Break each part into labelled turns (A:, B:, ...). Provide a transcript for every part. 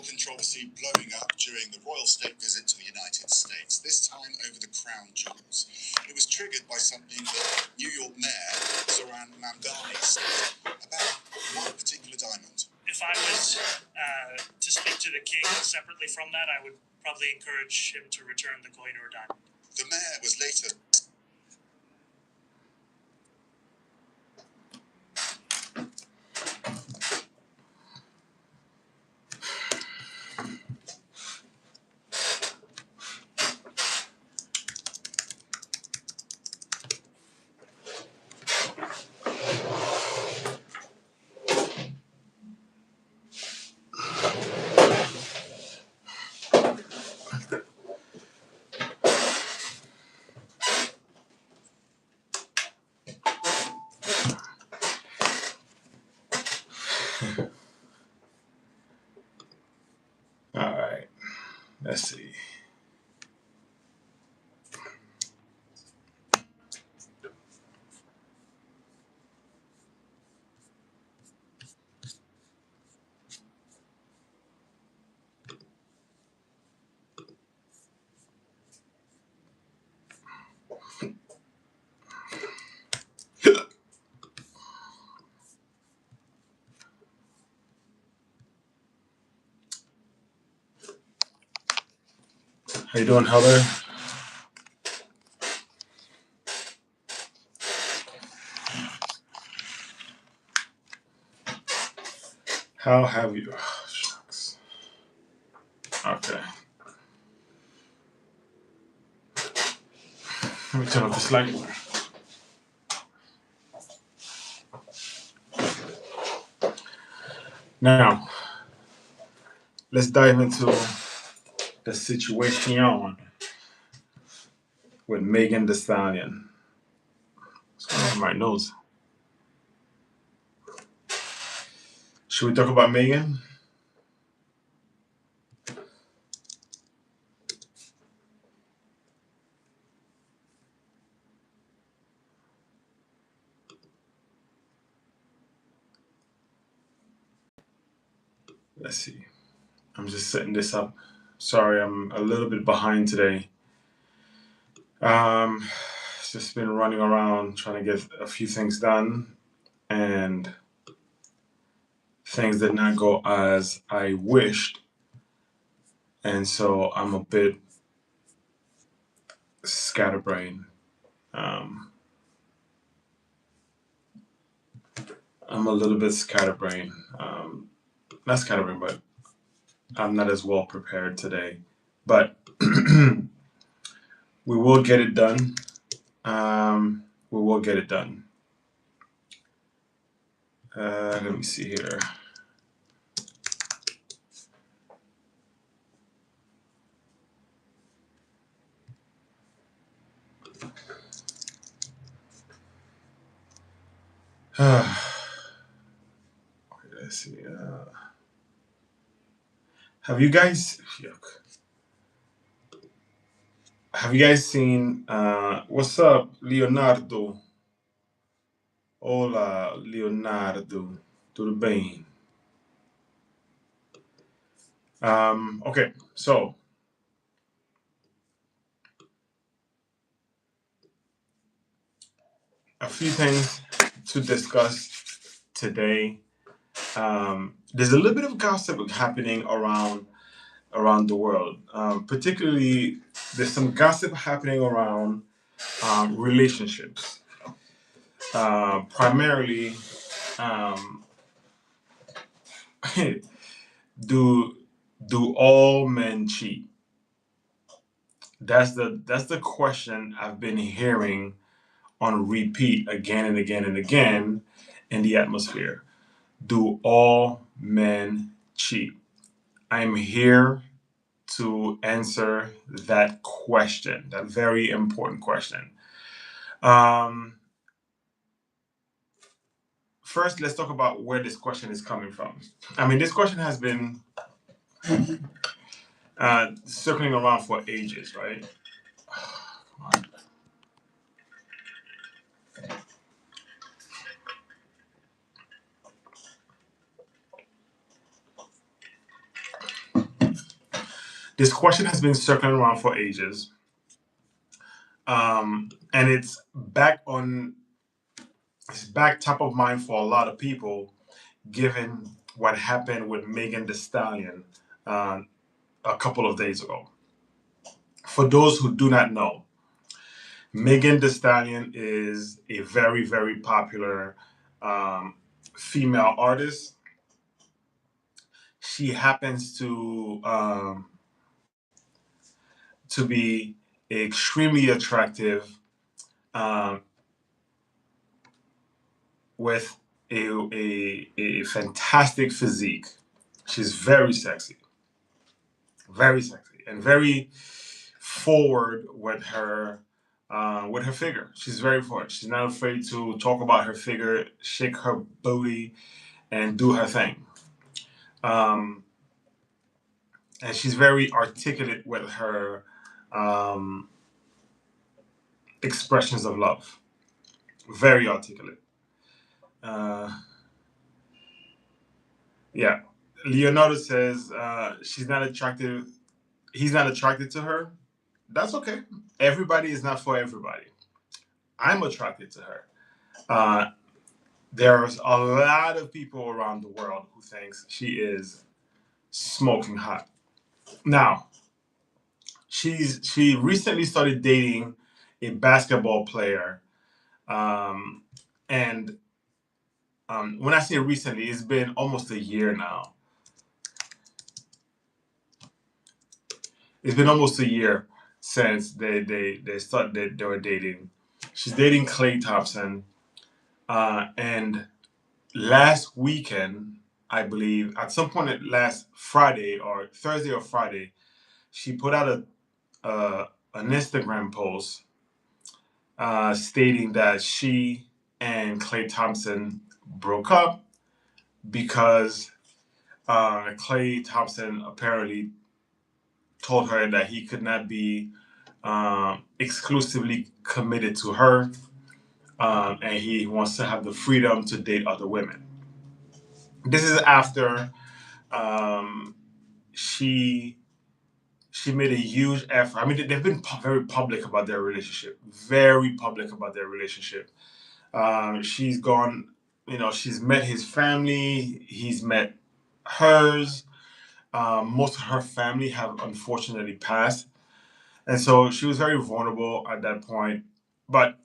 A: controversy blowing up during the royal state visit to the United States, this time over the crown jewels. It was triggered by something that New York Mayor Zoran Mamdani said about one particular diamond.
B: If I was to speak to the king separately from that, I would probably encourage him to return the Kohinoor diamond.
A: The mayor was later... All right, let's see. How you doing, Heather? How have you? Oh, shucks. Okay. Let me turn off this light. Now, let's dive into the situation with Megan Thee Stallion. What's going on with my nose? Should we talk about Megan? Let's see. I'm just setting this up. Sorry, I'm a little bit behind today. Just been running around trying to get a few things done, and things did not go as I wished, and so I'm a bit scatterbrained. I'm a little bit scatterbrained. Not scatterbrained, but I'm not as well prepared today. But we will get it done. We will get it done. Let me see here. Let's see. Have you guys? Have you guys seen? What's up, Leonardo? Hola, Leonardo. Tudo bem? Okay, so a few things to discuss today. There's a little bit of gossip happening around the world. Particularly, there's some gossip happening around relationships. Primarily, do all men cheat? That's the question I've been hearing on repeat again and again and again in the atmosphere. Do all men cheat? I'm here to answer that question, that very important question. First, let's talk about where this question is coming from. I mean, this question has been circling around for ages, right? Come on. This question has been circling around for ages, and it's back top of mind for a lot of people, given what happened with Megan Thee Stallion uh, a couple of days ago. For those who do not know, Megan Thee Stallion is a very, very popular um, female artist. She happens to be extremely attractive, um, with a fantastic physique. She's very sexy, and very forward with her figure. She's very forward. She's not afraid to talk about her figure, shake her booty, and do her thing. Um, and she's very articulate with her um, expressions of love. Very articulate. Uh, yeah. Leonardo says she's not attractive. He's not attracted to her. That's okay. Everybody is not for everybody. I'm attracted to her. Uh, there's a lot of people around the world who thinks she is smoking hot. Now, she recently started dating a basketball player, um, and when I say recently, it's been almost a year now. It's been almost a year since they were dating. She's dating Clay Thompson, and last weekend, I believe, at some point last Friday or Thursday or Friday, she put out an Instagram post stating that she and Clay Thompson broke up because Clay Thompson apparently told her that he could not be exclusively committed to her, and he wants to have the freedom to date other women. This is after um, she she made a huge effort. I mean, they've been very public about their relationship, very public about their relationship. She's gone, she's met his family, he's met hers. Most of her family have unfortunately passed, and so she was very vulnerable at that point. But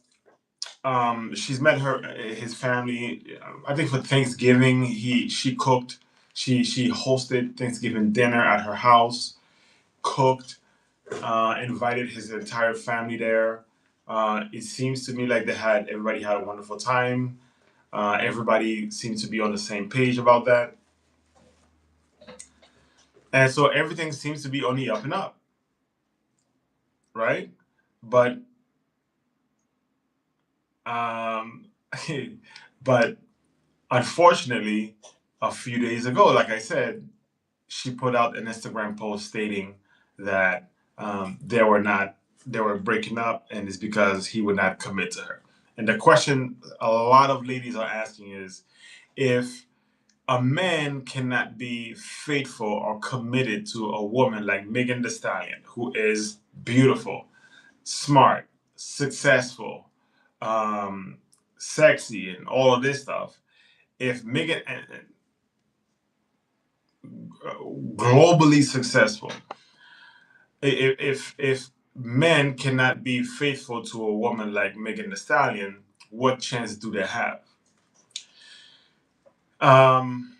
A: she's met his family. I think for Thanksgiving, she cooked. She hosted Thanksgiving dinner at her house, cooked, invited his entire family there. It seems to me like everybody had a wonderful time. Everybody seems to be on the same page about that, and so everything seems to be on the up and up, right? But um, but unfortunately, a few days ago, like I said, she put out an Instagram post stating that they were breaking up, and it's because he would not commit to her. And the question a lot of ladies are asking is, if a man cannot be faithful or committed to a woman like Megan Thee Stallion, who is beautiful, smart, successful, um, sexy, and all of this stuff, if Megan, globally successful, if men cannot be faithful to a woman like Megan Thee Stallion, what chance do they have? Um,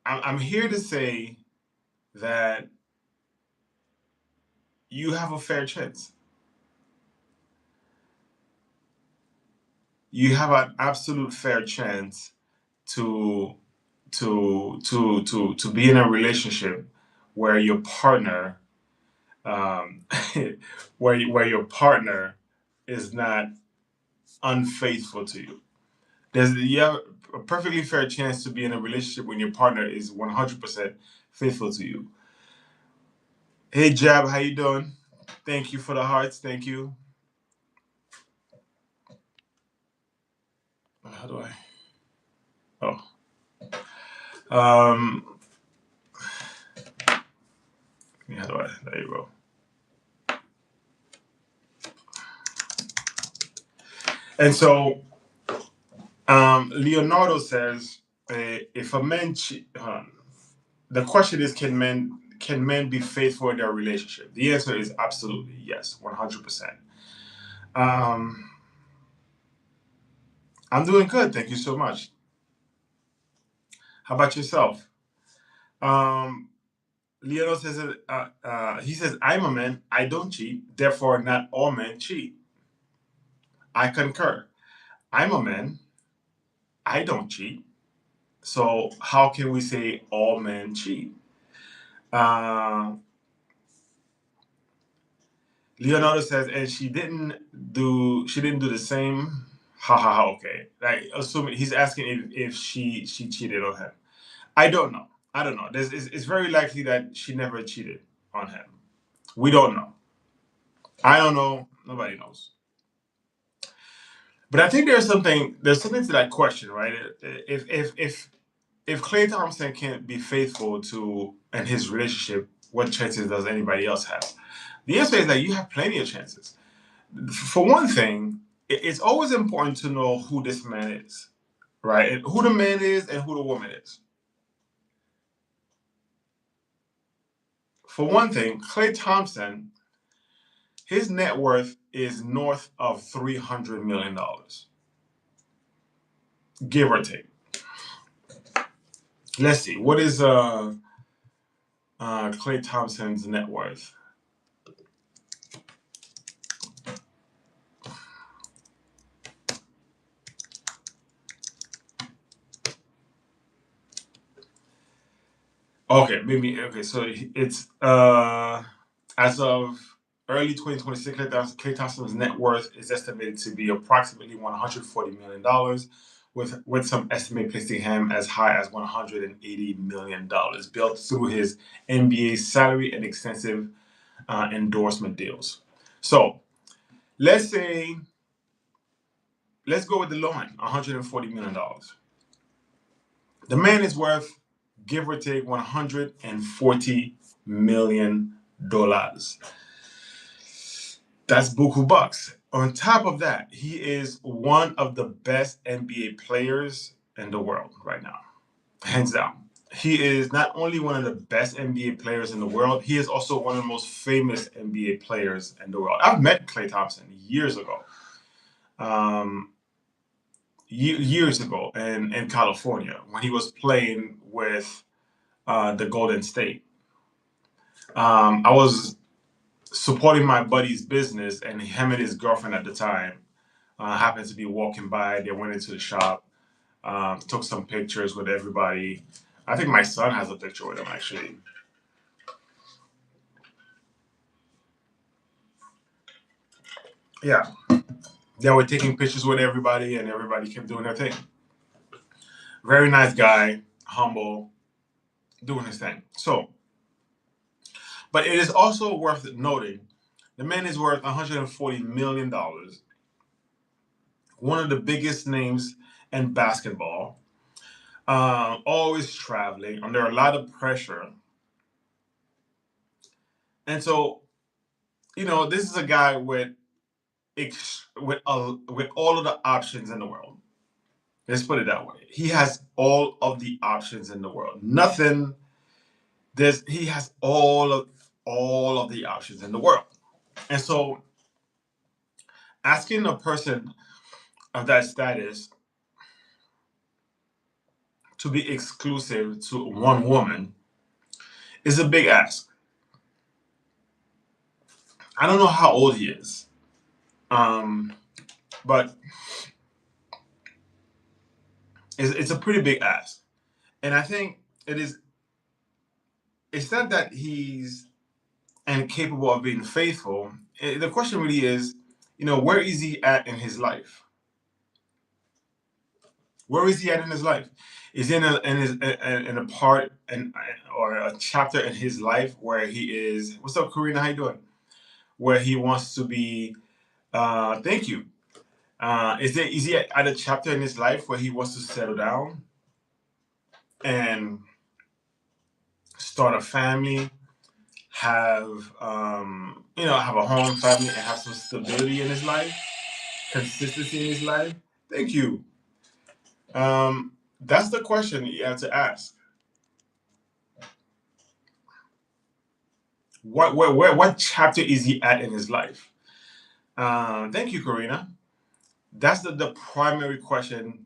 A: I'm here to say that you have a fair chance. You have an absolute fair chance to to be in a relationship where your partner um, where your partner is not unfaithful to you. You have a perfectly fair chance to be in a relationship when your partner is 100% faithful to you. Hey Jab, how you doing? Thank you for the hearts. Thank you. How do I? Oh. Um, How do I? There you go. And so Leonardo says, if a man the question is, can men be faithful in their relationship? The answer is absolutely yes, 100%. Um, I'm doing good, thank you so much. How about yourself? Um, Leonardo says, he says, I'm a man, I don't cheat, therefore not all men cheat. I concur. I'm a man, I don't cheat. So how can we say all men cheat? Uh, Leonardo says, and she didn't do the same. Ha ha ha. Okay, like assuming he's asking if she cheated on him. I don't know. I don't know. It's very likely that she never cheated on him. We don't know. I don't know. Nobody knows. But I think there's something to that question, right? If Klay Thompson can't be faithful to in his relationship, what chances does anybody else have? The answer is that you have plenty of chances. For one thing, it's always important to know who this man is, right? And who the man is and who the woman is. For one thing, Klay Thompson, his net worth is north of $300 million, give or take. Let's see, what is Klay Thompson's net worth? Okay, maybe okay. So it's as of early 2026, Klay Thompson's net worth is estimated to be approximately $140 million, with some estimate placing him as high as $180 million, built through his NBA salary and extensive endorsement deals. So let's say let's go with the low end, $140 million. The man is worth, give or take, $140 million. That's buku bucks. On top of that, he is one of the best NBA players in the world right now, hands down. He is not only one of the best NBA players in the world, he is also one of the most famous NBA players in the world. I've met Klay Thompson years ago. Um, Years ago in California when he was playing with the Golden State. I was supporting my buddy's business, and him and his girlfriend at the time happened to be walking by. They went into the shop, took some pictures with everybody. I think my son has a picture with him actually. Yeah, they were taking pictures with everybody, and everybody kept doing their thing. Very nice guy, humble, doing his thing. So, but it is also worth noting the man is worth $140 million, one of the biggest names in basketball, always traveling under a lot of pressure. And so, this is a guy with all of the options in the world. Let's put it that way. He has all of the options in the world. Nothing. He has all of the options in the world. And so, asking a person of that status to be exclusive to one woman is a big ask. I don't know how old he is, um, but it's a pretty big ask. And I think it is. It's not that he's incapable of being faithful. The question really is, where is he at in his life? Where is he at in his life? Is he in a part or a chapter in his life where he is? What's up, Karina? How you doing? Where he wants to be. Thank you. Is he at a chapter in his life where he wants to settle down and start a family, have have a home, family, and have some stability in his life, consistency in his life. Thank you. That's the question you have to ask. What chapter is he at in his life? Thank you, Karina. That's the primary question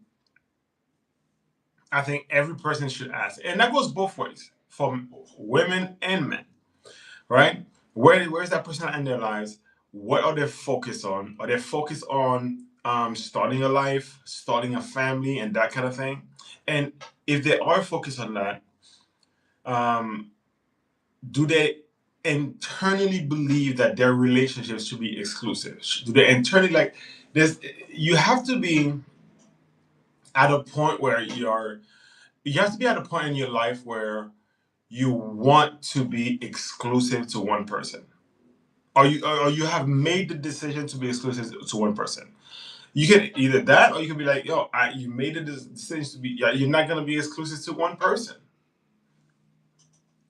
A: I think every person should ask, and that goes both ways for women and men, right? Where's that person in their lives? What are they focused on? Are they focused on starting a life, starting a family, and that kind of thing? And if they are focused on that, um, do they internally believe that their relationships should be exclusive? Do they internally like there's you have to be at a point where you have to be at a point in your life where you want to be exclusive to one person. Or you have made the decision to be exclusive to one person. You can either that or you can be like, yo, you made the decision to be yeah, you're not gonna be exclusive to one person,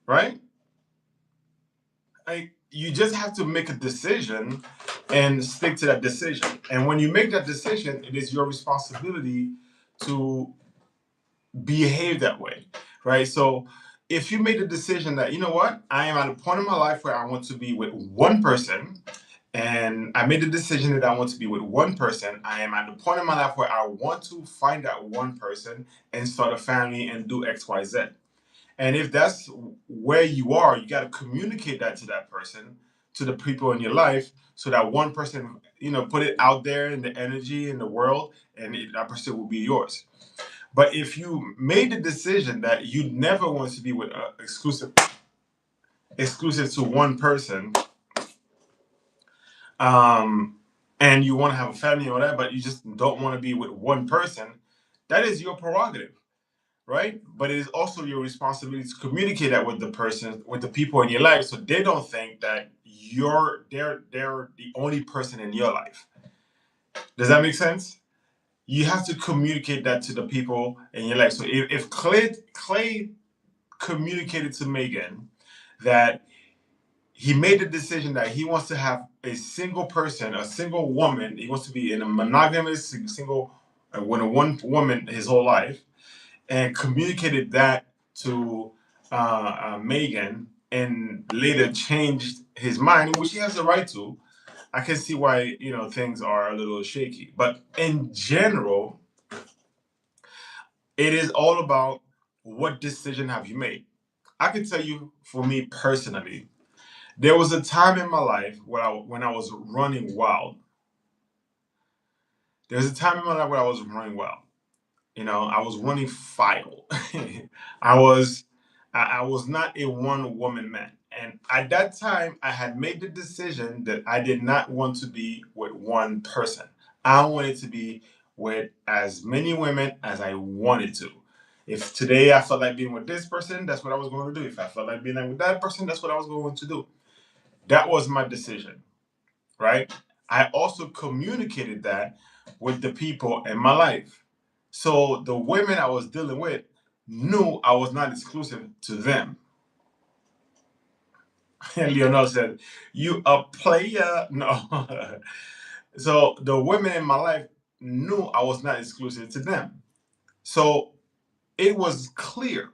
A: right? Like you just have to make a decision and stick to that decision. And when you make that decision, it is your responsibility to behave that way, right? So if you made the decision that, you know what, I am at a point in my life where I want to be with one person, and I made the decision that I want to be with one person, I am at the point in my life where I want to find that one person and start a family and do XYZ. And if that's where you are, you got to communicate that to that person, to the people in your life, so that one person, put it out there in the energy in the world, and that person will be yours. But if you made the decision that you never want to be with exclusive to one person, um, and you want to have a family or whatever, but you just don't want to be with one person, that is your prerogative, right? But it is also your responsibility to communicate that with the person, with the people in your life, so they don't think that they're the only person in your life. Does that make sense? You have to communicate that to the people in your life. So if Clay communicated to Megan that he made the decision that he wants to have a single person, a single woman. He wants to be in a monogamous single, with a one woman his whole life, and communicated that to Megan, and later changed his mind, which he has the right to. I can see why things are a little shaky, but in general, it is all about what decision have you made. I can tell you, for me personally, there was a time in my life when I was running wild. There was a time in my life where I was running wild. I was running file. I was I was not a one woman man. And at that time I had made the decision that I did not want to be with one person. I wanted to be with as many women as I wanted to. If today I felt like being with this person, that's what I was going to do. If I felt like being with that person, that's what I was going to do. That was my decision, right? I also communicated that with the people in my life. So the women I was dealing with knew I was not exclusive to them. And Leonel said, "You a player?" No. So the women in my life knew I was not exclusive to them. So it was clear.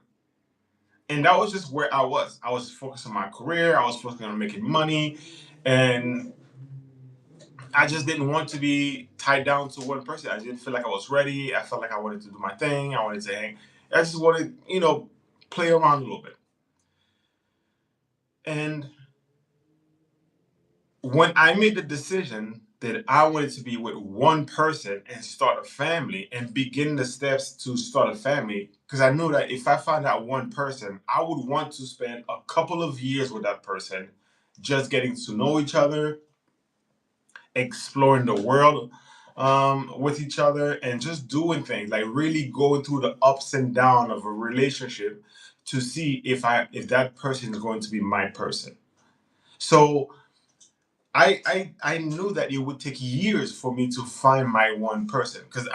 A: And that was just where I was. I was focused on my career. I was focused on making money. And I just didn't want to be tied down to one person. I didn't feel like I was ready. I felt like I wanted to do my thing. I wanted to hang. I just wanted, play around a little bit. And when I made the decision that I wanted to be with one person and start a family and begin the steps to start a family, because I knew that if I found out one person, I would want to spend a couple of years with that person, just getting to know each other, exploring the world with each other, and just doing things like really going through the ups and downs of a relationship to see if that person is going to be my person. So I knew that it would take years for me to find my one person, because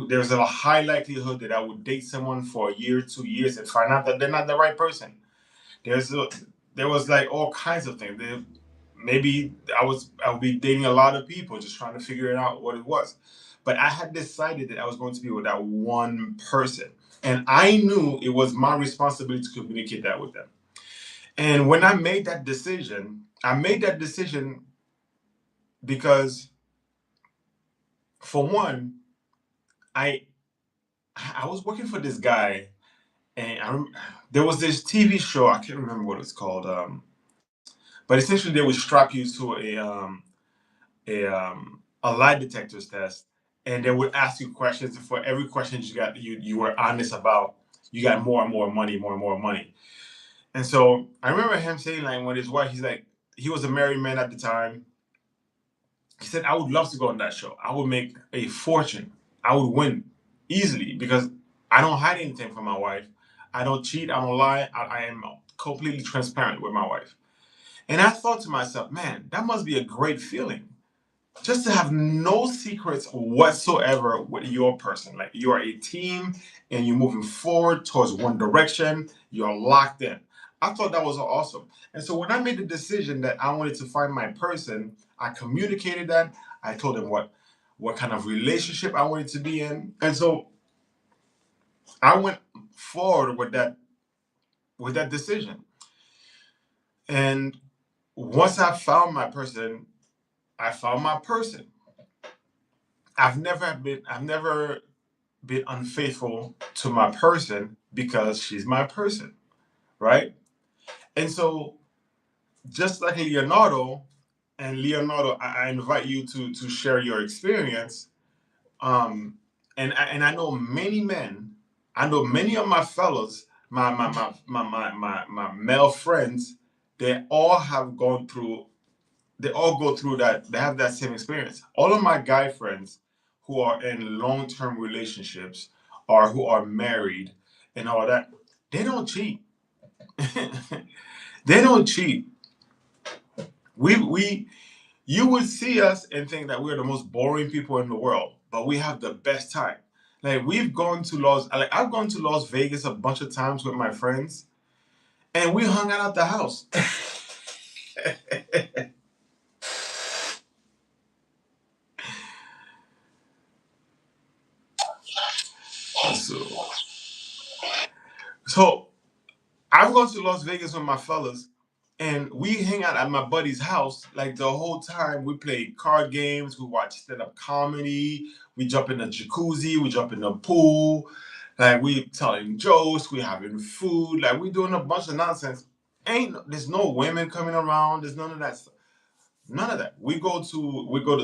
A: there's a high likelihood that I would date someone for a year, 2 years, and find out that they're not the right person. There's there was like all kinds of things. Maybe I would be dating a lot of people, just trying to figure it out what it was. But I had decided that I was going to be with that one person, and I knew it was my responsibility to communicate that with them. And when I made that decision because, for one, I I was working for this guy, and there was this TV show. I can't remember what it's called. But essentially, they would strap you to a lie detectors test, and they would ask you questions. And for every question you were honest about, you got more and more money, more and more money. And so I remember him saying, like, when his wife, he's like, he was a married man at the time. He said, I would love to go on that show. I would make a fortune. I would win easily because I don't hide anything from my wife. I don't cheat. I don't lie. I am completely transparent with my wife. And I thought to myself, man, that must be a great feeling. Just to have no secrets whatsoever with your person. Like, you are a team and you're moving forward towards one direction. You're locked in. I thought that was awesome. And so when I made the decision that I wanted to find my person, I communicated that. I told them what kind of relationship I wanted to be in. And so I went forward with that decision. And once I found my person. I've never been unfaithful to my person because she's my person, right? And so, just like Leonardo, I invite you to share your experience. Um, and I know many men, I know many of my fellows, my male friends, they all have gone through they all go through that. They have that same experience. All of my guy friends who are in long term relationships or who are married and all that, they don't cheat. They don't cheat. We You would see us and think that we're the most boring people in the world, but we have the best time. Like, I've gone to Las Vegas a bunch of times with my friends, and we hung out at the house. so, so I've gone to Las Vegas with my fellas, and we hang out at my buddy's house like the whole time. We play card games, we watch stand-up comedy, we jump in the jacuzzi, we jump in the pool, like we telling jokes, we having food, like we doing a bunch of nonsense. There's no women coming around, there's none of that stuff. None of that.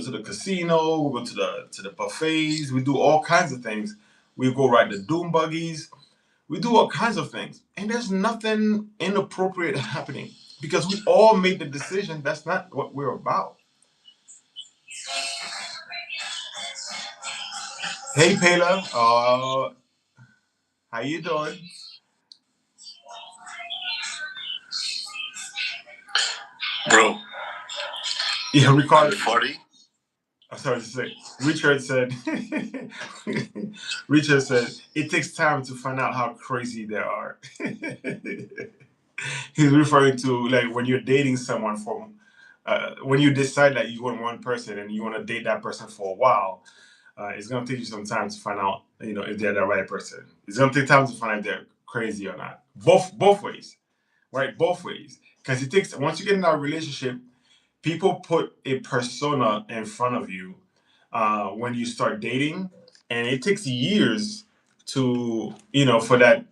A: To the casino, we go to the buffets, we do all kinds of things. We go ride the doom buggies, we do all kinds of things, and there's nothing inappropriate happening because we all made the decision that's not what we're about. Hey, Payla, how you doing?
B: Bro,
A: Yeah,
B: I'm
A: Ricardo.
B: 40.
A: I'm sorry to say. Richard said. Richard said it takes time to find out how crazy they are. He's referring to, like, when you're dating someone when you decide that you want one person and you want to date that person for a while. It's gonna take you some time to find out, if they're the right person. It's gonna take time to find out if they're crazy or not. Both ways, right? Both ways, because it takes once you get in that relationship, people put a persona in front of you when you start dating, and it takes years to for that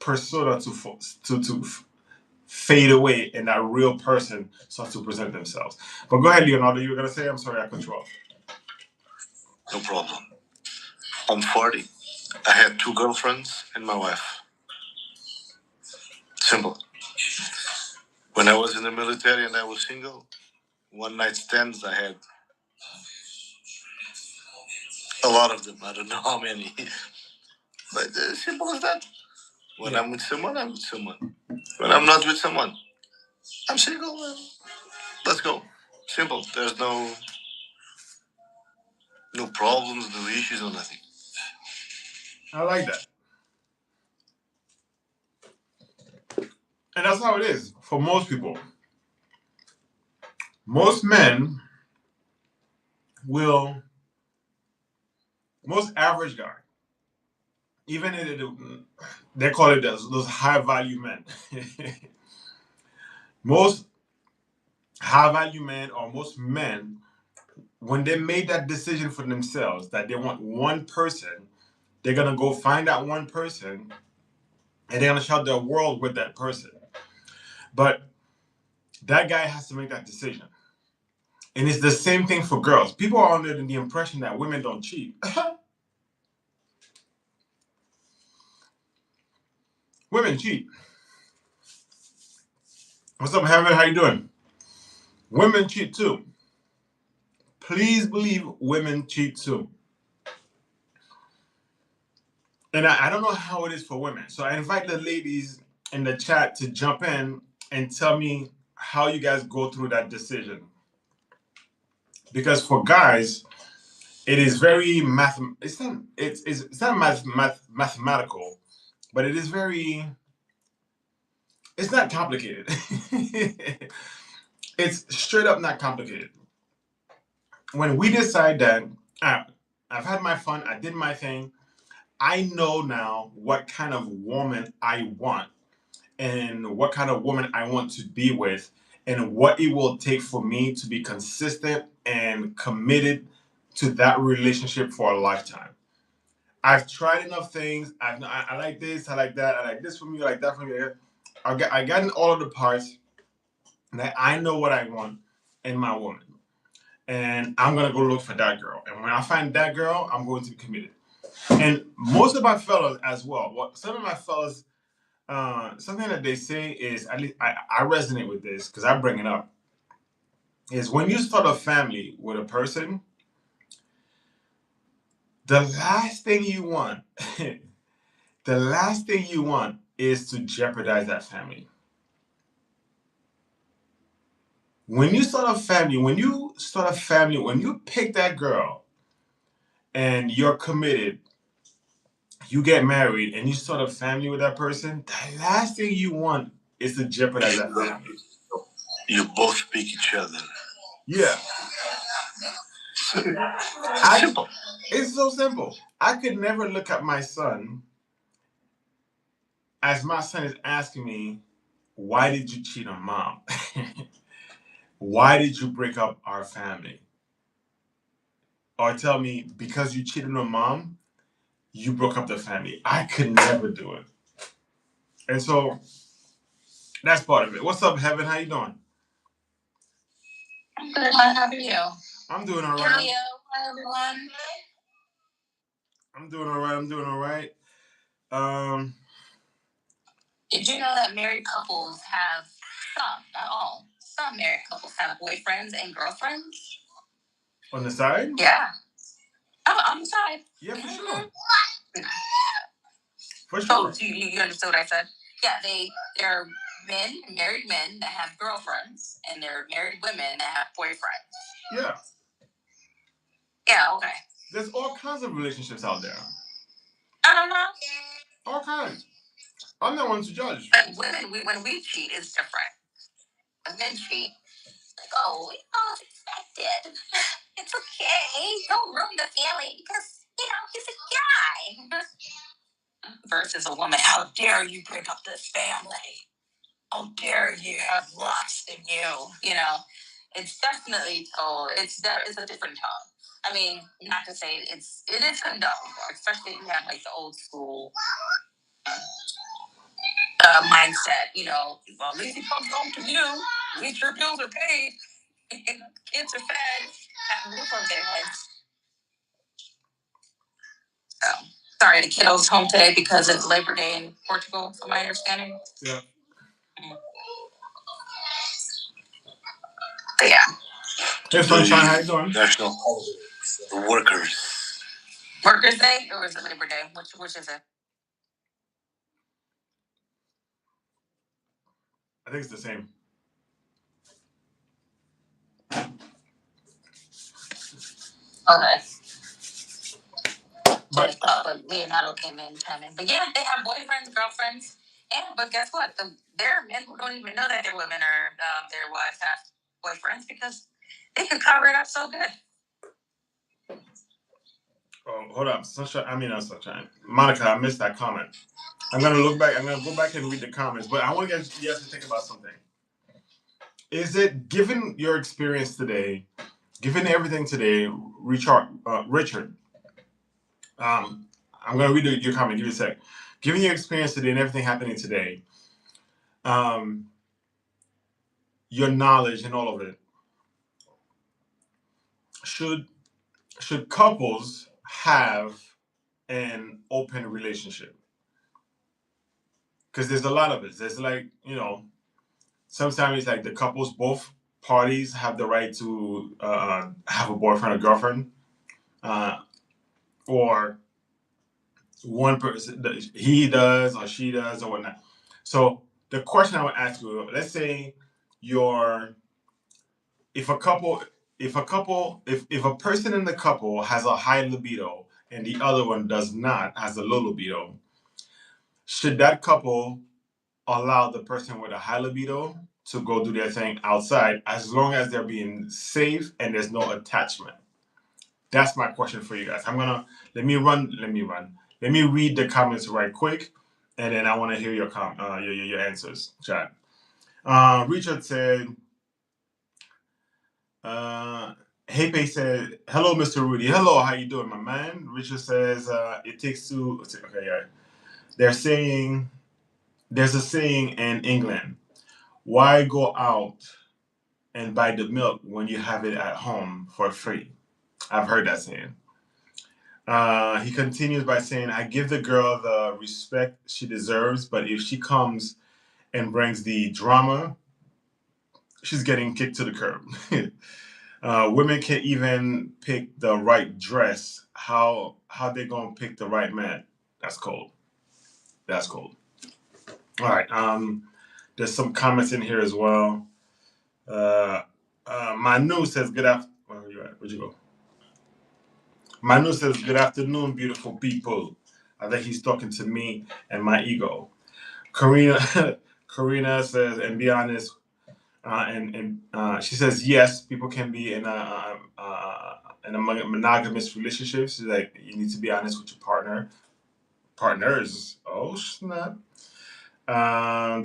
A: persona to fade away and that real person starts to present themselves. But go ahead, Leonardo. You were gonna say? I'm sorry, I cut you off.
B: No problem. I'm 40. I had two girlfriends and my wife. Simple. When I was in the military and I was single, one night stands I had a lot of them. I don't know how many. But simple as that. When I'm with someone, I'm with someone. When I'm not with someone, I'm single. Let's go. Simple. There's no problems, no issues, or nothing.
A: I like that. And that's how it is for most people. Most men will, most average guy, even if they call it those high value men. Most high value men or most men, when they made that decision for themselves that they want one person, they're gonna go find that one person and they're gonna share their world with that person. But that guy has to make that decision. And it's the same thing for girls. People are under the impression that women don't cheat. Women cheat. What's up, Heaven? How you doing? Women cheat too. Please believe women cheat too. And I don't know how it is for women. So I invite the ladies in the chat to jump in and tell me how you guys go through that decision. Because for guys, it is very mathematical, but it is very it's not complicated. It's straight up not complicated. When we decide that ah, I've had my fun, I did my thing, I know now what kind of woman I want and what kind of woman I want to be with and what it will take for me to be consistent and committed to that relationship for a lifetime. I've tried enough things. I like this, I like that, I like this from you, I like that from you. I got in all of the parts that I know what I want in my woman. And I'm gonna go look for that girl. And when I find that girl, I'm going to be committed. And most of my fellas as well. What some of my fellas, something that they say is at least I resonate with this because I bring it up. Is when you start a family with a person, the last thing you want, the last thing you want is to jeopardize that family. When you pick that girl and you're committed, you get married and you start a family with that person, the last thing you want is to jeopardize that family.
B: You both speak each other.
A: Yeah. Simple. It's so simple. I could never look at my son as my son is asking me, why did you cheat on mom? Why did you break up our family? Or tell me, because you cheated on mom, you broke up the family. I could never do it. And so that's part of it. What's up, Heaven? How you doing?
B: I'm good. How are you?
A: I'm doing all right.
B: Hi, everyone.
A: I'm doing all right. I'm doing all right. Um,
B: Did you know that married couples have some, not all, some married couples have boyfriends and girlfriends?
A: on the side?
B: Yeah. Oh, on the side.
A: Yeah, for sure. For
B: Oh,
A: sure.
B: so you understood what I said? Yeah, they're married men that have girlfriends, and they're married women that have boyfriends.
A: Yeah.
B: Yeah, okay.
A: There's all kinds of relationships out there.
B: I don't know.
A: All kinds. I'm not one to judge.
B: But women, when we cheat, it's different. When men cheat, like, oh, it's expected. It's okay. Don't ruin the family because, he's a guy. Versus a woman, how dare you break up this family? How dare you have lust in you? It's definitely told. It's a different tone. I mean, not to say it is condoned, especially if you have like the old school mindset. Well, at least he comes home to you. At least your bills are paid. Kids are fed. Have a roof over their heads. So, sorry, the kiddo's home today because it's Labor Day in Portugal, from my understanding.
A: Yeah.
B: But yeah.
A: Hey, Sunshine, how you doing?
B: National Workers. Workers Day, or is it Labor Day? Which is it?
A: I think it's the same.
B: Okay. But Leonardo came in timing. But yeah, they have boyfriends, girlfriends, And but guess what? There are men who don't even know that their women are their wives have boyfriends because they can cover it up so good.
A: Oh, hold up, Sunshine. I mean, not Sunshine. Monica, I missed that comment. I'm gonna look back. I'm gonna go back and read the comments, but I want to get you guys to think about something. Is it, given your experience today, given everything today, Richard? I'm gonna read your comment. Give me a sec. Given your experience today and everything happening today, um, your knowledge and all of it, should couples have an open relationship? Because there's a lot of it. There's like, sometimes it's like the couples, both parties have the right to have a boyfriend or girlfriend, uh, or one person, he does or she does or whatnot. So the question I would ask you, let's say you're, if a couple, if a person in the couple has a high libido and the other one does not, has a low libido, should that couple allow the person with a high libido to go do their thing outside as long as they're being safe and there's no attachment? That's my question for you guys. Let me read the comments right quick, and then I want to hear your answers, chat. Richard said, Hepe said, "Hello, Mr. Rudy. Hello, how you doing, my man?" Richard says, "It takes two." Okay, yeah. There's a saying in England: "Why go out and buy the milk when you have it at home for free?" I've heard that saying. He continues by saying, "I give the girl the respect she deserves, but if she comes and brings the drama, she's getting kicked to the curb." Women can't even pick the right dress. How they gonna pick the right man? That's cold. That's cold. All right. There's some comments in here as well. Manu says good after. Where are you at? Where'd you go? Manu says good afternoon, beautiful people. I think he's talking to me and my ego. Karina Karina says, and be honest, and she says yes, people can be in a monogamous relationship. She's like, you need to be honest with your partners. Oh snap. Leonard.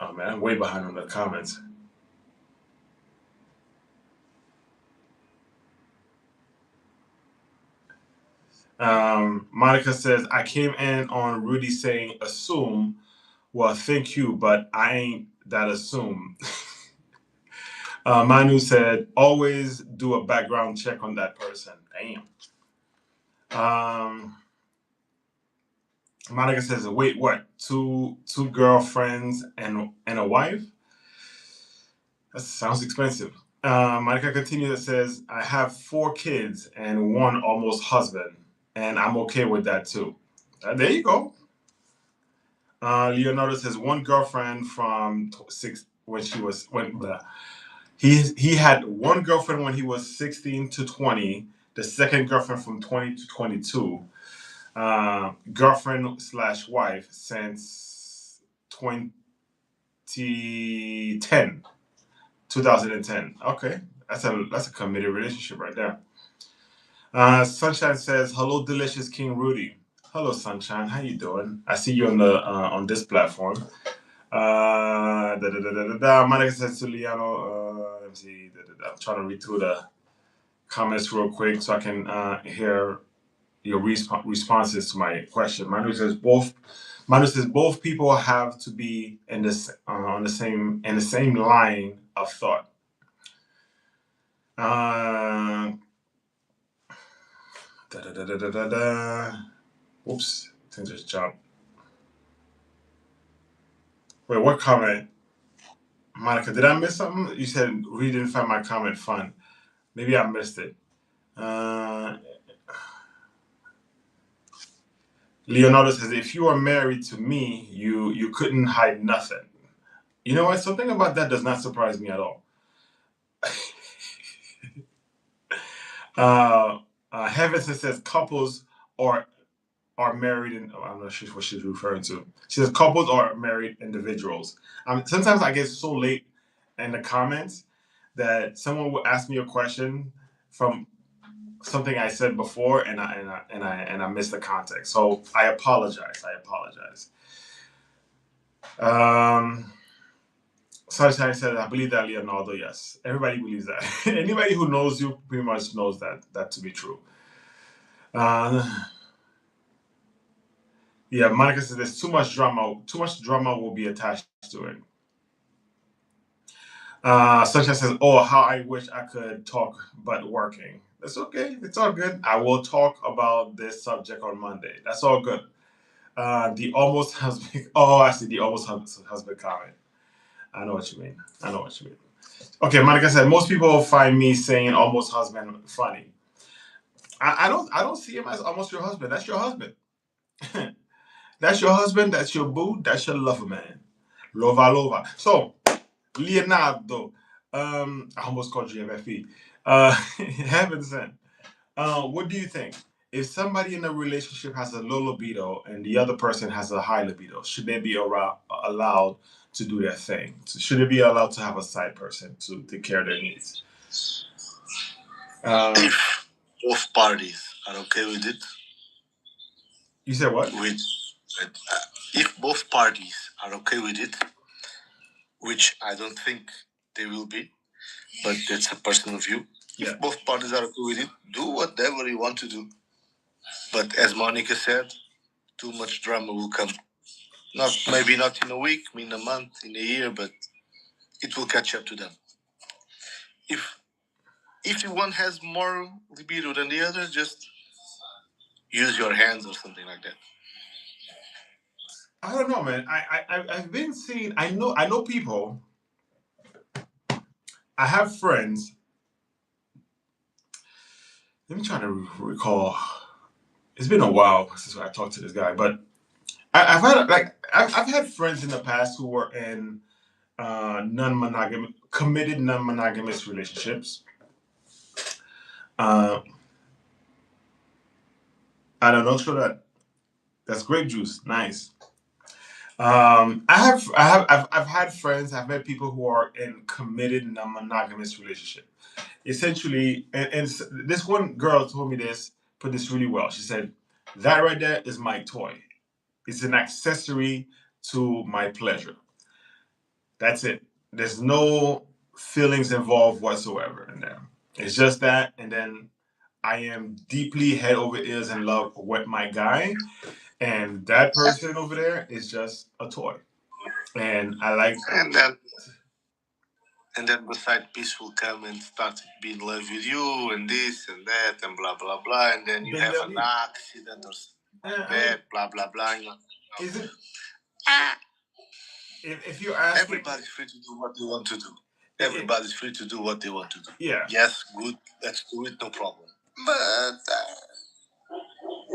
A: Oh man, I'm way behind on the comments. Monica says, I came in on Rudy saying assume. Well, thank you, but I ain't that assume. Manu said, always do a background check on that person. Damn. Monica says, wait, what? Two girlfriends and a wife? That sounds expensive. Monica continues and says, I have 4 kids and one almost husband, and I'm okay with that too. There you go. Leonardo says, one girlfriend from six when she was when he had one girlfriend when he was 16 to 20. The second girlfriend from 20 to 22. Girlfriend slash wife since 2010. 2010. Okay, that's a committed relationship right there. Sunshine says, "Hello, delicious King Rudy." Hello, Sunshine. How you doing? I see you on this platform. Monica says to Liano. Let me see. I'm trying to read through the comments real quick so I can hear your responses to my question. Manu says both people have to be in this on the same line of thought. Oops, things just jumped. Wait, what comment? Monica, did I miss something? You said we didn't find my comment fun. Maybe I missed it. Leonardo says, if you are married to me, you couldn't hide nothing. You know what? Something about that does not surprise me at all. Heaven says couples are are married, and I'm not sure what she's referring to. She says couples are married individuals. Sometimes I get so late in the comments that someone will ask me a question from something I said before, and I missed the context. So I apologize. I apologize. Um, Sunshine said, "I believe that, Leonardo. Yes, everybody believes that. Anybody who knows you pretty much knows that to be true." Uh, yeah, Monica says there's too much drama. Too much drama will be attached to it. Sunshine says, "Oh, how I wish I could talk, but working. That's okay. It's all good. I will talk about this subject on Monday. That's all good." The almost husband. Oh, I see the almost husband comment. I know what you mean. I know what you mean. Okay, Monica said most people find me saying almost husband funny. I don't see him as almost your husband. That's your husband. That's your husband. That's your boo. That's your lover man. Lova lova. So Leonardo, I almost called you MFE. Heaven sent. What do you think? If somebody in a relationship has a low libido and the other person has a high libido, should they be allowed to do their thing? Should they be allowed to have a side person to take care of their needs?
B: If both parties are okay with it,
A: You said what?
B: If both parties are okay with it, which I don't think they will be, but that's a personal view. Yeah. If both parties are okay with it, do whatever you want to do. But as Monica said, too much drama will come. Maybe not in a week, in a month, in a year, but it will catch up to them. If one has more libido than the other, just use your hands or something like that.
A: I don't know, man. I've been seeing. I know people. I have friends. Let me try to recall. It's been a while since I talked to this guy, but I've had friends in the past who were in non-monogamous, committed non-monogamous relationships. Uh, I don't know, so that's grape juice. Nice. I've had friends. I've met people who are in committed non-monogamous relationship. Essentially, and this one girl told me this, put this really well. She said, "That right there is my toy. It's an accessory to my pleasure. That's it. There's no feelings involved whatsoever in there. It's just that, and then I am deeply head over ears in love with my guy, and that person over there is just a toy. And I like."
B: And then the side piece will come and start being in love with you and this and that and blah blah blah, and then you have an accident or something like that, blah blah blah.
A: Is it? If you're asking,
B: everybody's free to do what they want to do. Everybody's free to do what they want to do.
A: Yeah.
B: Yes, good. Let's do it. No problem. But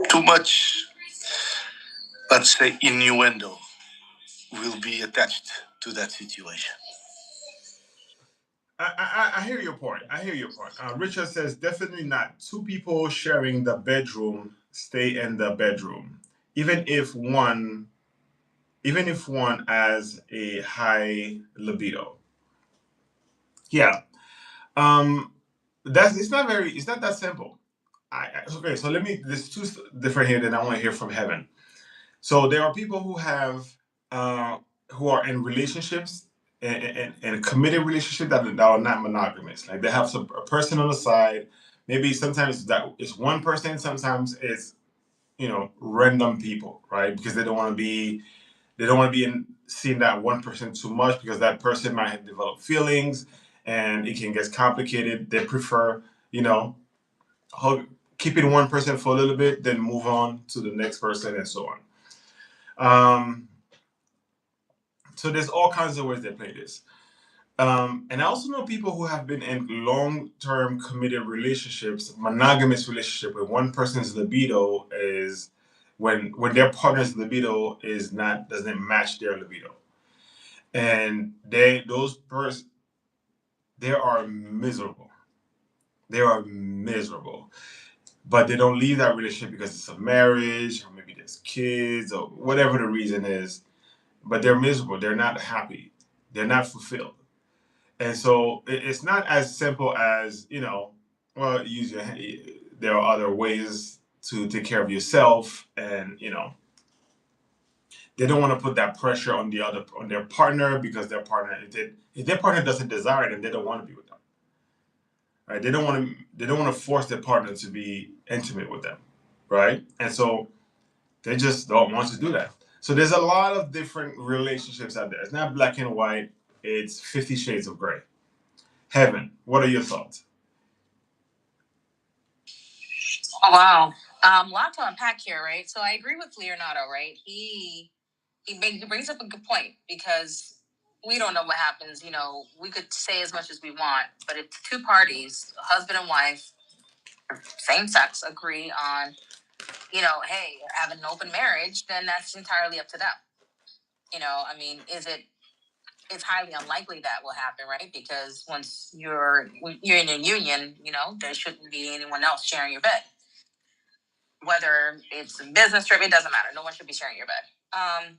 B: too much, let's say, innuendo will be attached to that situation.
A: I hear your point. I hear your point. Richard says definitely not. Two people sharing the bedroom stay in the bedroom, even if one, even if one has a high libido. Yeah. Um. That's it's not that simple. Okay. So let me. There's two different here that I want to hear from Heaven. So there are people uh, who are in relationships and committed relationships that are not monogamous. Like they have a person on the side. Maybe sometimes that it's one person. Sometimes it's random people, right? Because they don't want to be seeing that one person too much because that person might have developed feelings and it can get complicated. They prefer you know hug, keeping one person for a little bit, then move on to the next person and so on. Um, so there's all kinds of ways they play this. And I also know people who have been in long-term committed relationships, monogamous relationship, where one person's libido is when their partner's libido is not doesn't match their libido, and they are miserable. They are miserable. but they don't leave that relationship because it's a marriage or maybe there's kids or whatever the reason is. But they're miserable. They're not happy. They're not fulfilled. And so it's not as simple as, well, use your hand. There are other ways to take care of yourself, and they don't want to put that pressure on their partner, because if their partner doesn't desire it, then they don't want to be with them. Right? They don't want to force their partner to be intimate with them. Right? And so they just don't want to do that. So there's a lot of different relationships out there. It's not black and white. It's 50 shades of gray. Heaven, what are your thoughts?
B: Oh, wow. Lot to unpack here, right? So I agree with Leonardo, right? He brings up a good point, because we don't know what happens. We could say as much as we want, but if two parties, husband and wife, same sex, agree on, hey, have an open marriage, then that's entirely up to them. I mean, it's highly unlikely that will happen, right? Because once you're in a union, there shouldn't be anyone else sharing your bed. Whether it's a business trip, it doesn't matter. No one should be sharing your bed.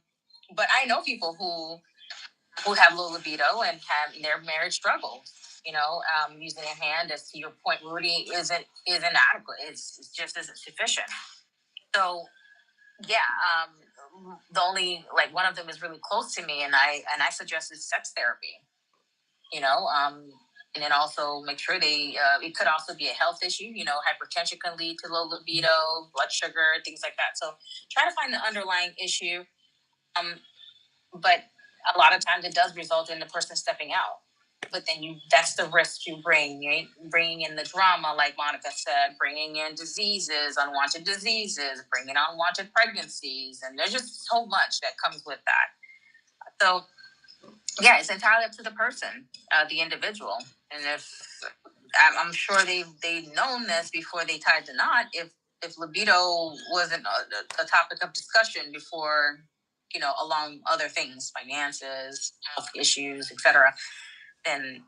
B: But I know people who have low libido and have their marriage struggle. Using a hand, as to your point, Rudy, isn't adequate. It's just isn't sufficient. So yeah, the only, like, one of them is really close to me, and I suggested sex therapy. And then also make sure it could also be a health issue. Hypertension can lead to low libido, blood sugar, things like that. So try to find the underlying issue. But a lot of times it does result in the person stepping out. But then that's the risk you bring, right? Bringing in the drama, like Monica said, bringing in unwanted diseases, bringing unwanted pregnancies. And there's just so much that comes with that. So yeah, it's entirely up to the person, the individual. And I'm sure they've known this before they tied the knot. If libido wasn't a topic of discussion before, along other things, finances, health issues, etc., then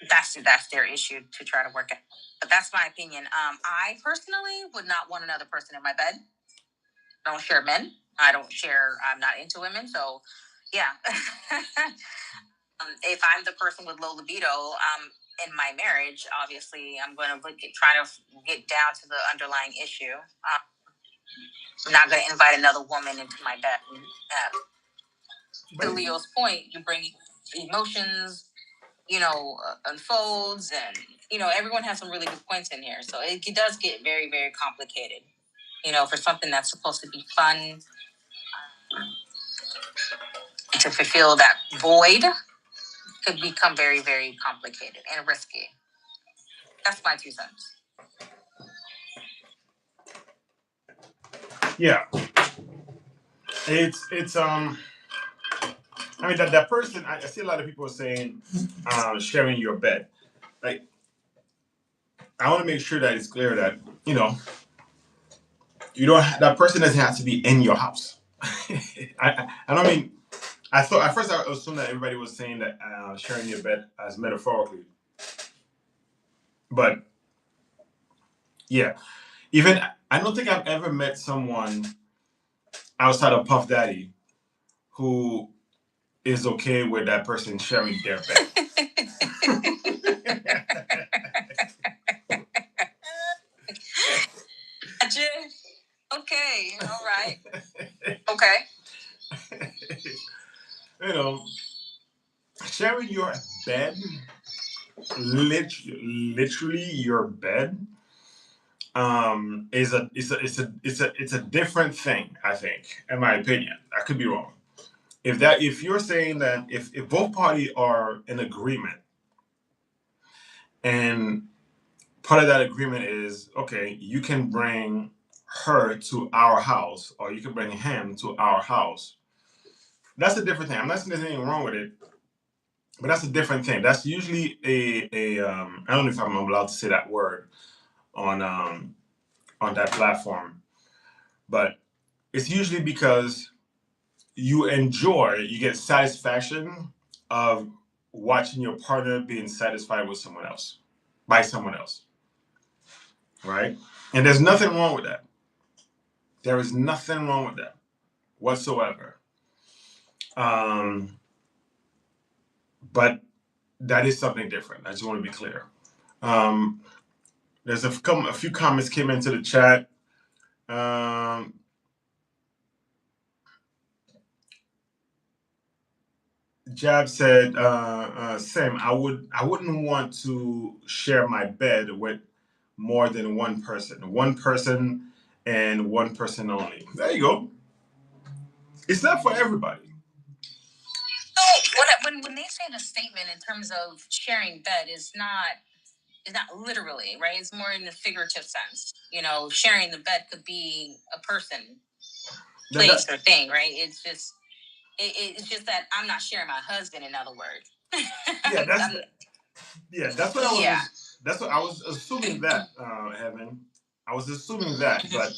B: that's their issue to try to work out. But that's my opinion. I personally would not want another person in my bed. I don't share men. I'm not into women. So yeah. If I'm the person with low libido, in my marriage, obviously I'm going to try to get down to the underlying issue. I'm not going to invite another woman into my bed. To Leo's point, you bring emotions, unfolds, and everyone has some really good points in here. So it does get very, very complicated. For something that's supposed to be fun, to fulfill that void could become very, very complicated and risky. That's my 2 cents.
A: Yeah, it's I mean that person. I see a lot of people saying sharing your bed. Like, I want to make sure that it's clear that you don't. That person doesn't have to be in your house. I don't mean. I thought at first I assumed that everybody was saying that sharing your bed as metaphorically, but yeah, even I don't think I've ever met someone outside of Puff Daddy who is okay with that person sharing their bed. Okay, all right. Okay. Sharing your bed, literally your bed, it's a different thing. I think, in my opinion, I could be wrong. If you're saying that if both parties are in agreement, and part of that agreement is, okay, you can bring her to our house or you can bring him to our house, that's a different thing. I'm not saying there's anything wrong with it, but that's a different thing. That's usually a I don't know if I'm allowed to say that word on that platform, but it's usually because you get satisfaction of watching your partner being satisfied with someone else, by someone else. right? And there's nothing wrong with that. There is nothing wrong with that whatsoever. Um, but that is something different. I just want to be clear. Um, there's a few comments came into the chat. Um, Jab said, "Sam, I wouldn't want to share my bed with more than one person and one person only." There you go. It's not for everybody.
B: So when they say the statement in terms of sharing bed is not literally, right? It's more in the figurative sense. Sharing the bed could be a person, place, or thing, right? It's just that I'm not sharing my husband. In other words,
A: Yeah, that's what I was. Yeah. That's what I was assuming that, Heaven. I was assuming that, but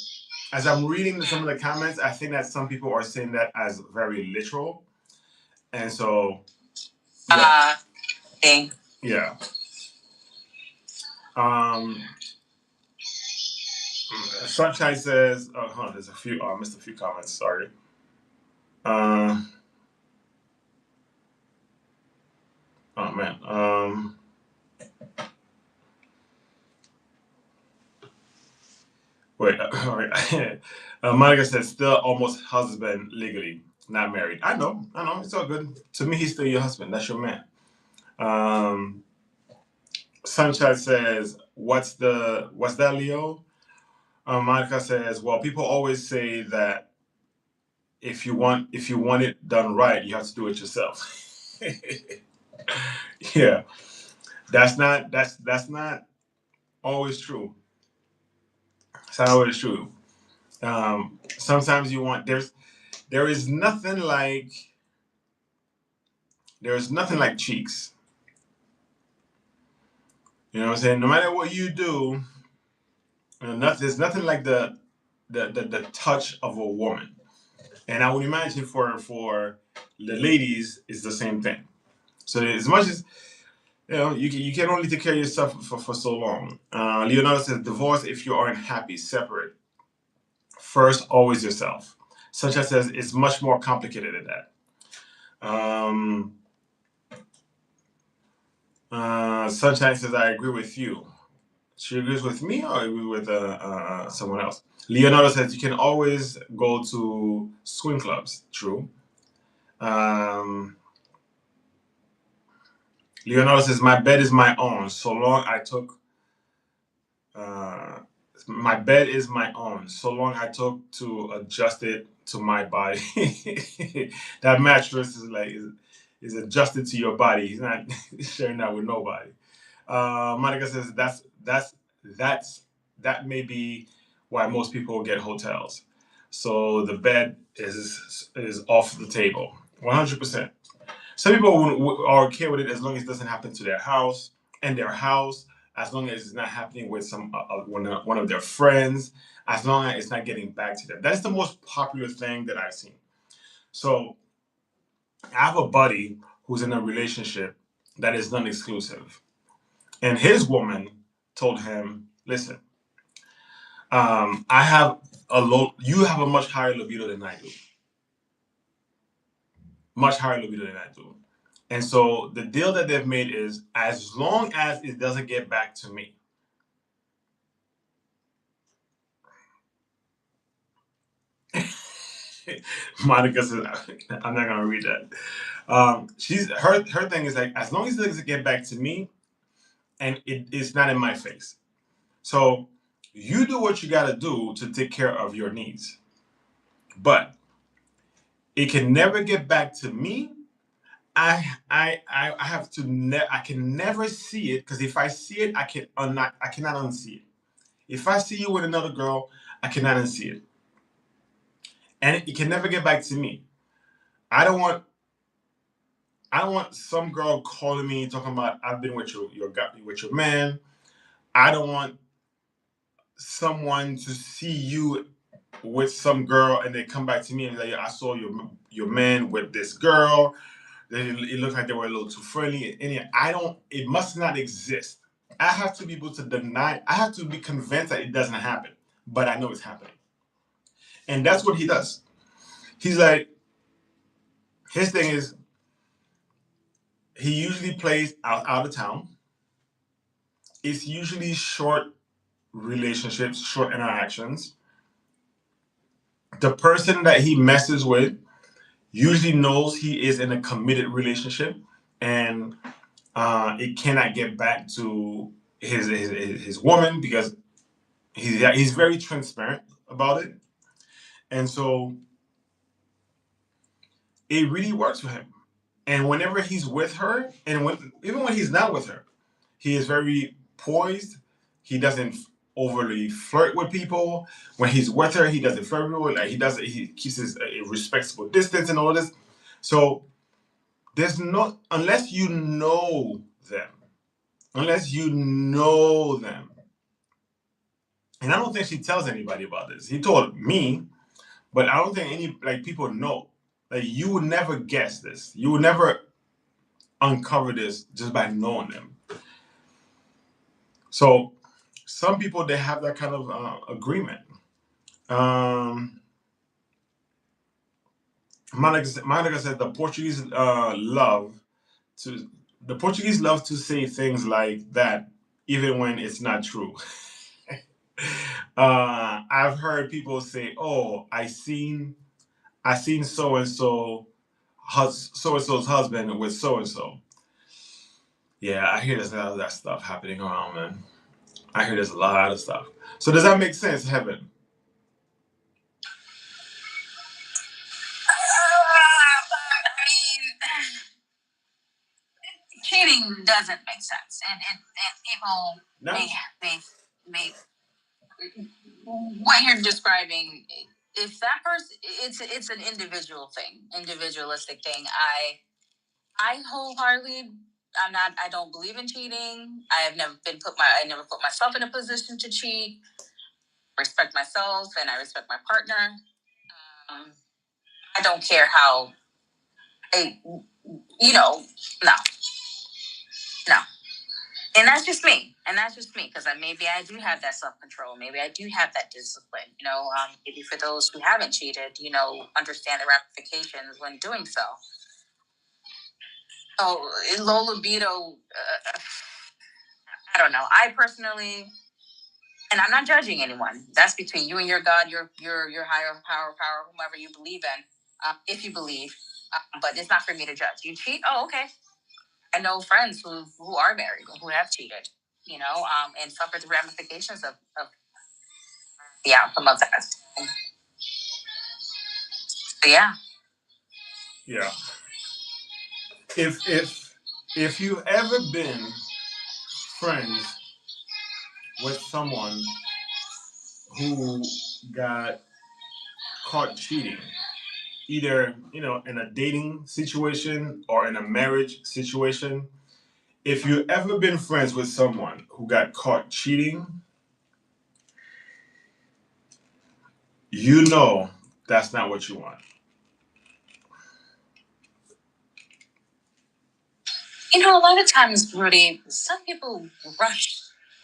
A: as I'm reading some of the comments, I think that some people are saying that as very literal, and so yeah, thing. Yeah. Um, Sunshine says, there's a few. I missed a few comments. Sorry. Uh, oh man. Wait. All right. Monica says, still almost husband legally, not married. I know. It's all good. To me, he's still your husband. That's your man. Um, Sunshine says, what's that, Leo? Monica says, well, people always say that if you want it done right, you have to do it yourself. Yeah, that's not always true. It's not always true. Sometimes you want there is nothing like cheeks. You know what I'm saying? No matter what you do, there's nothing like the touch of a woman. And I would imagine for the ladies, it's the same thing. So as much as you can only take care of yourself for so long. Leonardo says, divorce if you aren't happy, separate. First, always yourself. Sunshine says it's much more complicated than that. Sunshine says, I agree with you. She agrees with me or agree with someone else? Leonardo says you can always go to swing clubs. True. Um, Leonardo says my bed is my own. So long I took uh, my bed is my own. So long I took to adjust it to my body. That mattress is adjusted to your body. He's not sharing that with nobody. Monica says that may be why most people get hotels. So the bed is off the table. 100%. Some people are okay with it as long as it doesn't happen to their house and their house, as long as it's not happening with one of their friends, as long as it's not getting back to them. That's the most popular thing that I've seen. So I have a buddy who's in a relationship that is non-exclusive, and his woman told him, "Listen, I have you have a much higher libido than I do, much higher libido than I do." And so the deal that they've made is as long as it doesn't get back to me. Monica says, I'm not gonna read that. She's her thing is like as long as it doesn't get back to me and it's not in my face. So you do what you gotta do to take care of your needs. But it can never get back to me. I have to I can never see it because if I see it, I cannot unsee it. If I see you with another girl, I cannot unsee it, and it can never get back to me. I don't want some girl calling me talking about I've been with with your man. I don't want someone to see you with some girl and they come back to me and like I saw your man with this girl. It looked like they were a little too friendly. And I don't. It must not exist. I have to be able to deny. I have to be convinced that it doesn't happen, but I know it's happening, and that's what he does. He's like, his thing is, he usually plays out of town. It's usually short relationships, short interactions. The person that he messes with usually knows he is in a committed relationship, and it cannot get back to his woman because he's very transparent about it, and so it really works for him. And whenever he's with her, and even when he's not with her, he is very poised. He doesn't overly flirt with people. When he's with her, he doesn't flirt with her. Like he does, he keeps his a respectable distance and all this. So there's no unless you know them, unless you know them. And I don't think she tells anybody about this. He told me, but I don't think any like people know. Like you would never guess this. You would never uncover this just by knowing them. So some people they have that kind of agreement. Um, Monica said to the Portuguese love to say things like that even when it's not true. I've heard people say, "Oh, I seen so and so's husband with so and so." Yeah, I hear there's a lot of that stuff happening around, man. I hear there's a lot of stuff. So does that make sense, Heaven?
B: Cheating doesn't make sense, and people no. may what you're describing. If that person, it's an individual thing, individualistic thing. I wholeheartedly, I'm not. I don't believe in cheating. I never put myself in a position to cheat. I respect myself and I respect my partner. Um, I don't care how. I, no, no. And that's just me. And that's just me because maybe I do have that self control. Maybe I do have that discipline. Maybe for those who haven't cheated, understand the ramifications when doing so. So, low libido, I don't know. I personally, and I'm not judging anyone. That's between you and your God, your higher power, whomever you believe in, if you believe. But it's not for me to judge. You cheat? Oh, okay. I know friends who are married who have cheated, and suffered the ramifications of the outcome of that. So, yeah.
A: Yeah. If you've ever been friends with someone who got caught cheating, either in a dating situation or in a marriage situation, if you've ever been friends with someone who got caught cheating, you know that's not what you want.
B: A lot of times, Rudy, some people rush.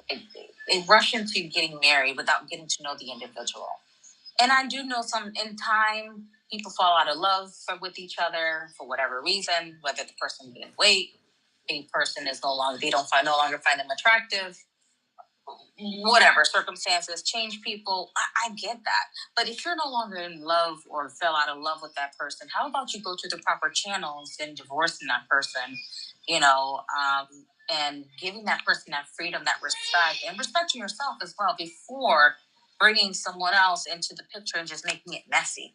B: They rush into getting married without getting to know the individual. And I do know some in time people fall out of love with each other for whatever reason, whether the person gained weight, the person is no longer find them attractive, whatever circumstances change people. I get that. But if you're no longer in love or fell out of love with that person, how about you go through the proper channels in divorcing that person, and giving that person that freedom, that respect, and respecting yourself as well before bringing someone else into the picture and just making it messy.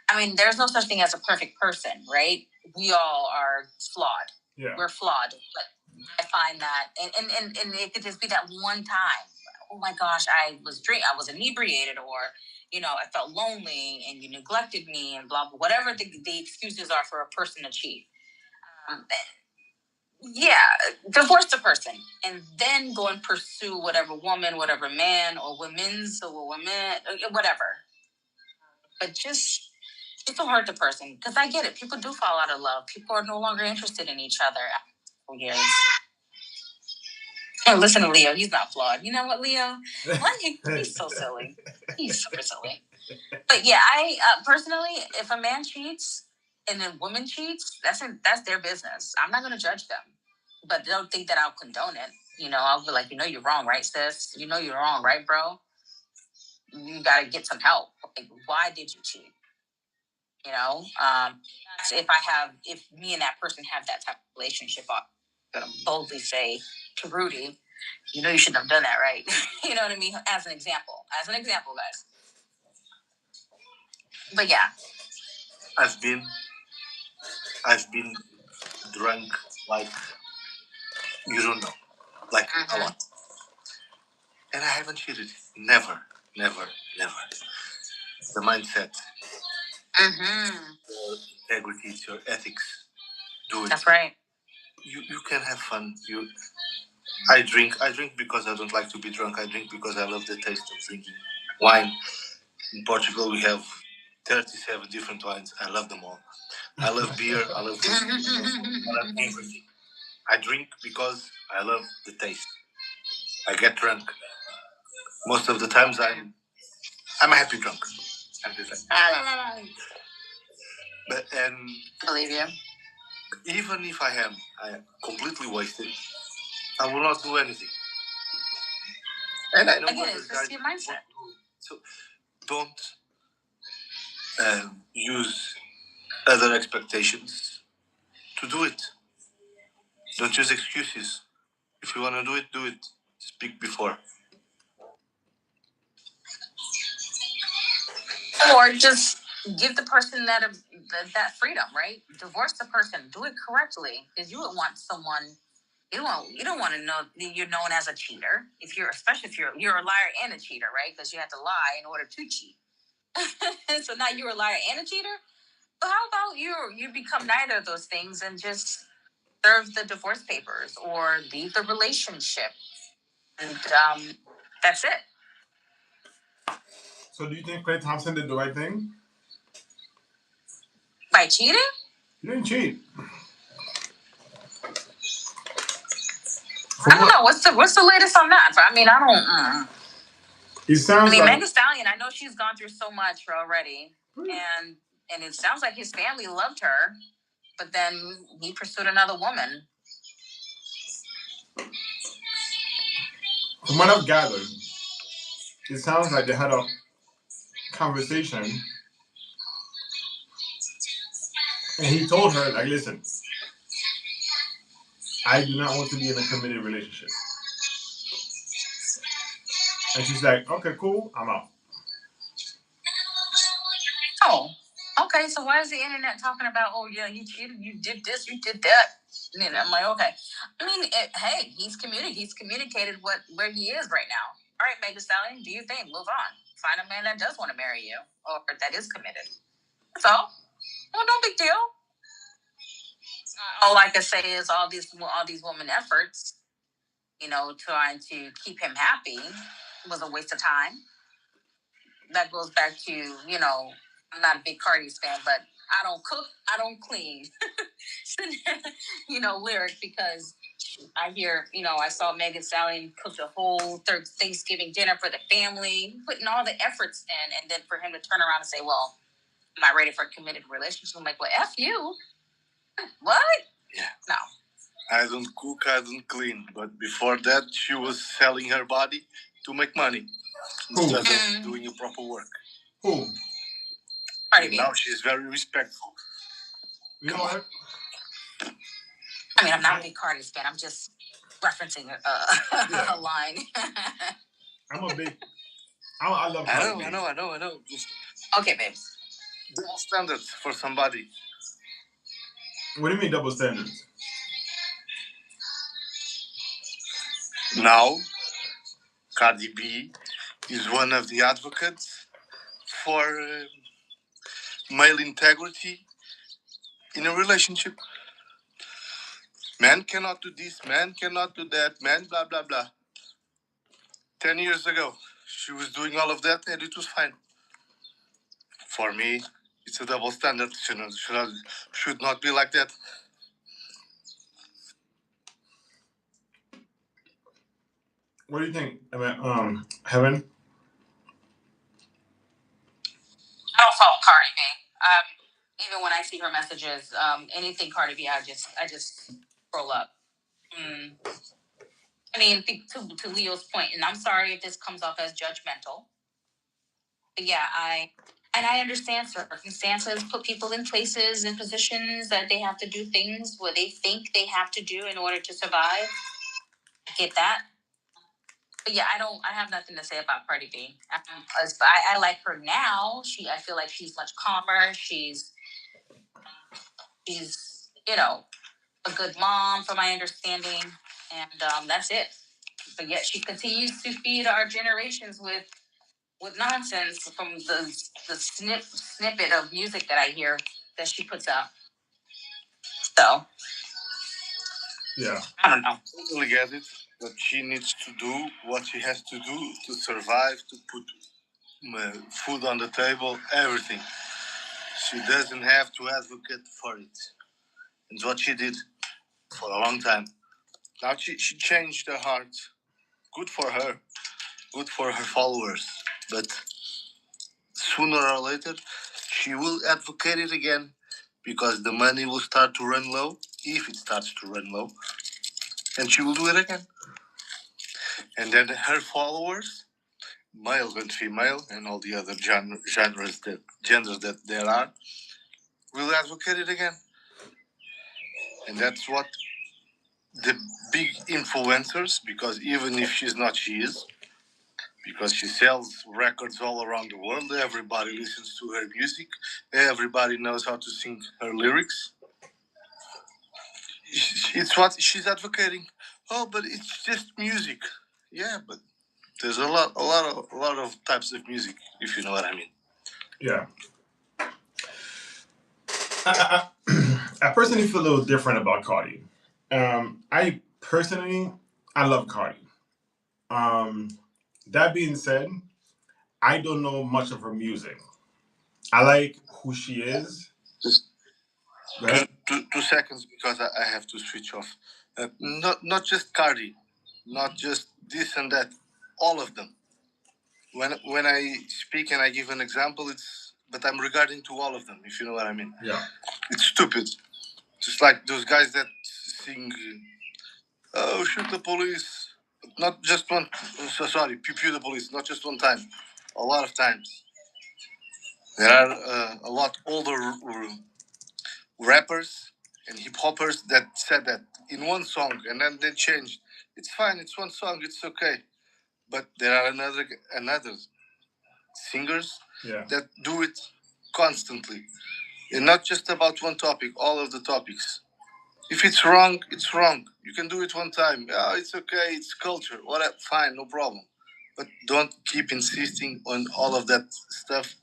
B: I mean, there's no such thing as a perfect person, right? We all are flawed. Yeah. We're flawed. But I find that, and it could just be that one time. Oh my gosh, I was inebriated, or I felt lonely, and you neglected me, and blah blah. Whatever the excuses are for a person to cheat. Yeah, divorce the person, and then go and pursue whatever woman, whatever man, or women, whatever. But just don't hurt the person, because I get it. People do fall out of love. People are no longer interested in each other after years. Listen to Leo. He's not flawed. You know what, Leo? He's so silly. He's super silly. But yeah, I personally, if a man cheats and a woman cheats, that's their business. I'm not going to judge them, but don't think that I'll condone it. I'll be like, you're wrong, right, sis? You're wrong, right, bro? You got to get some help. Like, why did you cheat? If me and that person have that type of relationship, I'm gonna boldly say to Rudy, you shouldn't have done that, right? You know what I mean? As an example, guys. But yeah, I've been I've been drunk like you don't know, like a lot, and I haven't cheated. Never, never, never. The mindset, your integrity, it's your ethics. Do it. That's right. You can have fun. I drink. I drink because I don't like to be drunk. I drink because I love the taste of drinking wine. In Portugal, we have 37 different wines. I love them all. I love beer. I love whiskey. I love everything. I drink because I love the taste. I get drunk. Most of the times, I'm a happy drunk. I'm just like and believe you. Even if I am completely wasted, I will not do anything. And I know again, it's just your mindset. So don't use other expectations to do it. Don't use excuses. If you want to do it, do it. Speak before. Or just give the person that freedom, right? Divorce the person. Do it correctly, because you would want someone. You don't want to know you're known as a cheater. Especially if you're a liar and a cheater, right? Because you have to lie in order to cheat. So now you're a liar and a cheater. But how about you become neither of those things and just serve the divorce papers or leave the relationship, and that's it.
A: So do you think Clay Thompson did the right thing?
B: By cheating?
A: He didn't cheat.
B: I don't know. What's the latest on that? I mean, I don't.
A: It sounds like
B: Megan Stallion. I know she's gone through so much already, and it sounds like his family loved her, but then he pursued another woman.
A: From what I've gathered, it sounds like they had a conversation, and he told her, like, listen, I do not want to be in a committed relationship. And she's like, okay, cool, I'm out.
B: Oh, okay. So why is the internet talking about, oh, yeah, you cheated, you did this, you did that? And I'm like, okay. I mean, hey, he's communicated where he is right now. All right, Megan Stallion, do you think? Move on. Find a man that does want to marry you or that is committed. That's all. Well, no big deal. All I can say is all these women efforts, trying to keep him happy was a waste of time. That goes back to, I'm not a big Cardi's fan, but I don't cook, I don't clean. Lyric, because I hear, I saw Megan Stallion cook a whole Thanksgiving dinner for the family, putting all the efforts in, and then for him to turn around and say, well, am I ready for a committed relationship? I'm like, well, F you. What? Yeah. No. I don't cook, I don't clean. But before that, she was selling her body to make money instead of doing a proper work.
A: Who?
B: Now she's very respectful.
A: You know what?
B: I mean, I'm not a big Cardi's fan. I'm just referencing a line.
A: I'm a big. I love Cardi.
B: I know. Just, okay, babes. Double standards for somebody.
A: What do you mean double standards?
B: Now, Cardi B is one of the advocates for male integrity in a relationship. Man cannot do this, man cannot do that, man blah, blah, blah. 10 years ago, she was doing all of that and it was fine. For me, it's a double standard. Should not be like that.
A: What do you think? Heaven?
B: I don't follow Cardi B. Even when I see her messages, anything Cardi B, I just scroll up. Mm. I mean, to Leo's point, and I'm sorry if this comes off as judgmental, but yeah, I understand circumstances put people in places and positions that they have to do things what they think they have to do in order to survive. I get that. But yeah, I have nothing to say about Cardi B. I like her now. I feel like she's much calmer. She's a good mom, from my understanding, and that's it. But yet she continues to feed our generations with nonsense from the snippet of music that I hear that she puts out. So
A: Yeah.
B: I don't know. Totally get it, but she needs to do what she has to do to survive, to put food on the table, everything. She doesn't have to advocate for it. It's what she did for a long time. Now she changed her heart. Good for her. Good for her followers. But sooner or later, she will advocate it again because the money will start to run low, if it starts to run low, and she will do it again. And then her followers, male and female, and all the other genders that there are, will advocate it again. And that's what the big influencers, because even if she's not, she is, because she sells records all around the world. Everybody listens to her music. Everybody knows how to sing her lyrics. It's what she's advocating. Oh, but it's just music. Yeah, but there's a lot of types of music, if you know what I mean.
A: Yeah. I personally feel a little different about Cardi. I personally, I love Cardi. Um, that being said, I don't know much of her music. I like who she is.
B: Just
A: Go ahead.
B: 2 seconds because I have to switch off. Not just Cardi, not just this and that, all of them. When I speak and I give an example, but I'm regarding to all of them, if you know what I mean.
A: Yeah.
B: It's stupid. Just like those guys that sing, "Oh, shoot the police." Not just one. Sorry, pew pew the police. Not just one time. A lot of times. There are a lot older rappers and hip hoppers that said that in one song, and then they changed. It's fine. It's one song. It's okay. But there are another singers,
A: Yeah.
B: that do it constantly, and not just about one topic. All of the topics. If it's wrong, it's wrong. You can do it one time. Yeah, it's okay. It's culture. Whatever. Fine, no problem. But don't keep insisting on all of that stuff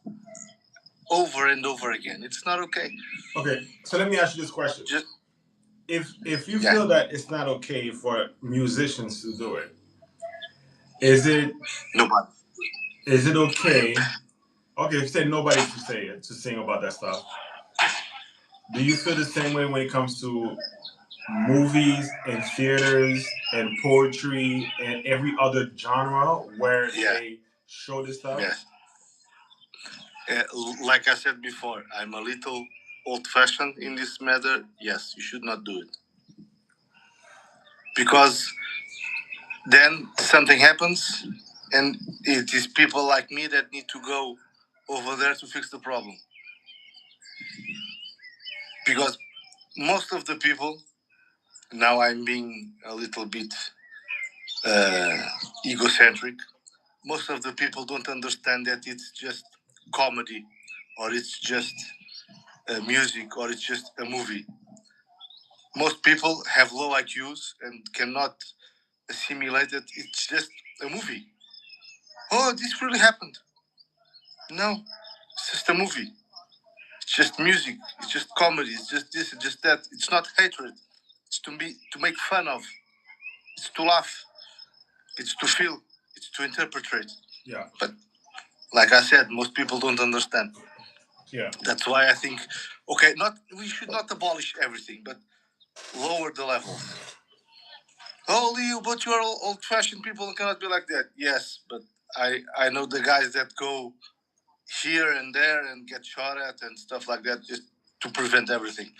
B: over and over again. It's not okay.
A: Okay, so let me ask you this question:
B: Just
A: if you feel that it's not okay for musicians to do it, is it
B: nobody.
A: is it okay? Okay, if you say nobody to say it, to sing about that stuff, do you feel the same way when it comes to movies and theaters and poetry and every other genre where they show this stuff?
B: Yes. Like I said before, I'm a little old-fashioned in this matter. Yes, you should not do it because then something happens, and it is people like me that need to go over there to fix the problem. Because most of the people, now I'm being a little bit uh, egocentric, most of the people don't understand that it's just comedy, or it's just music, or it's just a movie. Most people have low IQs and cannot assimilate that it's just a movie. Oh, this really happened. No, it's just a movie. It's just music. It's just comedy. It's just this. It's just that. It's not hatred. It's to make fun of. It's to laugh. It's to feel. It's to interpret.
A: Yeah.
B: But like I said, most people don't understand.
A: Yeah.
B: That's why I think, okay, we should not abolish everything, but lower the levels. Holy you, but you are old-fashioned people and cannot be like that. Yes, but I know the guys that go here and there and get shot at and stuff like that just to prevent everything.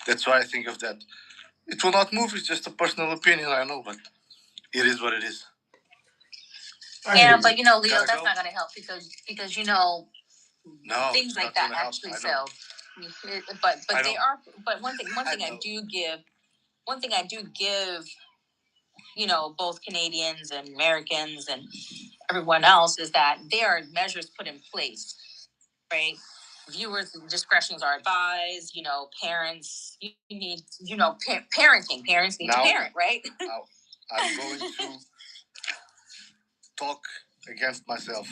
B: That's why I think of that. It will not move. It's just a personal opinion, I know, but it is what it is.
C: Yeah, but Leo, that's not going to help because no, things like that actually sell. But they are. But one thing I do give both Canadians and Americans and everyone else is that there are measures put in place, right? Viewers' discretions are advised. Parents, you need, parenting. Parents need to parent, right?
B: Now, I'm going to talk against myself.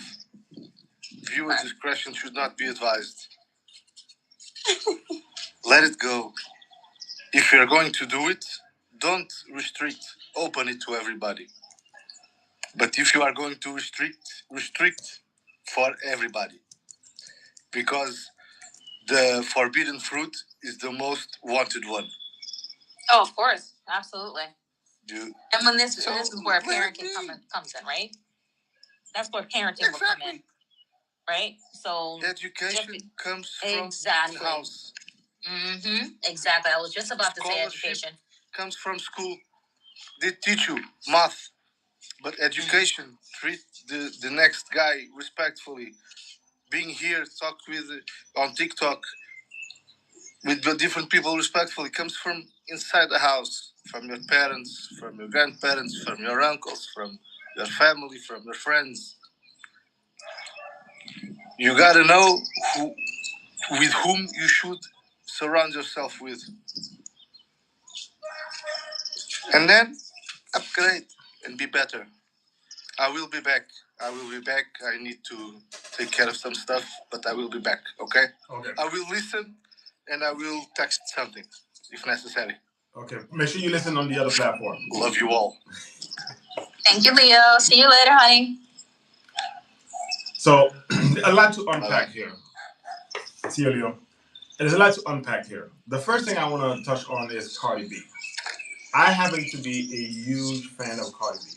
B: Viewer discretion should not be advised. Let it go. If you're going to do it, don't restrict. Open it to everybody. But if you are going to restrict for everybody. Because the forbidden fruit is the most wanted one.
C: Oh, of course. Absolutely. And when this is where parenting comes in, right? That's where parenting will come in. Right? So
B: education comes from
C: exactly.
B: the house.
C: Mm-hmm. Exactly. I was just about to say education.
B: Comes from school. They teach you math. But education, treat the next guy respectfully. Being here, talk with on TikTok with the different people respectfully comes from inside the house, from your parents, from your grandparents, from your uncles, from your family, from your friends. You gotta know with whom you should surround yourself with, and then upgrade and be better. I will be back. I need to take care of some stuff, but I will be back. Okay.
A: Okay.
B: I will listen, and I will text something if necessary.
A: Okay. Make sure you listen on the other platform.
B: Love you all.
C: Thank you, Leo. See you later, honey.
A: So, a lot to unpack here. See you, Leo. There's a lot to unpack here. The first thing I want to touch on is Cardi B. I happen to be a huge fan of Cardi B.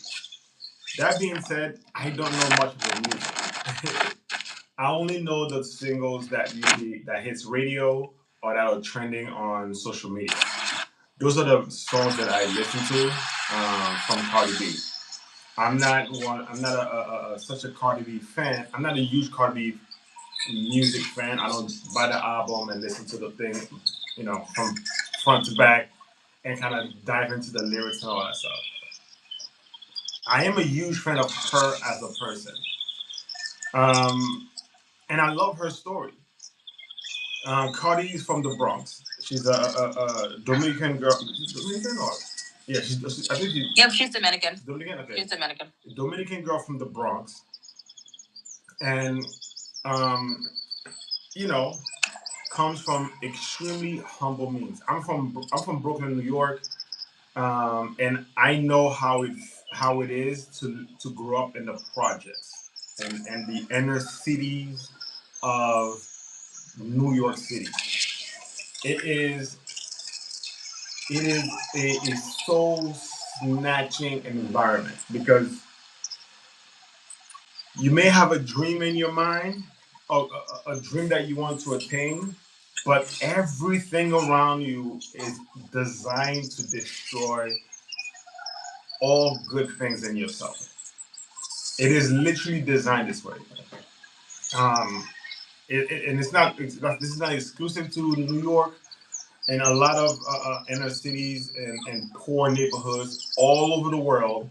A: That being said, I don't know much of her music. I only know the singles that hits radio or that are trending on social media. Those are the songs that I listen to from Cardi B. I'm not such a Cardi B fan. I'm not a huge Cardi B music fan. I don't buy the album and listen to the thing, from front to back and kind of dive into the lyrics and all that stuff. I am a huge fan of her as a person, um, and I love her story. Cardi is from the Bronx. She's a Dominican girl. She's Dominican or yeah, I think she's.
C: Yep, she's Dominican.
A: Dominican, okay.
C: She's Dominican.
A: Dominican girl from the Bronx, and um, you know, comes from extremely humble means. I'm from Brooklyn, New York, and I know how it is to grow up in the projects and the inner cities of New York City. It is it is a soul snatching environment because you may have a dream in your mind, a dream that you want to attain, but everything around you is designed to destroy all good things in yourself. It is literally designed this way. Um, and this is not exclusive to New York. In a lot of inner cities and poor neighborhoods all over the world,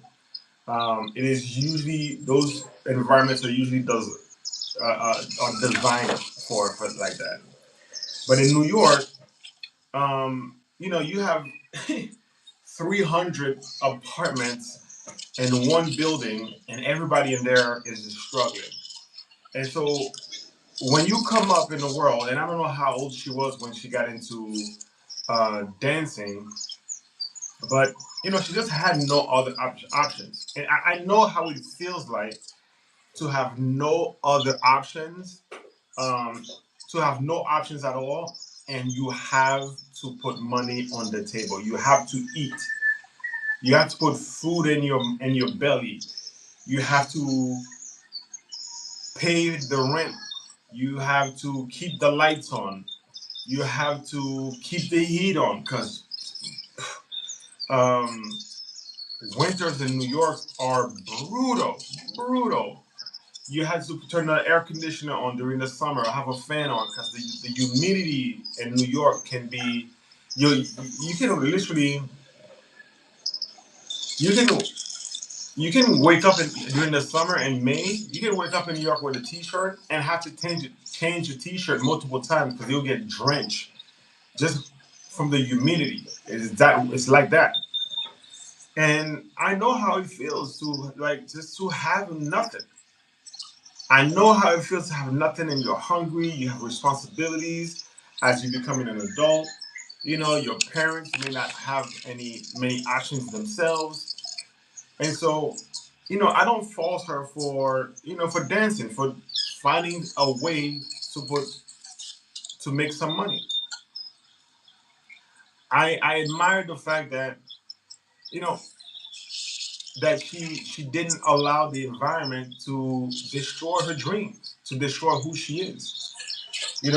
A: it is usually those environments are usually are designed for like that. But in New York, you have 300 apartments in one building, and everybody in there is just struggling. And so when you come up in the world, and I don't know how old she was when she got into dancing, but she just had no other options. And I know how it feels like to have no other options, um, to have no options at all, and you have to put money on the table. You have to eat. You have to put food in your belly. You have to pay the rent. You have to keep the lights on. You have to keep the heat on because um, winters in New York are brutal, brutal. You have to turn the air conditioner on during the summer or have a fan on because the humidity in New York can be you can literally you can you can wake up during the summer in May. You can wake up in New York with a T-shirt and have to change your T-shirt multiple times because you'll get drenched just from the humidity. It's like that. And I know how it feels to like just to have nothing. I know how it feels to have nothing and you're hungry, you have responsibilities as you're becoming an adult. You know, your parents may not have many options themselves. And so, I don't fault her for, for dancing, for finding a way to make some money. I admire the fact that, you know, that she didn't allow the environment to destroy her dreams, to destroy who she is. And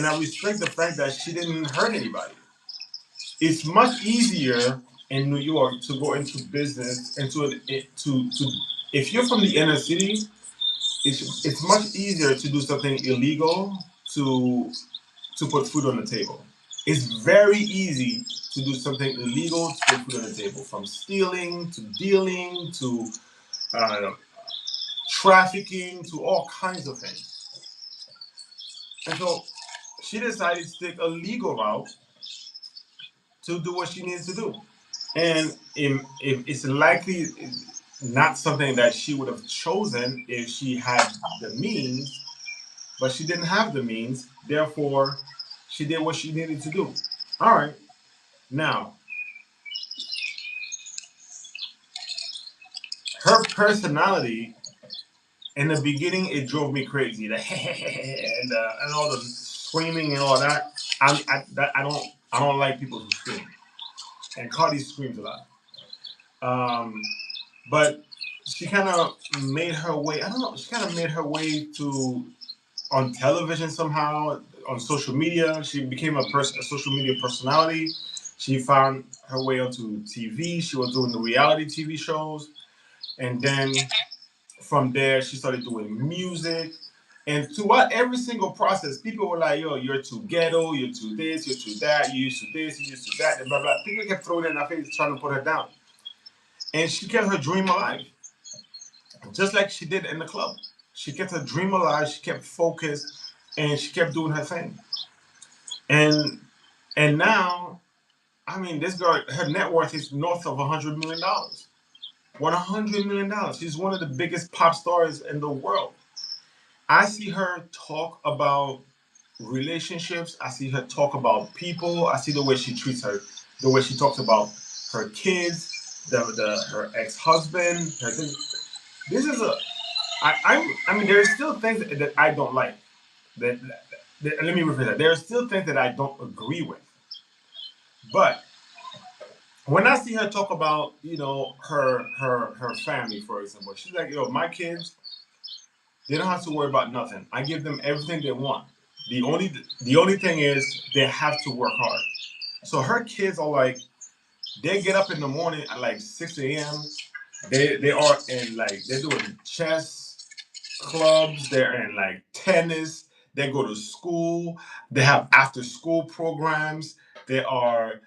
A: I respect the fact that she didn't hurt anybody. It's much easier in New York to go into business to if you're from the inner city, it's much easier to do something illegal to put food on the table. It's very easy to do something illegal to put food on the table, from stealing to dealing to uh, trafficking to all kinds of things. And so she decided to take a legal route to do what she needs to do. And if it's likely not something that she would have chosen if she had the means, but she didn't have the means. Therefore, she did what she needed to do. All right. Now, her personality in the beginning, it drove me crazy. The and all the screaming and all that. I don't like people who scream. And Cardi screams a lot. But she kind of made her way. I don't know. She kind of made her way to on television somehow, on social media. She became a social media personality. She found her way onto TV. She was doing the reality TV shows, and then from there she started doing music. And throughout every single process, people were like, "Yo, you're too ghetto. You're too this. You're too that. You used to this. You used to that." And blah blah. People kept throwing it in her face, trying to put her down, and she kept her dream alive, just like she did in the club. She kept her dream alive. She kept focused, and she kept doing her thing. And and now, I mean, this girl, her net worth is north of $100 million. $100 million. She's one of the biggest pop stars in the world. I see her talk about relationships. I see her talk about people. I see the way she treats the way she talks about her kids, the her ex husband. This is a. I mean, there are still things that I don't like. Let me rephrase that. There are still things that I don't agree with, but when I see her talk about, her family, for example, she's like, "Yo, my kids, they don't have to worry about nothing. I give them everything they want. The only thing is they have to work hard." So her kids are like, they get up in the morning at like 6 a.m. They are in like they're doing chess clubs. They're in like tennis. They go to school. They have after school programs. They are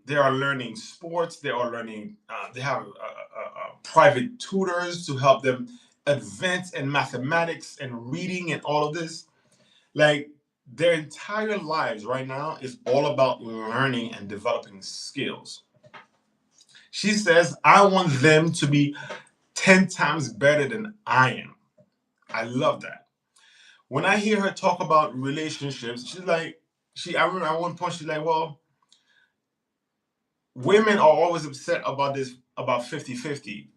A: they are learning sports. They are learning. They have private tutors to help them advance in mathematics and reading and all of this. Like their entire lives right now is all about learning and developing skills. She says, "I want them to be 10 times better than I am." I love that. When I hear her talk about relationships, she's like, I remember at one point she's like, "Well, women are always upset about this, about 50-50."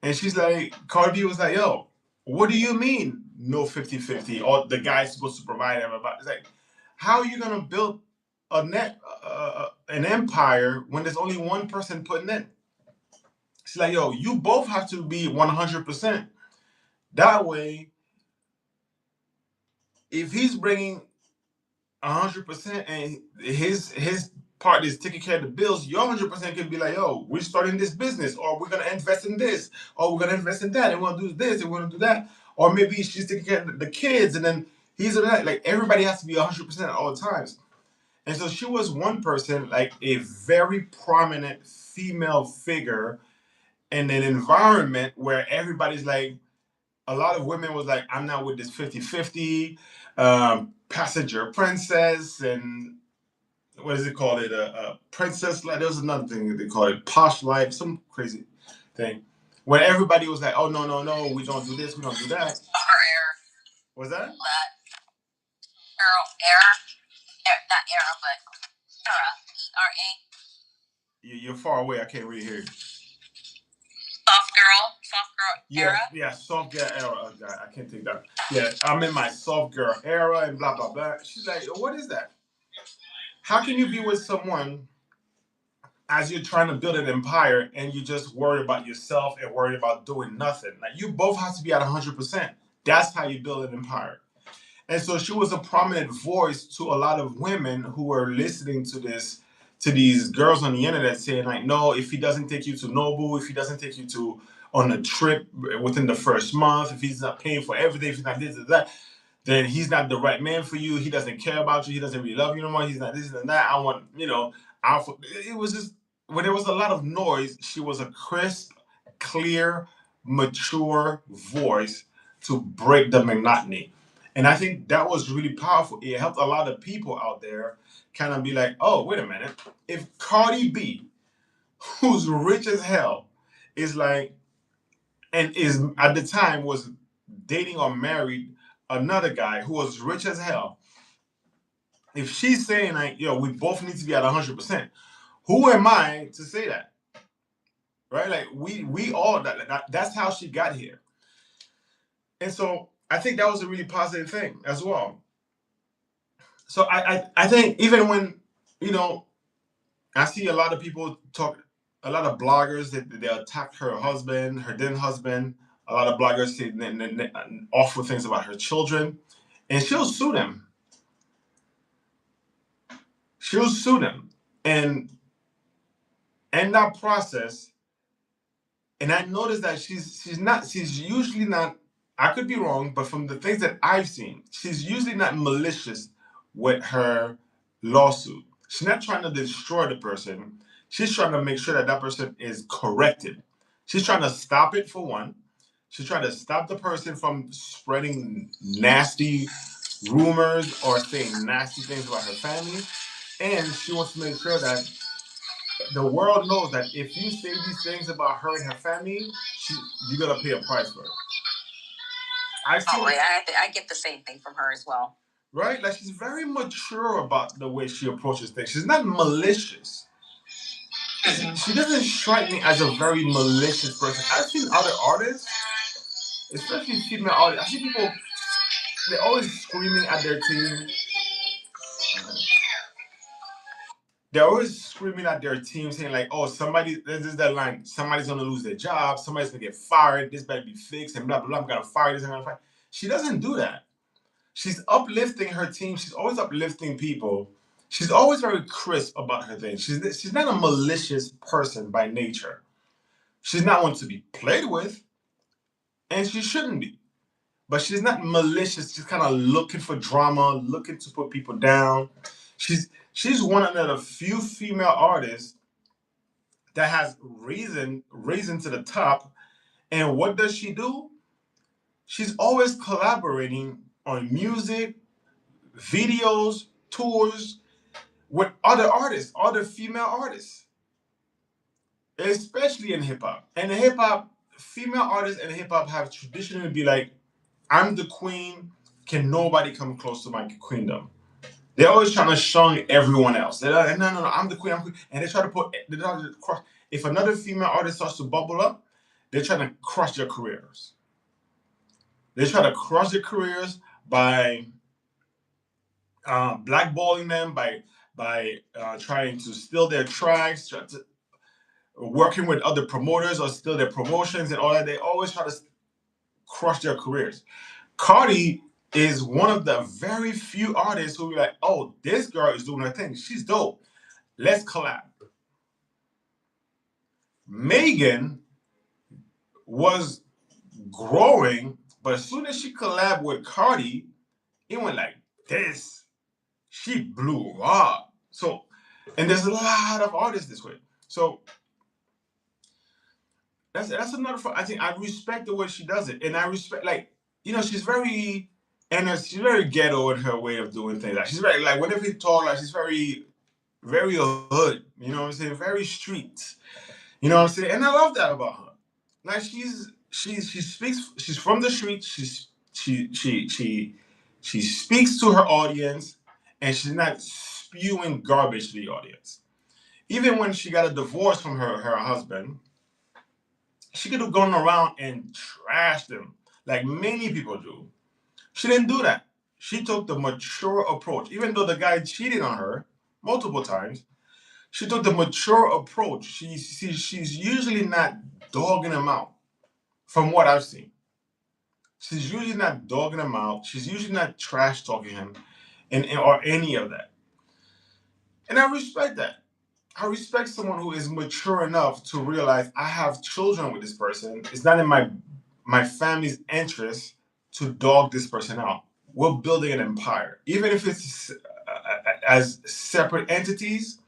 A: And she's like, Cardi B was like, "Yo, what do you mean no 50-50? Or the guy's supposed to provide everybody?" It's like, how are you gonna build? an empire when there's only one person putting in. She's like, yo, you both have to be 100%. That way, if he's bringing 100% and his part is taking care of the bills, your 100% can be like, yo, we're starting this business, or we're gonna invest in this, or we're gonna invest in that, and we're gonna do this, and we're gonna do that, or maybe she's taking care of the kids, and then he's that. Like everybody has to be 100% at all times. And so she was one person, like a very prominent female figure in an environment where everybody's like, a lot of women was like, I'm not with this 50-50 passenger princess, and what is it called? Princess life. There was another thing that they call it, posh life, some crazy thing. When everybody was like, oh, no, no, no, we don't do this, we don't do that. Was that? Not era, but era. You're far away. I can't really hear you. Soft girl era. Yeah, soft girl era. Oh, God, I can't take that. Yeah, I'm in my soft girl era and blah blah blah. She's like, what is that? How can you be with someone as you're trying to build an empire and you just worry about yourself and worry about doing nothing? Like you both have to be at 100%. That's how you build an empire. And so she was a prominent voice to a lot of women who were listening to this, to these girls on the internet saying like, no, if he doesn't take you to Nobu, if he doesn't take you to on a trip within the first month, if he's not paying for everything, if he's not this or that, then he's not the right man for you. He doesn't care about you. He doesn't really love you no more. He's not this and that. I want, it was just, when there was a lot of noise, she was a crisp, clear, mature voice to break the monotony. And I think that was really powerful. It helped a lot of people out there kind of be like, oh, wait a minute. If Cardi B, who's rich as hell, is like, and is at the time was dating or married another guy who was rich as hell, if she's saying like, yo, we both need to be at 100%, who am I to say that? Right? Like we all that's how she got here. And so I think that was a really positive thing as well. So I think even when, you know, I see a lot of people talk, a lot of bloggers that they attack her husband, her then husband. A lot of bloggers say awful things about her children, and she'll sue them. She'll sue them, and in that process, and I noticed that she's usually not. I could be wrong, but from the things that I've seen, she's usually not malicious with her lawsuit. She's not trying to destroy the person. She's trying to make sure that that person is corrected. She's trying to stop it for one. She's trying to stop the person from spreading nasty rumors or saying nasty things about her family. And she wants to make sure that the world knows that if you say these things about her and her family, you're gonna pay a price for it. I get the same thing from her as well. Right? Like she's very mature about the way she approaches things. She's not malicious. She doesn't strike me as a very malicious person. I've seen other artists, especially female artists. I see people, they're always screaming at their team. They're always screaming at their team, saying like, "Oh, this is that line. Somebody's gonna lose their job. Somebody's gonna get fired. This better be fixed." And blah blah blah. I'm gonna fire this. I'm gonna fire. She doesn't do that. She's uplifting her team. She's always uplifting people. She's always very crisp about her things. She's not a malicious person by nature. She's not one to be played with, and she shouldn't be. But she's not malicious. She's kind of looking for drama, looking to put people down. She's one of the few female artists that has risen to the top. And what does she do? She's always collaborating on music, videos, tours with other artists, other female artists, especially in hip hop. And in hip hop, female artists in hip hop have traditionally be like, I'm the queen. Can nobody come close to my queendom? They're always trying to shun everyone else. They're like, no, no, no, I'm the queen, I'm queen. And they try to crush. If another female artist starts to bubble up, they're trying to crush their careers. They try to crush their careers by blackballing them, by trying to steal their tracks, working with other promoters or steal their promotions and all that. They always try to crush their careers. Cardi is one of the very few artists who be like, oh, this girl is doing her thing. She's dope. Let's collab. Megan was growing, but as soon as she collabed with Cardi, it went like this. She blew up. So, and there's a lot of artists this way. So that's another. I think I respect the way she does it, and I respect she's very she's very ghetto in her way of doing things. Like she's very like whenever you talk, like she's very hood. You know what I'm saying? Very street. You know what I'm saying? And I love that about her. Like she speaks. She's from the street. She speaks to her audience, and she's not spewing garbage to the audience. Even when she got a divorce from her husband, she could have gone around and trashed him like many people do. She didn't do that. She took the mature approach. Even though the guy cheated on her multiple times, she took the mature approach. She's usually not dogging him out, from what I've seen. She's usually not dogging him out. She's usually not trash talking him, or any of that. And I respect that. I respect someone who is mature enough to realize I have children with this person. It's not in my family's interest to dog this person out. We're building an empire, even if it's as separate entities.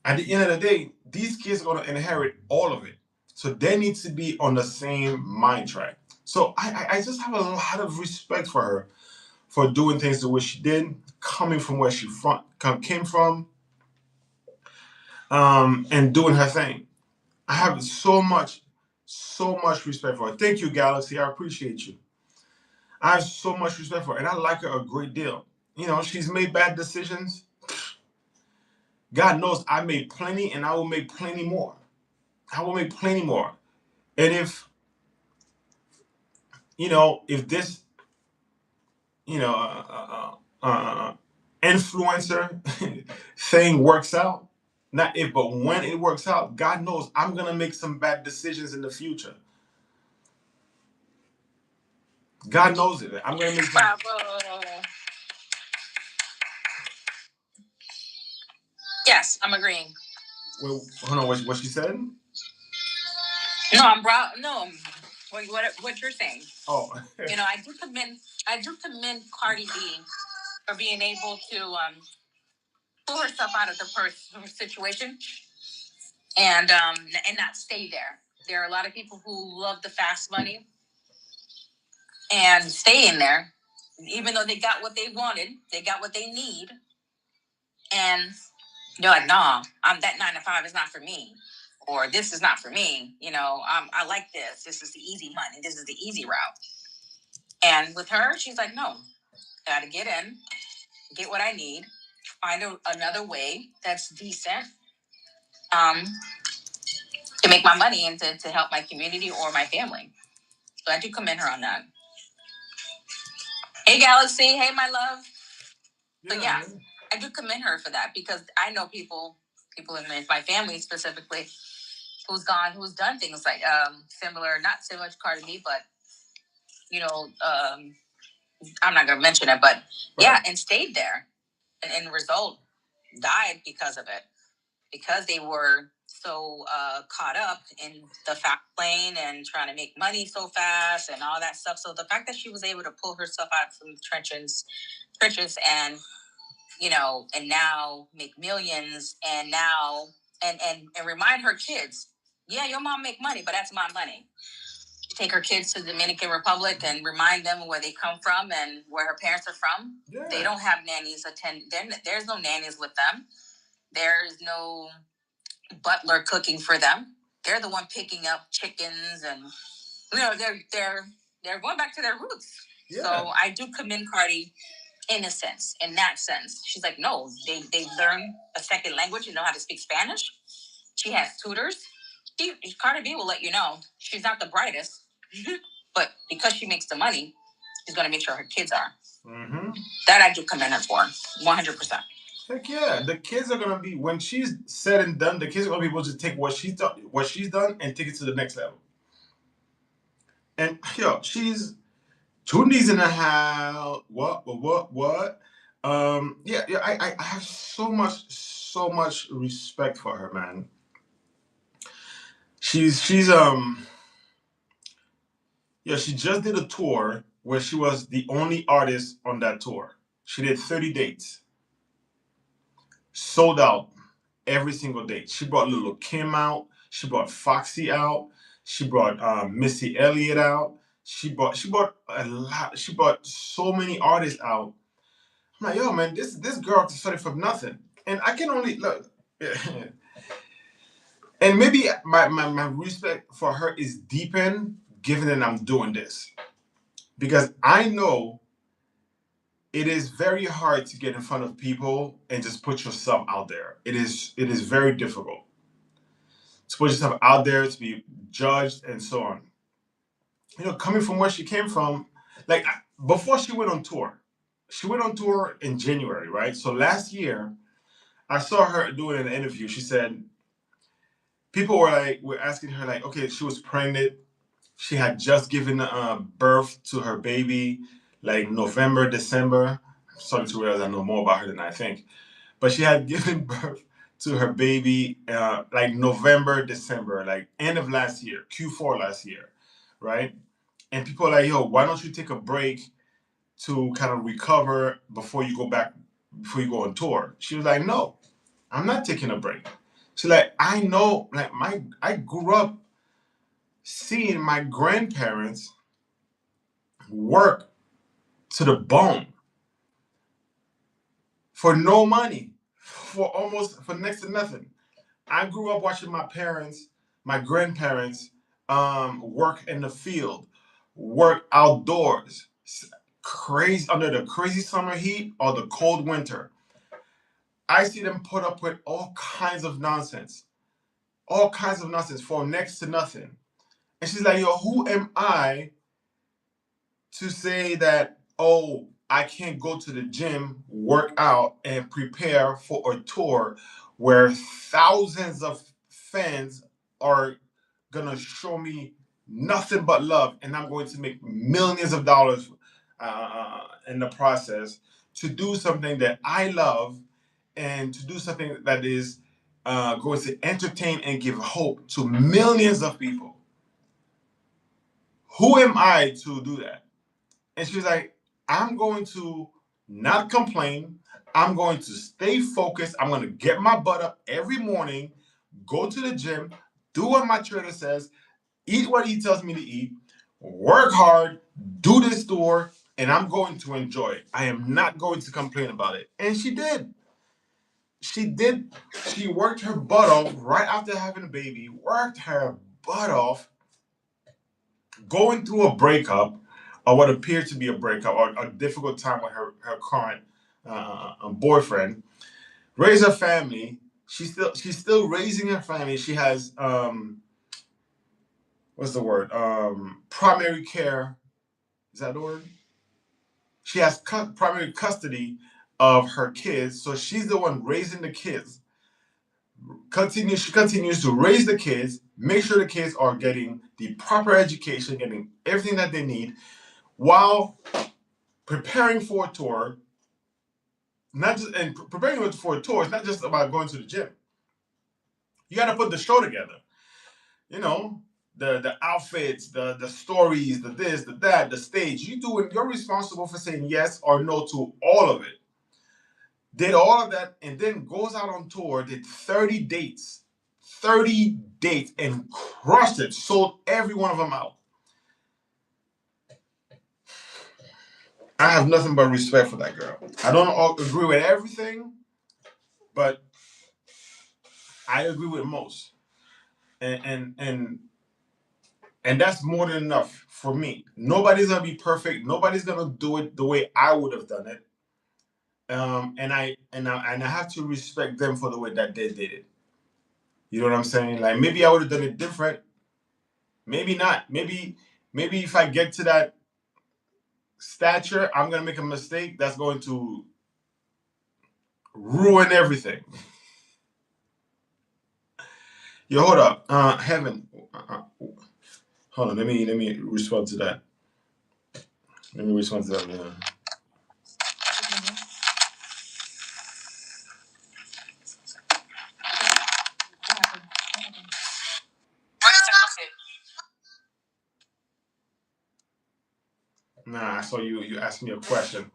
A: At the end of the day, these kids are going to inherit all of it. So they need to be on the same mind track. So I just have a lot of respect for her for doing things the way she did, coming from where she came from, and doing her thing. I have so much respect for her. Thank you, Galaxy. I appreciate you. I have so much respect for her, and I like her a great deal. She's made bad decisions. God knows I made plenty, and I will make plenty more. I will make plenty more. And if this, you know, influencer thing works out, not if, but when it works out, God knows I'm gonna make some bad decisions in the future. God knows it. I'm gonna make some.
C: Yes, I'm agreeing.
A: Well, hold on. What she said?
C: No, No, what you're saying?
A: Oh,
C: I do commend Cardi B for being able to pull herself out of the situation and not stay there. There are a lot of people who love the fast money and stay in there, even though they got what they wanted, they got what they need, and they're like, "Nah, that 9 to 5 is not for me, or this is not for me." I like this. This is the easy money. This is the easy route. And with her, she's like, "No, got to get in, get what I need, find another way that's decent, um, to make my money and to help my community or my family." So I do commend her on that. Hey, Galaxy. Hey, my love. But yeah, I do commend her for that, because I know people in my family specifically who's done things like similar, not so much Cardi B, but I'm not gonna mention it, but right. Yeah, and stayed there, and in result died because of it, because they were so caught up in the fast lane and trying to make money so fast and all that stuff. So the fact that she was able to pull herself out from the trenches and and now make millions, and now and remind her kids, yeah, your mom make money, but that's my money. Take her kids to the Dominican Republic and remind them where they come from and where her parents are from. Yeah. They don't have nannies there's no nannies with them. There's no butler cooking for them. They're the one picking up chickens, and they're going back to their roots. Yeah. So I do commend Cardi in that sense. She's like, no, they learn a second language and know how to speak Spanish. She has tutors. Cardi B will let you know she's not the brightest, but because she makes the money, she's going to make sure her kids are. Mm-hmm. That I do commend her for, 100%.
A: Heck yeah, the kids are gonna be when she's said and done. The kids are gonna be able to take what she's done, and take it to the next level. And yo, she's 2 knees in a house. What? Yeah, yeah. I have so much respect for her, man. She's yeah. She just did a tour where she was the only artist on that tour. She did 30 dates, sold out every single date. She brought Little Kim out. She brought Foxy out. She brought Missy Elliott out. She brought a lot. She brought so many artists out. I'm like, yo, man, this girl started from nothing, and I can only look. And maybe my respect for her is deepened given that I'm doing this, because I know it is very hard to get in front of people and just put yourself out there. It is very difficult to put yourself out there, to be judged and so on. Coming from where she came from, like before she went on tour in January, right? So last year, I saw her doing an interview. She said people were asking her like, okay, she was pregnant. She had just given birth to her baby, like November, December. I'm starting to realize I know more about her than I think. But she had given birth to her baby like November, December, like end of last year, Q4 last year, right? And people are like, yo, why don't you take a break to kind of recover before you go back, before you go on tour? She was like, no, I'm not taking a break. She's like, I know, like I grew up seeing my grandparents work to the bone for no money, for next to nothing. I grew up watching my parents, my grandparents, work in the field, work outdoors, crazy under the crazy summer heat or the cold winter. I see them put up with all kinds of nonsense for next to nothing. And she's like, yo, who am I to say that, oh, I can't go to the gym, work out, and prepare for a tour where thousands of fans are gonna show me nothing but love, and I'm going to make millions of dollars in the process to do something that I love and to do something that is going to entertain and give hope to millions of people. Who am I to do that? And she was like, I'm going to not complain. I'm going to stay focused. I'm going to get my butt up every morning, go to the gym, do what my trainer says, eat what he tells me to eat, work hard, do this tour, and I'm going to enjoy it. I am not going to complain about it. And she did. She did. She worked her butt off right after having a baby, worked her butt off, going through a breakup, or what appeared to be a breakup, or a difficult time with her current boyfriend, raise her family. She's still raising her family. She has what's the word? Primary care. Is that the word? She has primary custody of her kids, so she's the one raising the kids. She continues to raise the kids, make sure the kids are getting the proper education, getting everything that they need, while preparing for a tour. Not just and preparing for a tour is not just about going to the gym. You got to put the show together. You know, the outfits, the stories, the this, the that, the stage. You're responsible for saying yes or no to all of it. Did all of that and then goes out on tour, did 30 dates. 30 dates and crushed it, sold every one of them out. I have nothing but respect for that girl. I don't agree with everything, but I agree with most. And that's more than enough for me. Nobody's gonna be perfect. Nobody's gonna do it the way I would have done it. And I have to respect them for the way that they did it. You know what I'm saying? Like maybe I would have done it different. Maybe not. Maybe if I get to that stature, I'm gonna make a mistake that's going to ruin everything. Yo, hold up. Heaven. Hold on. Let me respond to that. Let me respond to that. Yeah. Nah, I saw you asked me a question.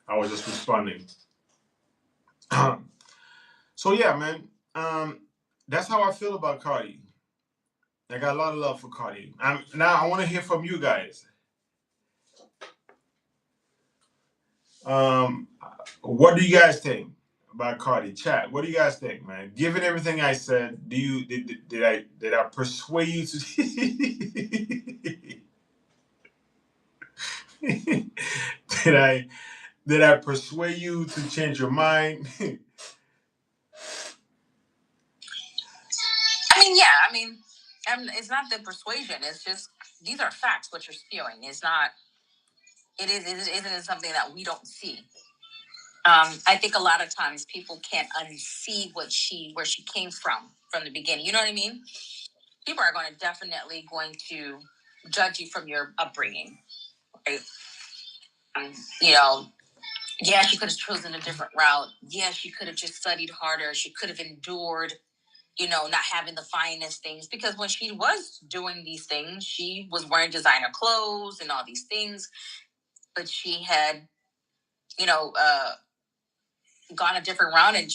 A: I was just responding. So yeah, man. That's how I feel about Cardi. I got a lot of love for Cardi. Now I want to hear from you guys. Um, what do you guys think about Cardi? Chat. What do you guys think, man? Given everything I said, did I persuade you to? did I did I persuade you to change your mind?
C: It's not the persuasion. It's just these are facts. What you're spewing is not. Isn't something that we don't see. I think a lot of times people can't unsee where she came from the beginning. You know what I mean? People are definitely going to judge you from your upbringing, right? You know, yeah, she could have chosen a different route. Yeah, she could have just studied harder. She could have endured, not having the finest things. Because when she was doing these things, she was wearing designer clothes and all these things. But she had, gone a different route and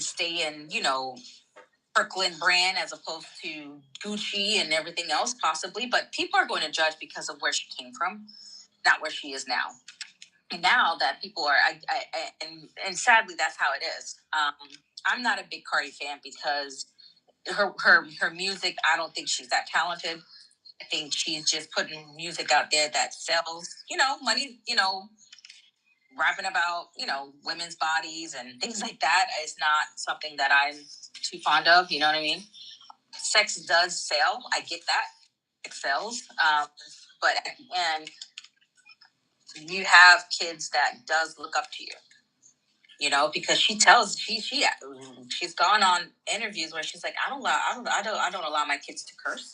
C: stay in, Kirkland brand as opposed to Gucci and everything else, possibly. But people are going to judge because of where she came from, not where she is now. And now that people are, and sadly, that's how it is. I'm not a big Cardi fan because her music, I don't think she's that talented. I think she's just putting music out there that sells, money, rapping about, women's bodies and things like that is not something that I'm too fond of. You know what I mean? Sex does sell. I get that. It sells. But at the end, you have kids that does look up to you. Because she's gone on interviews where she's like, I don't allow my kids to curse.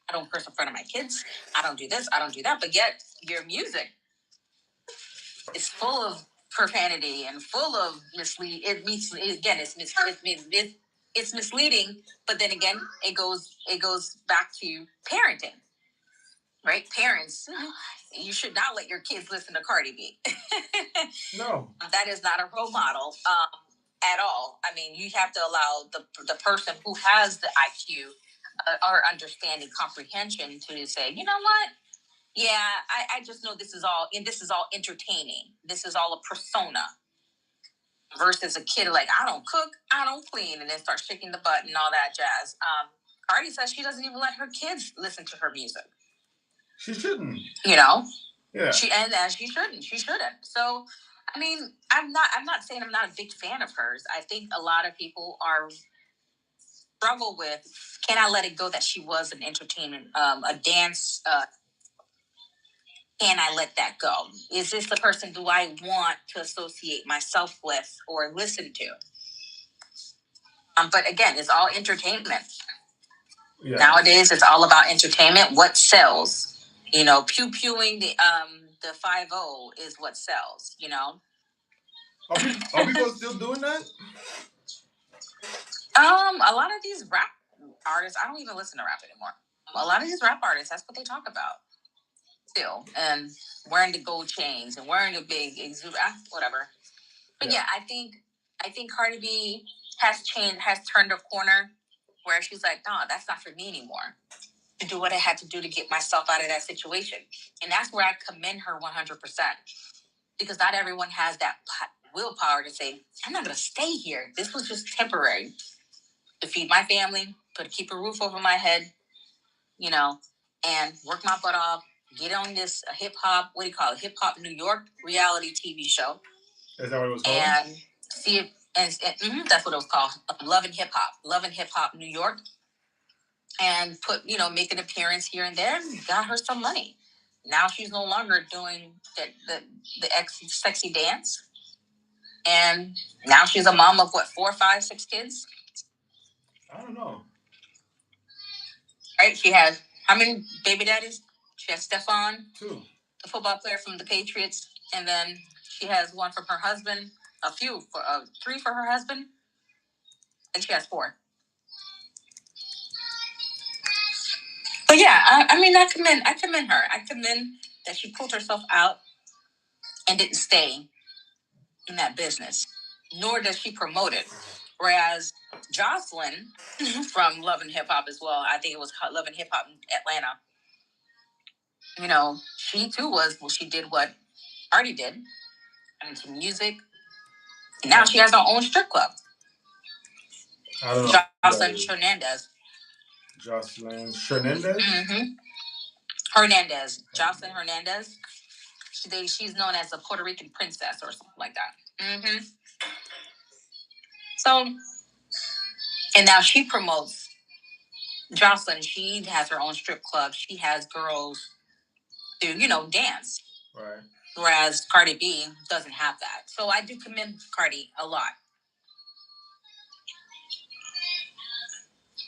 C: I don't curse in front of my kids. I don't do this. I don't do that. But yet your music is full of profanity and full of it's misleading. But then again, it goes back to parenting, right? Parents, you should not let your kids listen to Cardi B.
A: No,
C: that is not a role model at all. I mean, you have to allow the person who has the IQ or understanding comprehension to say, you know what? Yeah, I just know this is all entertaining. This is all a persona versus a kid like, I don't cook, I don't clean, and then start shaking the butt and all that jazz. Cardi says she doesn't even let her kids listen to her music.
A: She shouldn't.
C: Yeah.
A: She
C: shouldn't. She shouldn't. So, I mean, I'm not saying I'm not a big fan of hers. I think a lot of people struggle with, can I let it go that she was an entertainment, a dance, can I let that go? Is this the person do I want to associate myself with or listen to? But again, it's all entertainment. Yeah. Nowadays, it's all about entertainment. What sells? Pew pewing the 5-0 is what sells.
A: Are people still doing that?
C: A lot of these rap artists, I don't even listen to rap anymore. A lot of these rap artists, that's what they talk about still, and wearing the gold chains and wearing the big whatever. But yeah, I think Cardi B has turned a corner where she's like, no, that's not for me anymore. To do what I had to do to get myself out of that situation, and that's where I commend her 100%, because not everyone has that willpower to say, I'm not going to stay here. This was just temporary to feed my family, keep a roof over my head, and work my butt off, get on this hip hop, what do you call it? Hip Hop New York reality TV show.
A: Is that what it was called?
C: And see it, and that's what it was called. Love and Hip Hop New York. And make an appearance here and there, and got her some money. Now she's no longer doing the sexy dance. And now she's a mom of what, 4, 5, 6 kids?
A: I don't know.
C: Right? She has how many baby daddies? She has Stefan,
A: 2.
C: the football player from the Patriots, and then she has one from her husband. 3 for her husband, and she has 4. But yeah, I mean, I commend her. I commend that she pulled herself out and didn't stay in that business, nor does she promote it. Whereas Jocelyn from Love and Hip Hop as well, I think it was called Love and Hip Hop in Atlanta. You know, she too she did what Artie did, into music. And now she has her own strip club.
A: I don't know.
C: Jocelyn Hernandez.
A: Jocelyn Hernandez?
C: Mm-hmm. Hernandez. Jocelyn Hernandez. She's known as a Puerto Rican princess or something like that. Mm-hmm. So, and now she promotes Jocelyn. She has her own strip club. She has girls do, dance.
A: Right.
C: Whereas Cardi B doesn't have that. So I do commend Cardi a lot.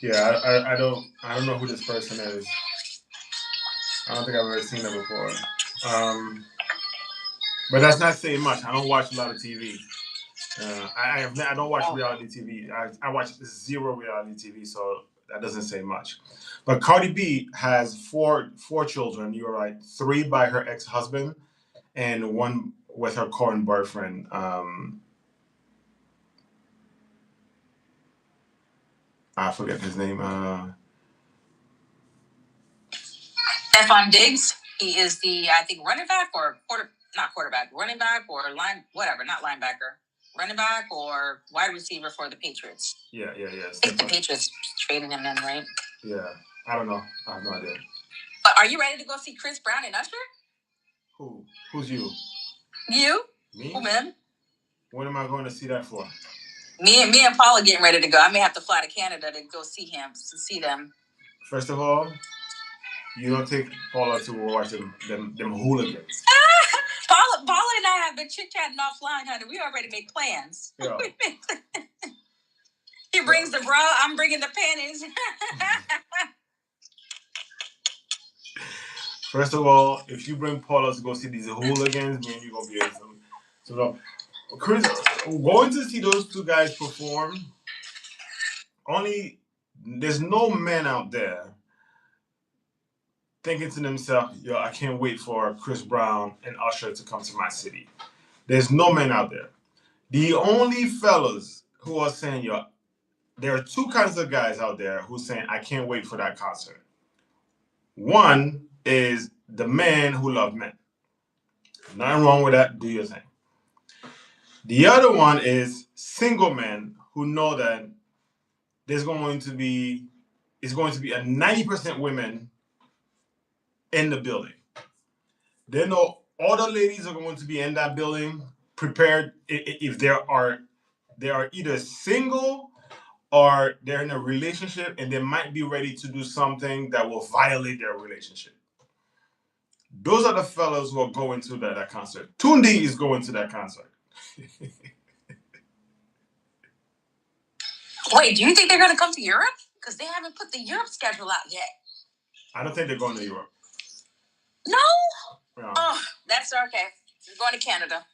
A: Yeah, I don't know who this person is. I don't think I've ever seen her before. But that's not saying much. I don't watch a lot of TV. I don't watch reality TV. I watch 0 reality TV, so that doesn't say much. But Cardi B has four children. You're right, 3 by her ex-husband, and 1 with her current boyfriend. I forget his name.
C: Stephon Diggs. He is the, I think, running back or running back or not linebacker. Running back or wide receiver for the Patriots.
A: Yeah.
C: I think the Patriots traded him in, right?
A: Yeah. I don't know. I have no idea.
C: But are you ready to go see Chris Brown and Usher?
A: Who? Who's you?
C: You?
A: Me?
C: Oh, man.
A: When am I going to see that for?
C: Me and Paul are getting ready to go. I may have to fly to Canada to go see them.
A: First of all, you don't take Paula to watch them hooligans.
C: Paula and I have been chit-chatting offline, honey. We already made plans.
A: Yeah.
C: He brings the bra, I'm bringing the panties.
A: First of all, if you bring Paula to go see these hooligans, man, you're going to be awesome. So, Chris, going to see those 2 guys perform, there's no man out there thinking to themselves, yo, I can't wait for Chris Brown and Usher to come to my city. There's no man out there. The only fellas who are saying, yo, there are 2 kinds of guys out there who saying, I can't wait for that concert. One is the man who loves men. Nothing wrong with that. Do your thing. The other one is single men who know that it's going to be a 90% women in the building. They know all the ladies are going to be in that building prepared if they are either single or they're in a relationship and they might be ready to do something that will violate their relationship. Those are the fellows who are going to that concert. Tundi is going to that concert.
C: Wait, do you think they're going to come to Europe? Because they haven't put the Europe schedule out yet.
A: I don't think they're going to Europe.
C: No?
A: Yeah.
C: Oh, that's okay. They're going to Canada.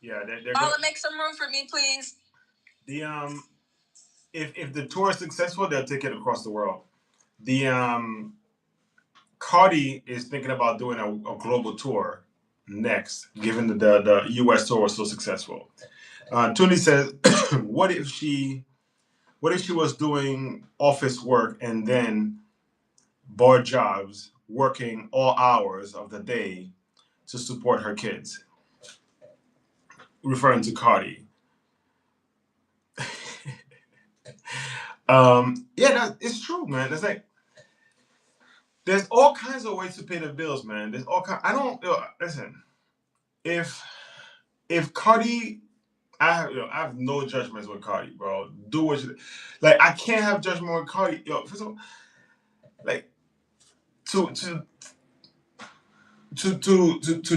A: Yeah, they're
C: Paula, make some room for me, please.
A: If the tour is successful, they'll take it across the world. Cardi is thinking about doing a global tour next, given the U.S. tour was so successful. Tony says, what if she was doing office work and then board jobs, working all hours of the day to support her kids? Referring to Cardi. It's true, man. It's like there's all kinds of ways to pay the bills, man. There's all kinds. Listen. If Cardi, I have no judgments with Cardi, bro. Do what you like. I can't have judgment with Cardi. Yo, first of all, like to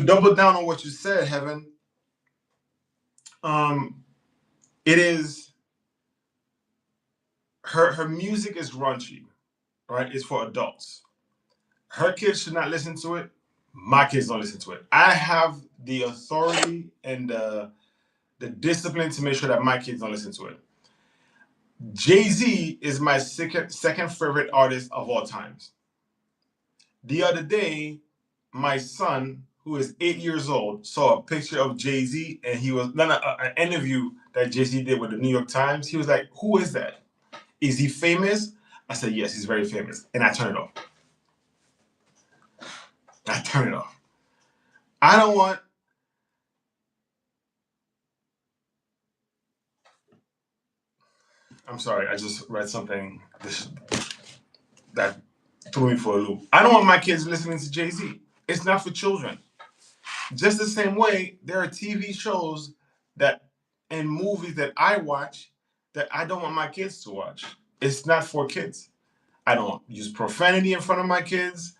A: double down on what you said, Heaven. It is her music is raunchy, right? It's for adults. Her kids should not listen to it. My kids don't listen to it. I have the authority and the discipline to make sure that my kids don't listen to it. Jay-Z is my second favorite artist of all times. The other day, my son, who is 8 years old, saw a picture of Jay-Z, and he was an interview that Jay-Z did with the New York Times. He was like, "Who is that? Is he famous?" I said, "Yes, he's very famous," and I turned it off. I turned it off. I don't want. I'm sorry. I just read something that threw me for a loop. I don't want my kids listening to Jay-Z. It's not for children. Just the same way, there are TV shows that and movies that I watch that I don't want my kids to watch. It's not for kids. I don't use profanity in front of my kids.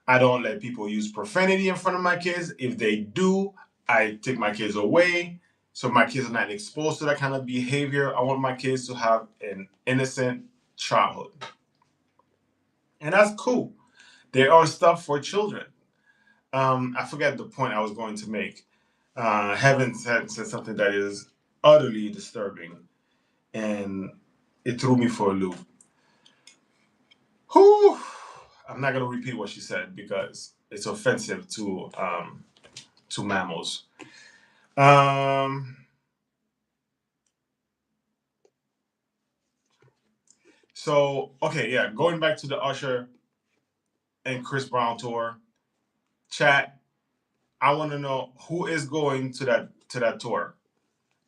A: I don't let people use profanity in front of my kids. If they do, I take my kids away so my kids are not exposed to that kind of behavior. I want my kids to have an innocent childhood. And that's cool. There are stuff for children. I forget the point I was going to make. Heaven said something that is utterly disturbing, and it threw me for a loop. Whew. I'm not gonna repeat what she said because it's offensive to mammals. Um, so okay, yeah, going back to the Usher and Chris Brown tour. Chat. I want to know who is going to that tour,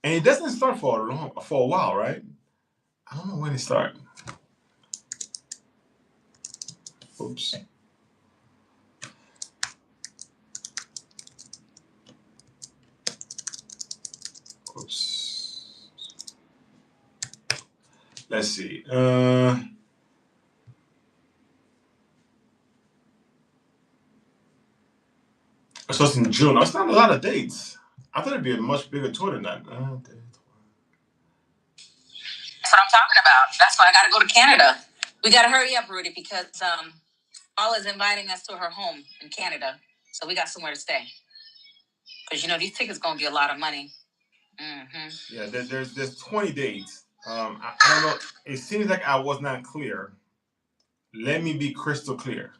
A: and it doesn't start for a while, right? I don't know when it starts. Oops. Oops. Let's see. So it's in June. That's not a lot of dates. I thought it'd be a much bigger tour than that.
C: That's what I'm talking about. That's why I got to go to Canada. We got to hurry up, Rudy, because Paula's inviting us to her home in Canada, so we got somewhere to stay. Because these tickets gonna be a lot of money. Mm-hmm.
A: Yeah, there's 20 dates. I don't know. It seems like I was not clear. Let me be crystal clear.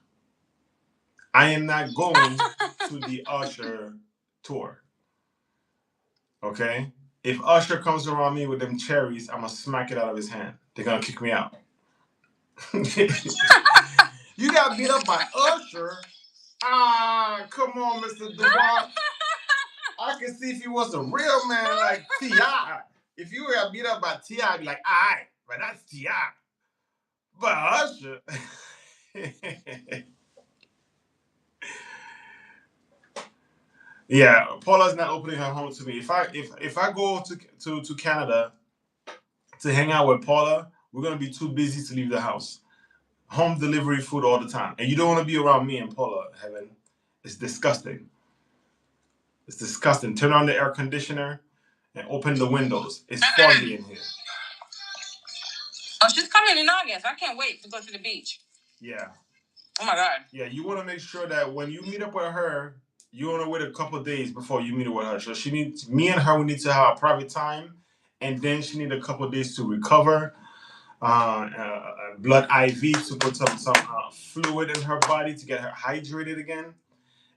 A: I am not going to the Usher tour. Okay? If Usher comes around me with them cherries, I'm gonna smack it out of his hand. They're gonna kick me out. You got beat up by Usher. Come on, Mr. Dubois. I can see if he was a real man like T.I. If you were beat up by T.I., I'd be like, all right, but that's T.I. But Usher. Yeah, Paula's not opening her home to me. If I go to Canada to hang out with Paula, we're gonna be too busy to leave the house. Home delivery food all the time, and you don't want to be around me and Paula. Heaven, it's disgusting. It's disgusting. Turn on the air conditioner and open the windows. It's foggy in here.
C: Oh, she's coming in August. I can't wait to go to the beach.
A: Yeah.
C: Oh my God.
A: Yeah, you want to make sure that when you meet up with her, you want to wait a couple of days before you meet up with her. So me and her, we need to have a private time, and then she need a couple of days to recover. Blood IV to put some fluid in her body to get her hydrated again,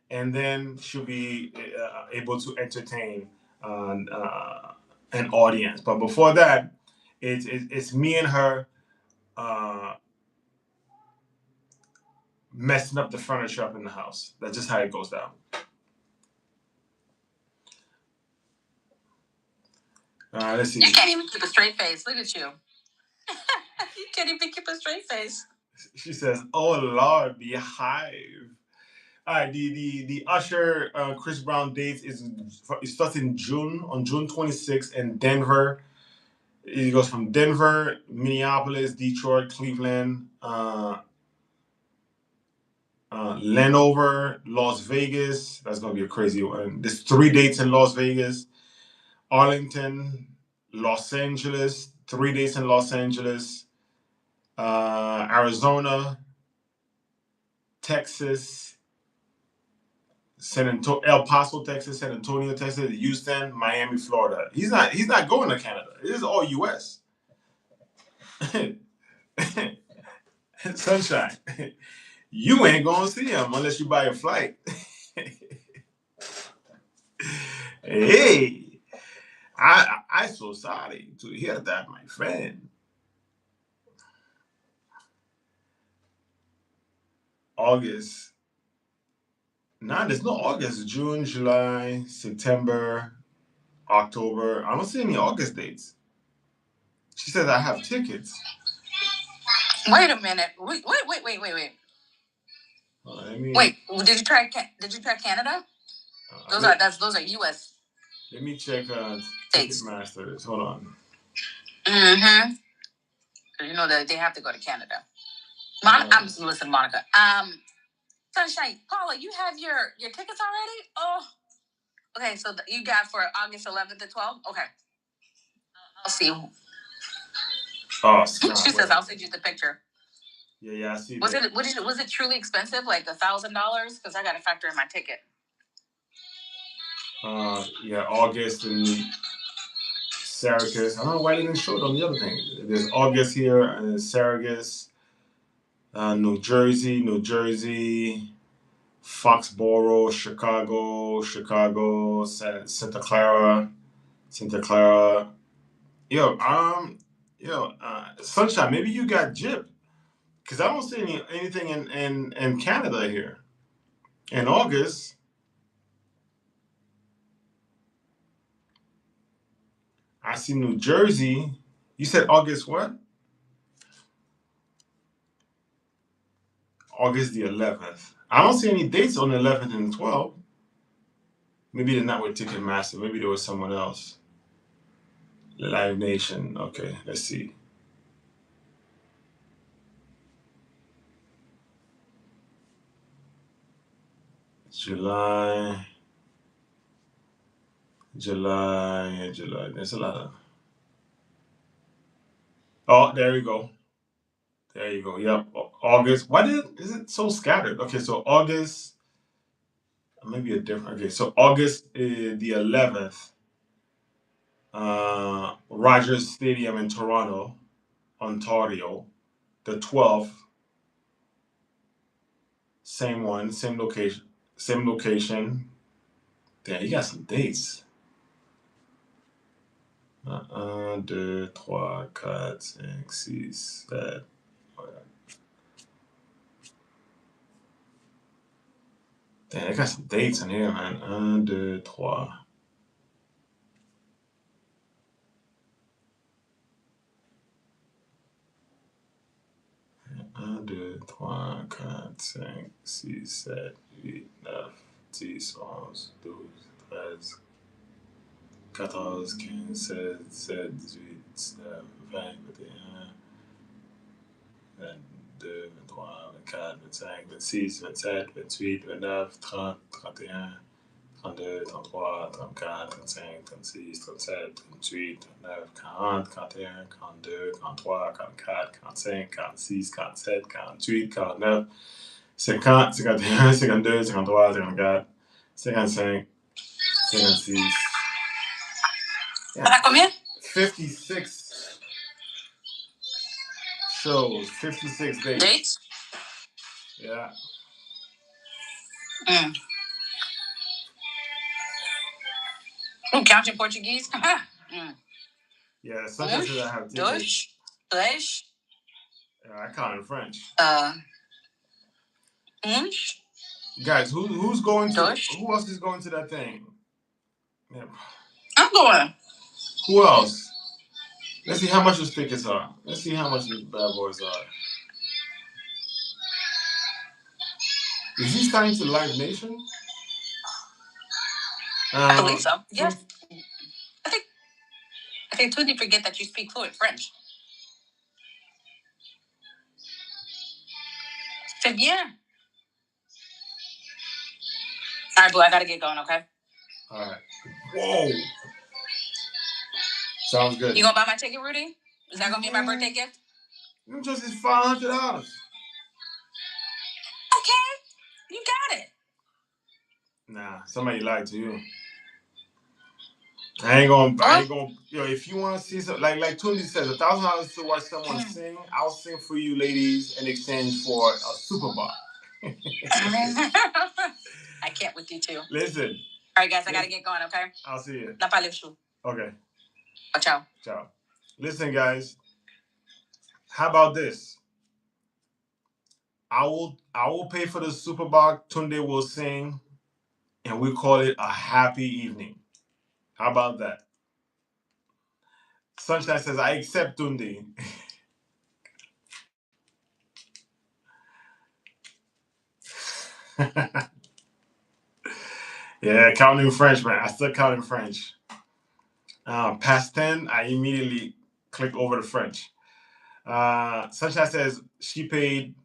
A: and then she'll be able to entertain an audience. But before that, it's me and her messing up the furniture up in the house. That's just how it goes down. Let's see.
C: You can't even keep a straight face. Look at you. You can't even keep a straight face.
A: She says, "Oh Lord, Beehive." All right, the Usher Chris Brown dates it starts in June on June 26th in Denver. It goes from Denver, Minneapolis, Detroit, Cleveland, Landover, Las Vegas. That's gonna be a crazy one. There's 3 dates in Las Vegas, Arlington, Los Angeles, 3 days in Los Angeles, Arizona, Texas, El Paso, Texas, San Antonio, Texas, Houston, Miami, Florida. He's not going to Canada. This is all U.S. Sunshine. You ain't gonna see him unless you buy a flight. Hey, I so sorry to hear that, my friend. August. Nah, there's no August. June, July, September, October. I don't see any August dates. She says I have tickets.
C: Wait a minute. Wait. Wait. Did you try Canada? Those are U.S.
A: Let me check Ticketmaster. Hold on.
C: Mm-hmm. You know that they have to go to Canada. Listen, Monica. Sunshine, Paula, you have your tickets already? Oh, okay. So you got for August 11th to 12th. Okay, I'll see.
A: Oh,
C: she says I'll send you the picture.
A: Yeah, I see.
C: Was it truly expensive, like $1,000? Because I got to factor in my ticket.
A: Yeah, August in Syracuse. I don't know why they didn't show it on the other thing. There's August here and Syracuse, New Jersey, Foxborough, Chicago, Santa Clara. Sunshine. Maybe you got gypped because I don't see anything in Canada here in August. I see New Jersey. You said August what? August the 11th. I don't see any dates on the 11th and 12th. Maybe they're not with Ticketmaster. Maybe there was someone else. Live Nation. Okay, let's see. July. There's a lot of. Oh, there you go. Yep. August. Is it so scattered? Okay, so August. Maybe a different. Okay, so August the 11th. Rogers Stadium in Toronto, Ontario. The 12th. Same one, same location. Same location. Damn, you got some dates. 1, 2, 3, 4, 5, 6, 7. Damn, I got some dates in here, man. 1, 2, 3. 1, 2, 3, 4, 5, 6, 7, 8, 9, 10, 11, 12, 13, 14, 15, 16, 17, 18, 19, 20, 21, 22, 23, 24, 25, 26, 27, 28, 29, 30, 31, 32, 33, 34, 35, 36, 37, 38, 39, 40, 41, 42, 43, 44, 45, 46, 47, 48, 49, 50, 51, 52, 53, 54, 55, 56. Yeah. Combien? 56 shows, 56 days. Dates? Yeah. Count in Portuguese? Yeah, sometimes I have tickets.
C: Dois,
A: Yeah, I count in French.
C: Uns.
A: Guys, who's going to? Who else is going to that thing? Yeah.
C: I'm going.
A: Who else? Let's see how much those tickets are. Let's see how much these bad boys are. Is he starting to Live Nation?
C: I believe so. Yes. I think too, you forget that you speak fluent French. C'est bien. All right, boo, I gotta get going, okay?
A: All right. Whoa. Sounds good.
C: You gonna buy my ticket, Rudy? Is that gonna be my birthday gift?
A: Just $500.
C: Okay, you got it.
A: Nah, somebody lied to you. I ain't gonna. Yo, if you want to see something like Tundi says, $1,000 to watch someone sing, I'll sing for you, ladies, in exchange for a super bar.
C: I can't with you too.
A: Listen.
C: All right, guys, I gotta get going. Okay.
A: I'll see you.
C: La paleshu.
A: Okay.
C: Ciao.
A: Ciao. Listen, guys. How about this? I will pay for the super bar. Tunde will sing, and we call it a happy evening. How about that? Sunshine says, I accept Tunde. Yeah, counting French, man. I still count in French. Past 10, I immediately click over to French. Sunshine says she paid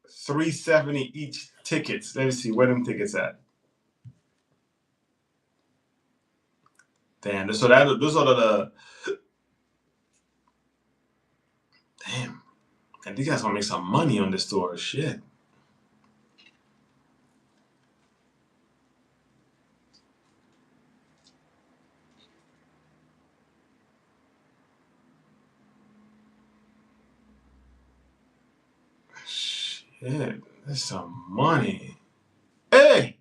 A: $370 each tickets. Let me see where them tickets at. Damn, those are the damn. And these guys gonna make some money on this tour. Shit. Shit, that's some money. Hey!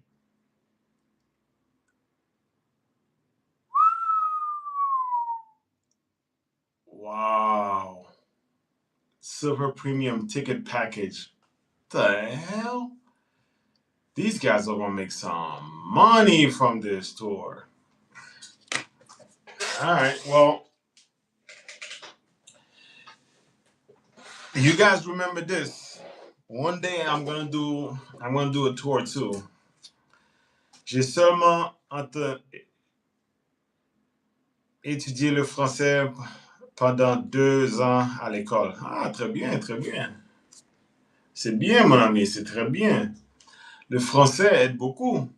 A: Wow. Silver premium ticket package. The hell? These guys are gonna make some money from this tour. Alright, well. You guys remember this. One day I'm gonna do a tour too. J'ai seulement étudié le français pendant 2 ans à l'école. Ah, très bien, très bien. C'est bien, mon ami, c'est très bien. Le français aide beaucoup.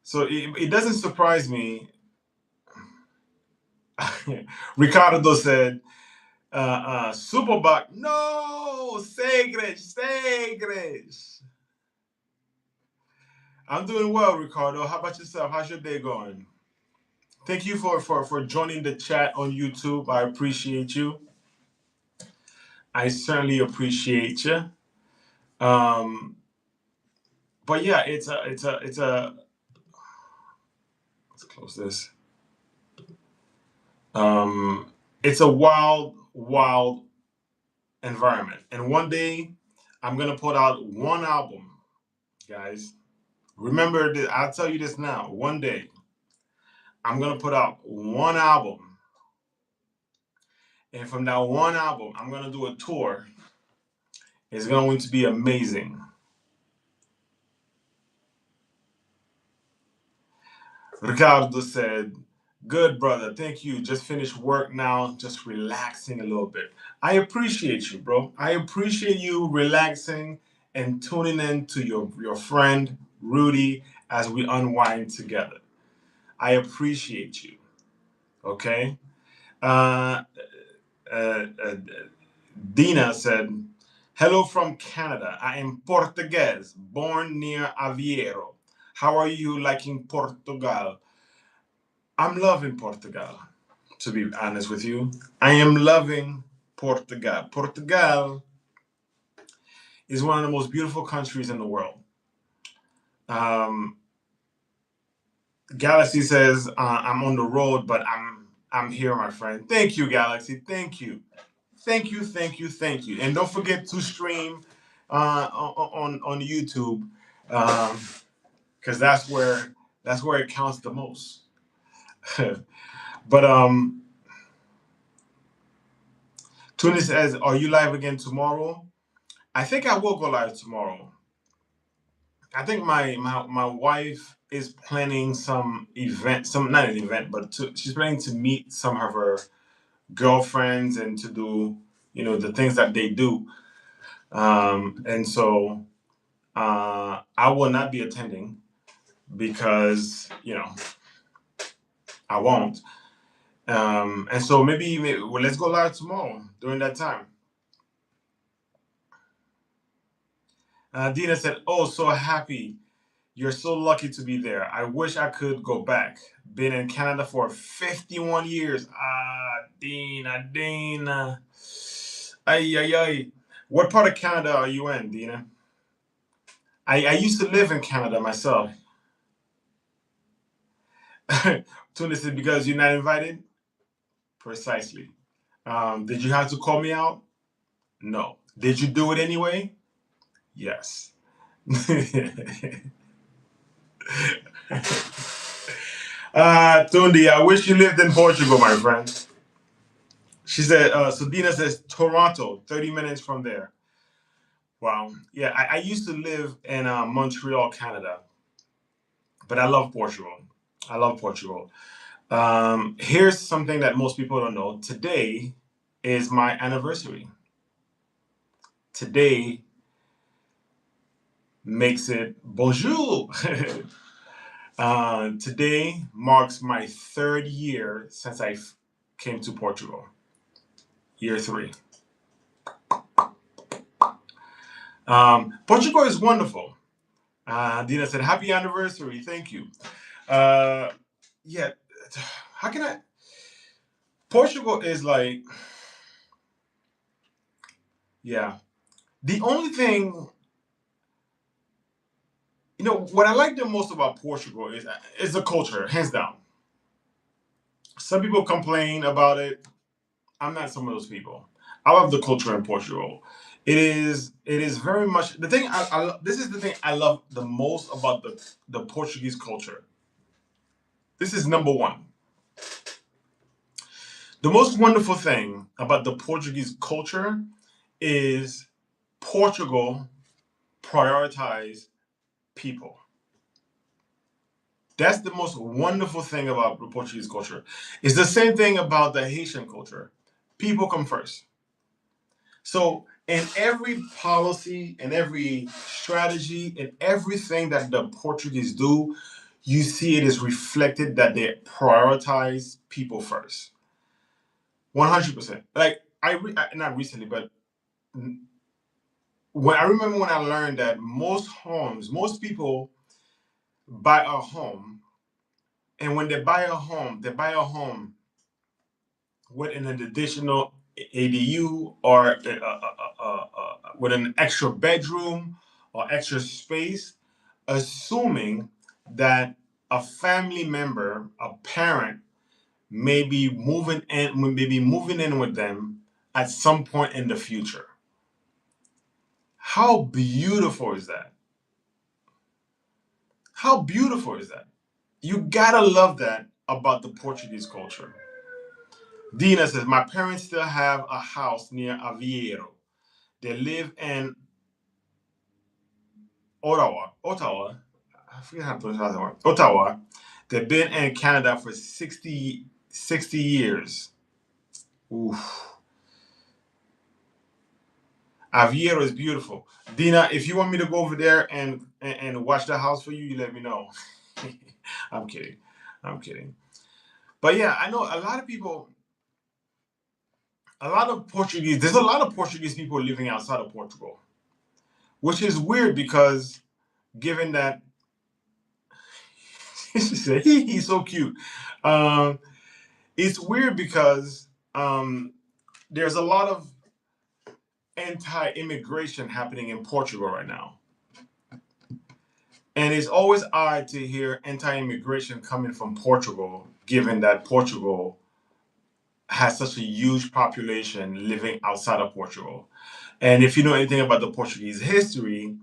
A: So it doesn't surprise me. Ricardo said, Superbuck, no, Segres. I'm doing well, Ricardo. How about yourself? How's your day going? Thank you for joining the chat on YouTube. I appreciate you. I certainly appreciate you. But yeah, it's a let's close this. It's a wild environment. And one day I'm gonna put out one album, guys. Remember this, I'll tell you this now. One day I'm gonna put out one album. And from that one album, I'm gonna do a tour. It's going to be amazing. Ricardo said, good, brother. Thank you. Just finished work now. Just relaxing a little bit. I appreciate you, bro. I appreciate you relaxing and tuning in to your friend, Rudy, as we unwind together. I appreciate you. Okay? Uh, uh, uh, Dina said, hello from Canada. I am Portuguese, born near Aveiro. How are you liking Portugal? I'm loving Portugal, to be honest with you. I am loving Portugal. Portugal is one of the most beautiful countries in the world. Galaxy says, I'm on the road, but I'm here, my friend. Thank you, Galaxy. Thank you. Thank you, thank you, thank you. And don't forget to stream on YouTube, because that's where it counts the most. But Tony says, are you live again tomorrow? I think I will go live tomorrow. I think my wife is planning some event, not an event, but she's planning to meet some of her girlfriends and to do, the things that they do. And so I will not be attending because, I won't. And so maybe well, let's go live tomorrow during that time. Dina said, "Oh, so happy. You're so lucky to be there. I wish I could go back. Been in Canada for 51 years. Dina. Ay, ay, ay. What part of Canada are you in, Dina? I used to live in Canada myself. Tuna said, because you're not invited? Precisely. Did you have to call me out? No. Did you do it anyway? Yes. Tundi, I wish you lived in Portugal, my friend. She said, so Dina says Toronto, 30 minutes from there. Wow. Yeah, I used to live in Montreal, Canada, but I love Portugal. I love Portugal. Here's something that most people don't know. Today is my anniversary. Today makes it bonjour. Today marks my 3rd year since I came to Portugal. Year 3. Portugal is wonderful. Dina said, "Happy anniversary! Thank you." Yeah, how can I? Portugal is like, yeah. The only thing, what I like the most about Portugal is the culture, hands down. Some people complain about it. I'm not some of those people. I love the culture in Portugal. It is very much the thing. This is the thing I love the most about the Portuguese culture. This is number one. The most wonderful thing about the Portuguese culture is Portugal prioritize people. That's the most wonderful thing about the Portuguese culture. It's the same thing about the Haitian culture. People come first. So in every policy, in every strategy, in everything that the Portuguese do, you see it is reflected that they prioritize people first. 100%. Like not recently, but when I remember when I learned that most people buy a home, and when they buy a home with an additional ADU or with an extra bedroom or extra space, assuming that a family member, a parent, may be moving in with them at some point in the future. How beautiful is that? How beautiful is that? You gotta love that about the Portuguese culture. Dina says, my parents still have a house near Aveiro. They live in Ottawa. I forget how to pronounce that word. Ottawa. They've been in Canada for 60 years. Oof. Aveiro is beautiful. Dina, if you want me to go over there and watch the house for you, you let me know. I'm kidding. I'm kidding. But yeah, I know a lot of people, there's a lot of Portuguese people living outside of Portugal, which is weird because given that she said he's so cute. It's weird because there's a lot of anti-immigration happening in Portugal right now. And it's always odd to hear anti-immigration coming from Portugal, given that Portugal has such a huge population living outside of Portugal. And if you know anything about the Portuguese history,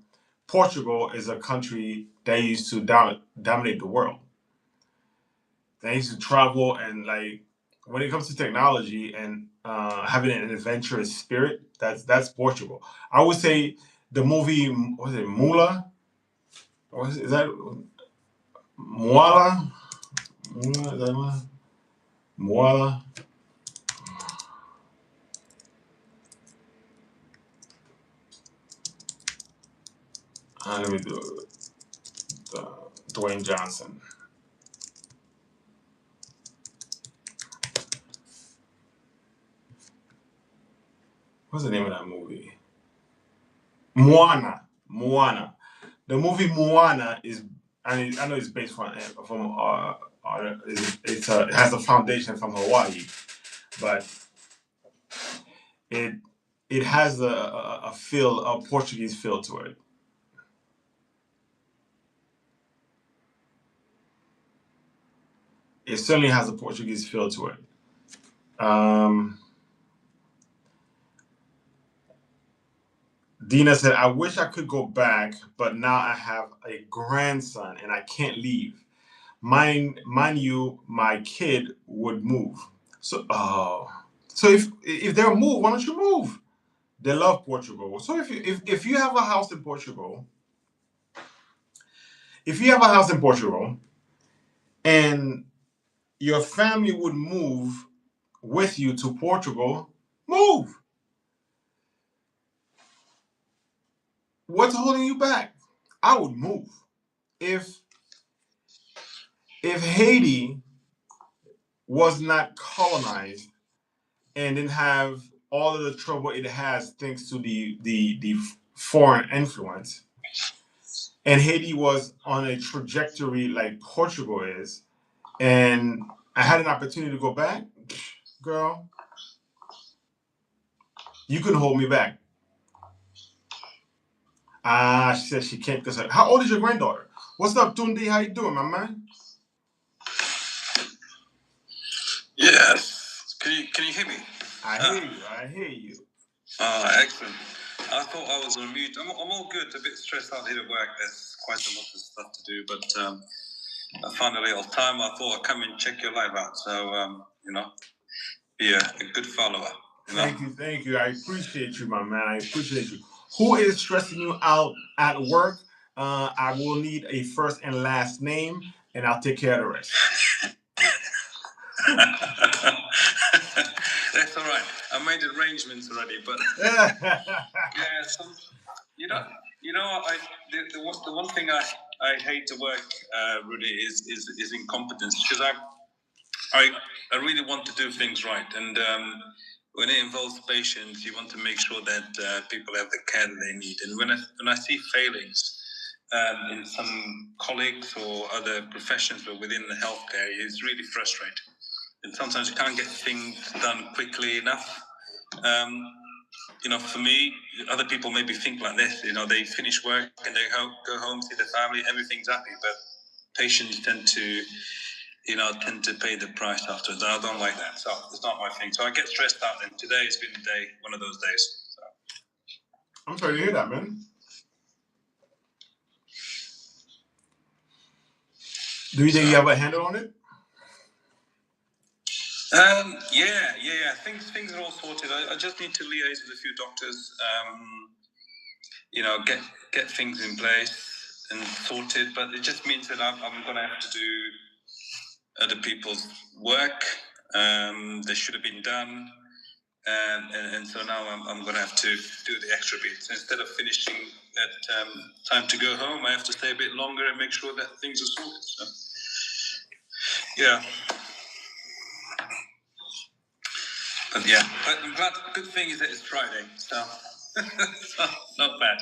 A: Portugal is a country that used to dominate the world. They used to travel and like when it comes to technology and having an adventurous spirit, that's Portugal. I would say the movie was it Mula? Is that Moala? Mula? Is that Moala? Moala? Let me do it. Dwayne Johnson. What's the name of that movie? Moana. The movie Moana is, I know it's based it has a foundation from Hawaii, but it it has a Portuguese feel to it. It certainly has a Portuguese feel to it. Um, Dina said, "I wish I could go back, but now I have a grandson and I can't leave. Mind you, my kid would move. So if they'll move, why don't you move? They love Portugal. So if you have a house in Portugal, if you have a house in Portugal, and your family would move with you to Portugal, move. What's holding you back? I would move. If if Haiti was not colonized and didn't have all of the trouble it has thanks to the foreign influence, and Haiti was on a trajectory like Portugal is, and I had an opportunity to go back, girl, you couldn't hold me back. She said she can't because how old is your granddaughter? What's up, Tundi? How you doing, my man?
B: Yes. Can you hear me?
A: I hear you. I hear you.
B: Excellent. I thought I was on mute. I'm all good. A bit stressed out here at work. There's quite a lot of stuff to do, but I found a little time. I thought I'd come and check your live out. So be a good follower.
A: Thank you. I appreciate you, my man. I appreciate you. Who is stressing you out at work? I will need a first and last name, and I'll take care of the rest.
B: That's all right. I made arrangements already, but yeah, you know, the one thing I hate to work, Rudy, is incompetence because I really want to do things right, and when it involves patients, you want to make sure that people have the care that they need. And when I see failings in some colleagues or other professions but within the healthcare, it's really frustrating. And sometimes you can't get things done quickly enough. For me, other people maybe think like this. They finish work and they go home, see their family, everything's happy. But patients tend to pay the price afterwards. I don't like that. So it's not my thing. So I get stressed out. And today has been one of those days. So.
A: I'm sorry to hear that, man. Do you think you have a handle on it?
B: Yeah. Things are all sorted. I just need to liaise with a few doctors. Get things in place and sorted. But it just means that I'm going to have to do other people's work. They should have been done. And so now I'm going to have to do the extra bits. Instead of finishing at time to go home, I have to stay a bit longer and make sure that things are sorted. So, yeah. But I'm glad. Good thing is that it's Friday, so not bad.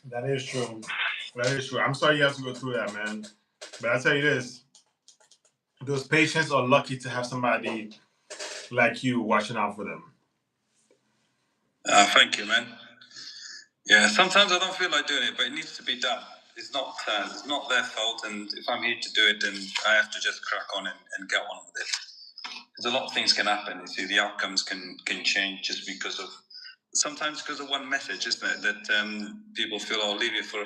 A: That is true. I'm sorry you have to go through that, man. But I'll tell you this. Those patients are lucky to have somebody like you watching out for them.
B: Thank you, man. Yeah, sometimes I don't feel like doing it, but it needs to be done. It's not their fault, and if I'm here to do it, then I have to just crack on and get on with it. Because a lot of things can happen. You see, the outcomes can change just because of one message, isn't it? That people feel, "Oh, leave it for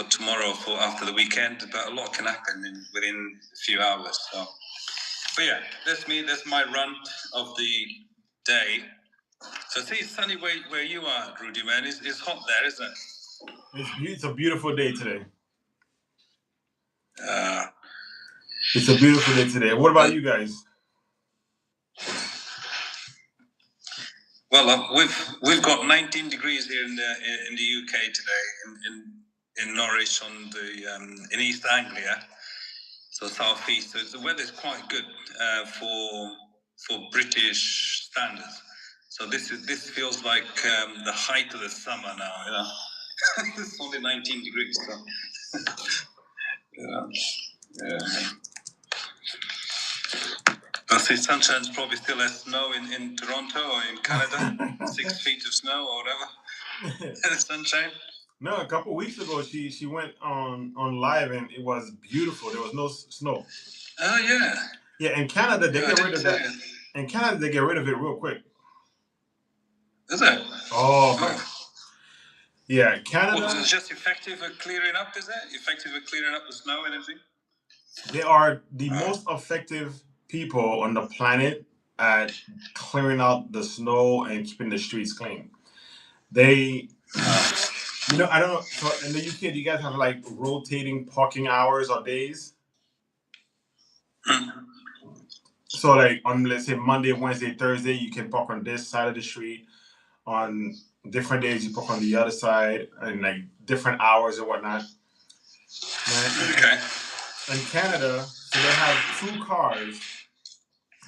B: tomorrow, for after the weekend." But a lot can happen within a few hours. So, but yeah, that's me. That's my rant of the day. So, see, it's sunny where you are, Rudy, man. It's hot there, isn't it?
A: It's a beautiful day today. It's a beautiful day today. What about you guys?
B: Well, we've got 19 degrees here in the UK today, in Norwich on in East Anglia, so southeast. So the weather's quite good for British standards.
C: So this feels like the height of the summer now. You know, it's only 19 degrees. So. Yeah. I see sunshine's probably still has snow in Toronto or in Canada. 6 feet of snow or whatever. Sunshine.
A: No, a couple weeks ago she went on live and it was beautiful. There was no snow.
C: Oh yeah.
A: Yeah, in Canada they get rid of that. In Canada they get rid of it real quick.
C: Is it?
A: Oh man. Yeah, Canada.
C: Well, it's just effective at clearing up, is it? Effective at clearing up the snow and everything?
A: They are the most effective people on the planet at clearing out the snow and keeping the streets clean. They, I don't know. So in the UK, do you guys have like rotating parking hours or days? So like on, let's say, Monday, Wednesday, Thursday, you can park on this side of the street. On different days, you park on the other side, and like different hours and whatnot.
C: Okay.
A: In Canada, so they have two cars.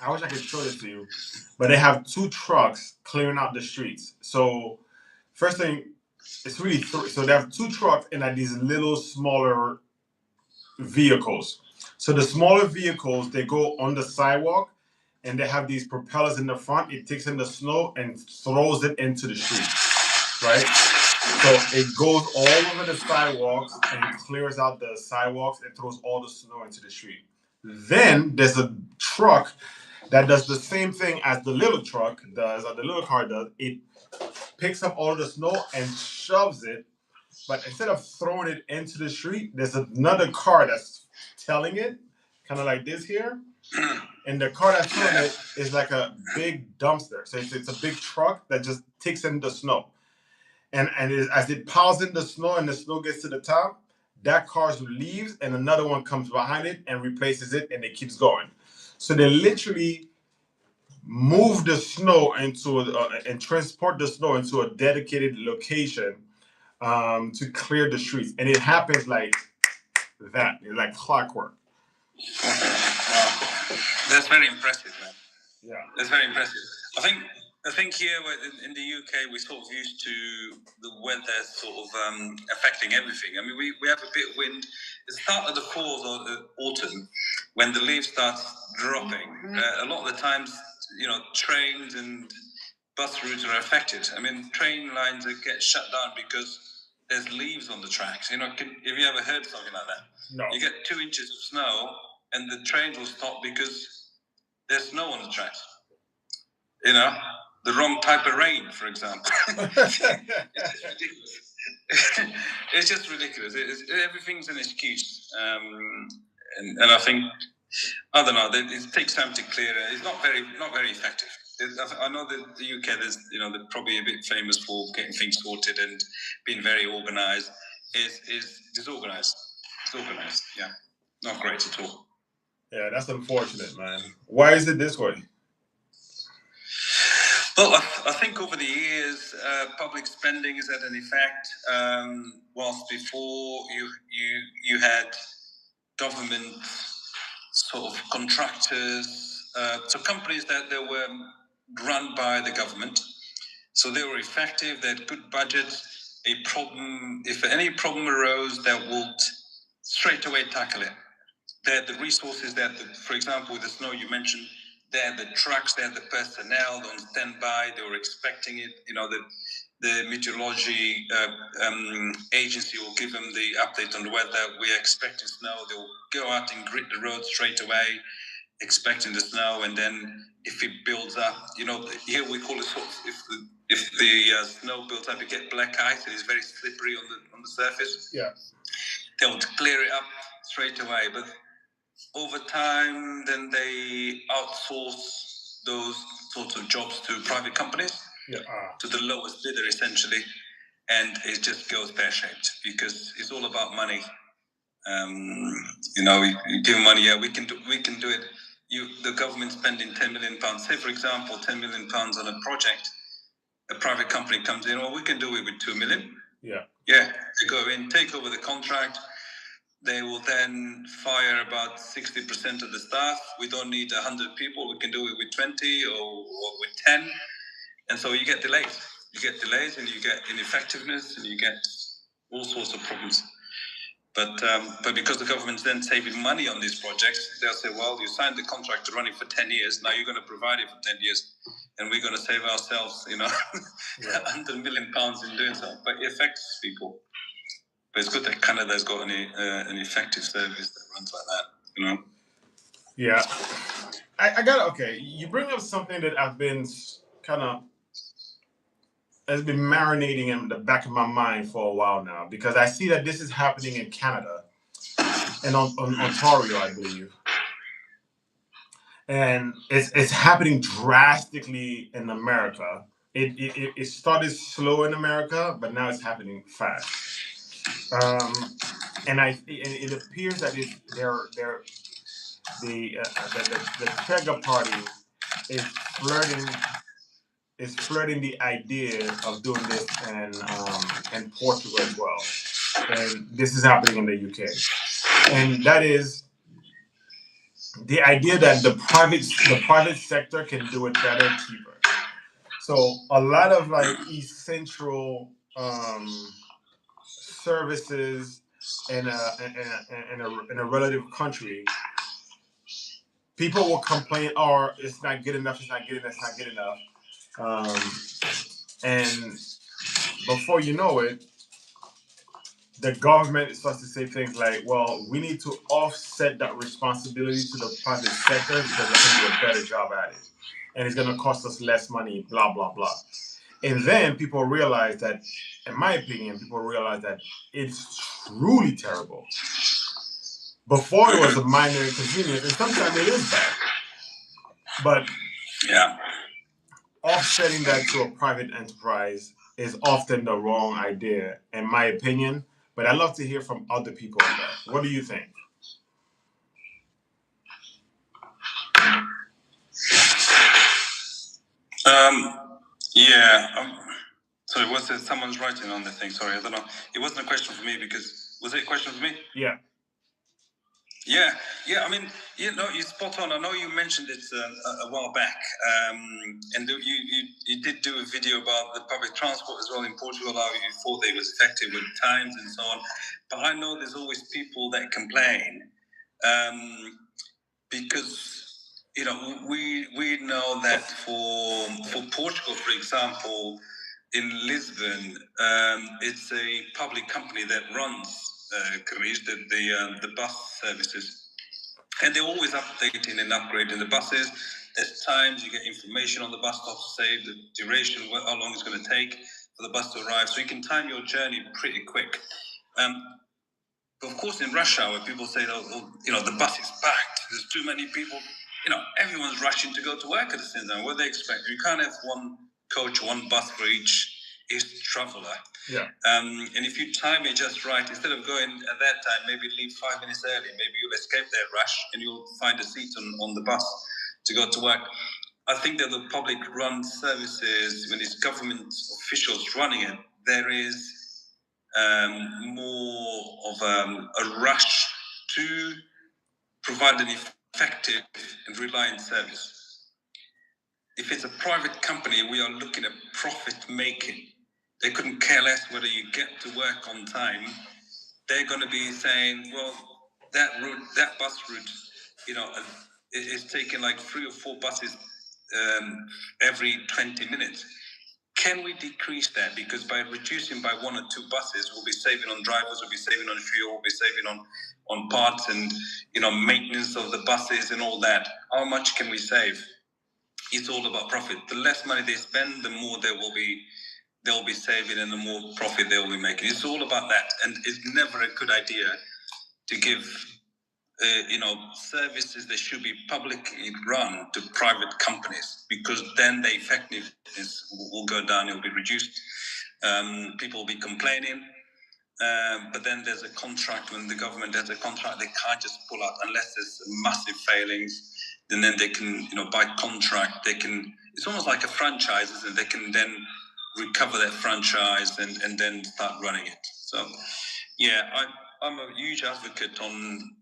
A: I wish I could show this to you, but they have two trucks clearing out the streets. So first thing, it's really so they have two trucks and like these little smaller vehicles. So the smaller vehicles, they go on the sidewalk and they have these propellers in the front. It takes in the snow and throws it into the street, right? So it goes all over the sidewalks and clears out the sidewalks and throws all the snow into the street. Then there's a truck that does the same thing as the little truck does, or the little car does. It picks up all the snow and shoves it, but instead of throwing it into the street, there's another car that's telling it, kind of like this here. And the car that's telling it is like a big dumpster. So it's a big truck that just takes in the snow. And as it piles in the snow and the snow gets to the top, that car leaves and another one comes behind it and replaces it and it keeps going. So they literally move the snow into and transport the snow into a dedicated location to clear the streets, and it happens like that. It's like clockwork.
C: Wow, that's very impressive, man.
A: Yeah,
C: that's very impressive. I think here in the UK we're sort of used to the weather sort of affecting everything. I mean, we have a bit of wind. It starts at the fall or the autumn when the leaves start dropping. A lot of the times, trains and bus routes are affected. I mean, train lines get shut down because there's leaves on the tracks. Have you ever heard something like that?
A: no.
C: You get 2 inches of snow and the trains will stop because there's snow on the tracks. The wrong type of rain, for example. It's just ridiculous. Everything's an excuse. And I think, I don't know, it takes time to clear it. It's not very effective. I know that the UK, they're probably a bit famous for getting things sorted and being very organised. Is disorganised. Disorganised, yeah. Not great at all.
A: Yeah, that's unfortunate, man. Why is it this way?
C: Well, I think over the years, public spending has had an effect. Whilst before you had government sort of contractors, so companies that they were run by the government, so they were effective. They had good budgets. If any problem arose, they would straight away tackle it. They had the resources. For example, with the snow you mentioned. They had the trucks, they had the personnel on standby, they were expecting it. The meteorology agency will give them the update on the weather. We're expecting snow. They'll go out and grit the road straight away, expecting the snow. And then if it builds up, here we call it sort of, if the snow builds up, you get black ice. It is very slippery on the surface.
A: Yeah.
C: They'll clear it up straight away. But over time, then they outsource those sorts of jobs to private companies, to the lowest bidder, essentially, and it just goes pear-shaped because it's all about money. You give money, we can do it. The government spending £10 million. Say, for example, £10 million on a project. A private company comes in, we can do it with £2 million.
A: Yeah.
C: They go in, take over the contract. They will then fire about 60% of the staff. We don't need 100 people. We can do it with 20 or with 10. And so you get delays. You get delays and you get ineffectiveness and you get all sorts of problems. But because the government's then saving money on these projects, they'll say, well, you signed the contract to run it for 10 years. Now you're going to provide it for 10 years. And we're going to save ourselves, £100 million in doing so. But it affects people. But it's good that Canada's got an effective service that runs like that,
A: Yeah. I got okay. You bring up something that I've been has been marinating in the back of my mind for a while now, because I see that this is happening in Canada and on Ontario, I believe. And it's happening drastically in America. It started slow in America, but now it's happening fast. And it appears that the Chega party is flirting the idea of doing this in Portugal as well, and this is happening in the UK, and that is the idea that the private sector can do it better, cheaper. So a lot of like essential services in a relative country, people will complain, "Oh, it's not good enough. It's not good enough. It's not good enough." And before you know it, the government starts to say things like, "Well, we need to offset that responsibility to the private sector because they can do a better job at it, and it's going to cost us less money." Blah blah blah. And then people realize that, in my opinion, it's truly terrible. Before it was a minor inconvenience, and sometimes it is bad. But
C: yeah,
A: offsetting that to a private enterprise is often the wrong idea, in my opinion. But I'd love to hear from other people on that. What do you think?
C: Sorry, was there someone's writing on the thing? Sorry, I don't know. It wasn't a question for me because was it a question for me?
A: Yeah.
C: I mean, you're spot on. I know you mentioned it a while back, and you did do a video about the public transport as well in Portugal. How you thought they was effective with times and so on. But I know there's always people that complain because we know that for Portugal, for example, in Lisbon, it's a public company that runs the bus services, and they're always updating and upgrading the buses. There's times you get information on the bus stop to say the duration, how long it's going to take for the bus to arrive, so you can time your journey pretty quick. But of course, in rush hour, people say, the bus is packed. There's too many people. Everyone's rushing to go to work at the same time. What do they expect? You can't have one coach, one bus for each traveler.
A: Yeah.
C: And if you time it just right, instead of going at that time, maybe leave 5 minutes early. Maybe you'll escape that rush and you'll find a seat on the bus to go to work. I think that the public-run services, when it's government officials running it, there is more of a rush to provide an effective and reliant service. If it's a private company, we are looking at profit making. They couldn't care less whether you get to work on time. They're going to be saying, well, that bus route, is taking like 3 or 4 buses every 20 minutes. Can we decrease that? Because by reducing by 1 or 2 buses, we'll be saving on drivers, we'll be saving on fuel, we'll be saving on parts and maintenance of the buses and all that. How much can we save? It's all about profit. The less money they spend, the more they'll be saving and the more profit they'll be making. It's all about that, and it's never a good idea to give services that should be publicly run to private companies, because then the effectiveness will go down, it will be reduced. People will be complaining, but then there's a contract. When the government has a contract, they can't just pull out unless there's massive failings. And then they can, by contract, they can. It's almost like a franchise, isn't it? They can then recover that franchise and then start running it. So, I'm a huge advocate on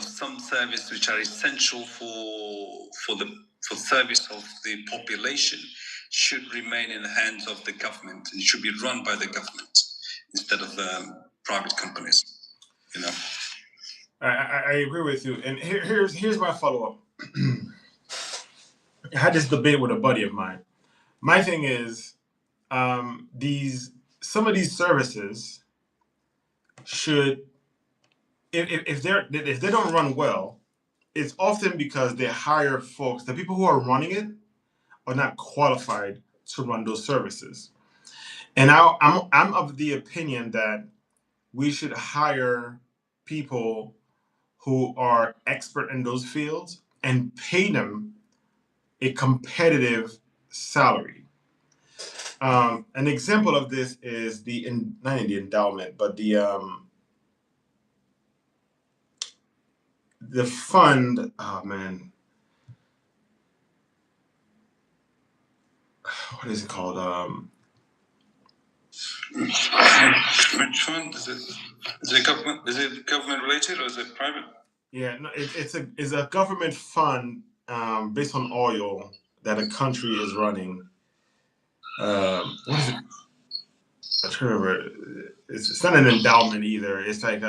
C: some services which are essential for service of the population, should remain in the hands of the government. It should be run by the government instead of private companies. You know.
A: I agree with you, and here's my follow up. I had this debate with a buddy of mine. My thing is, some of these services should, if they don't run well, it's often because they hire folks. The people who are running it are not qualified to run those services. And I'm of the opinion that we should hire people who are expert in those fields and pay them a competitive salary. An example of this is not in the endowment, but the fund. Oh man, what is it called?
C: Which fund is it? Is it government? Is it government related or is it private?
A: Yeah, no, it's a government fund based on oil that a country is running. What is it? I can't remember. It's not an endowment either. It's like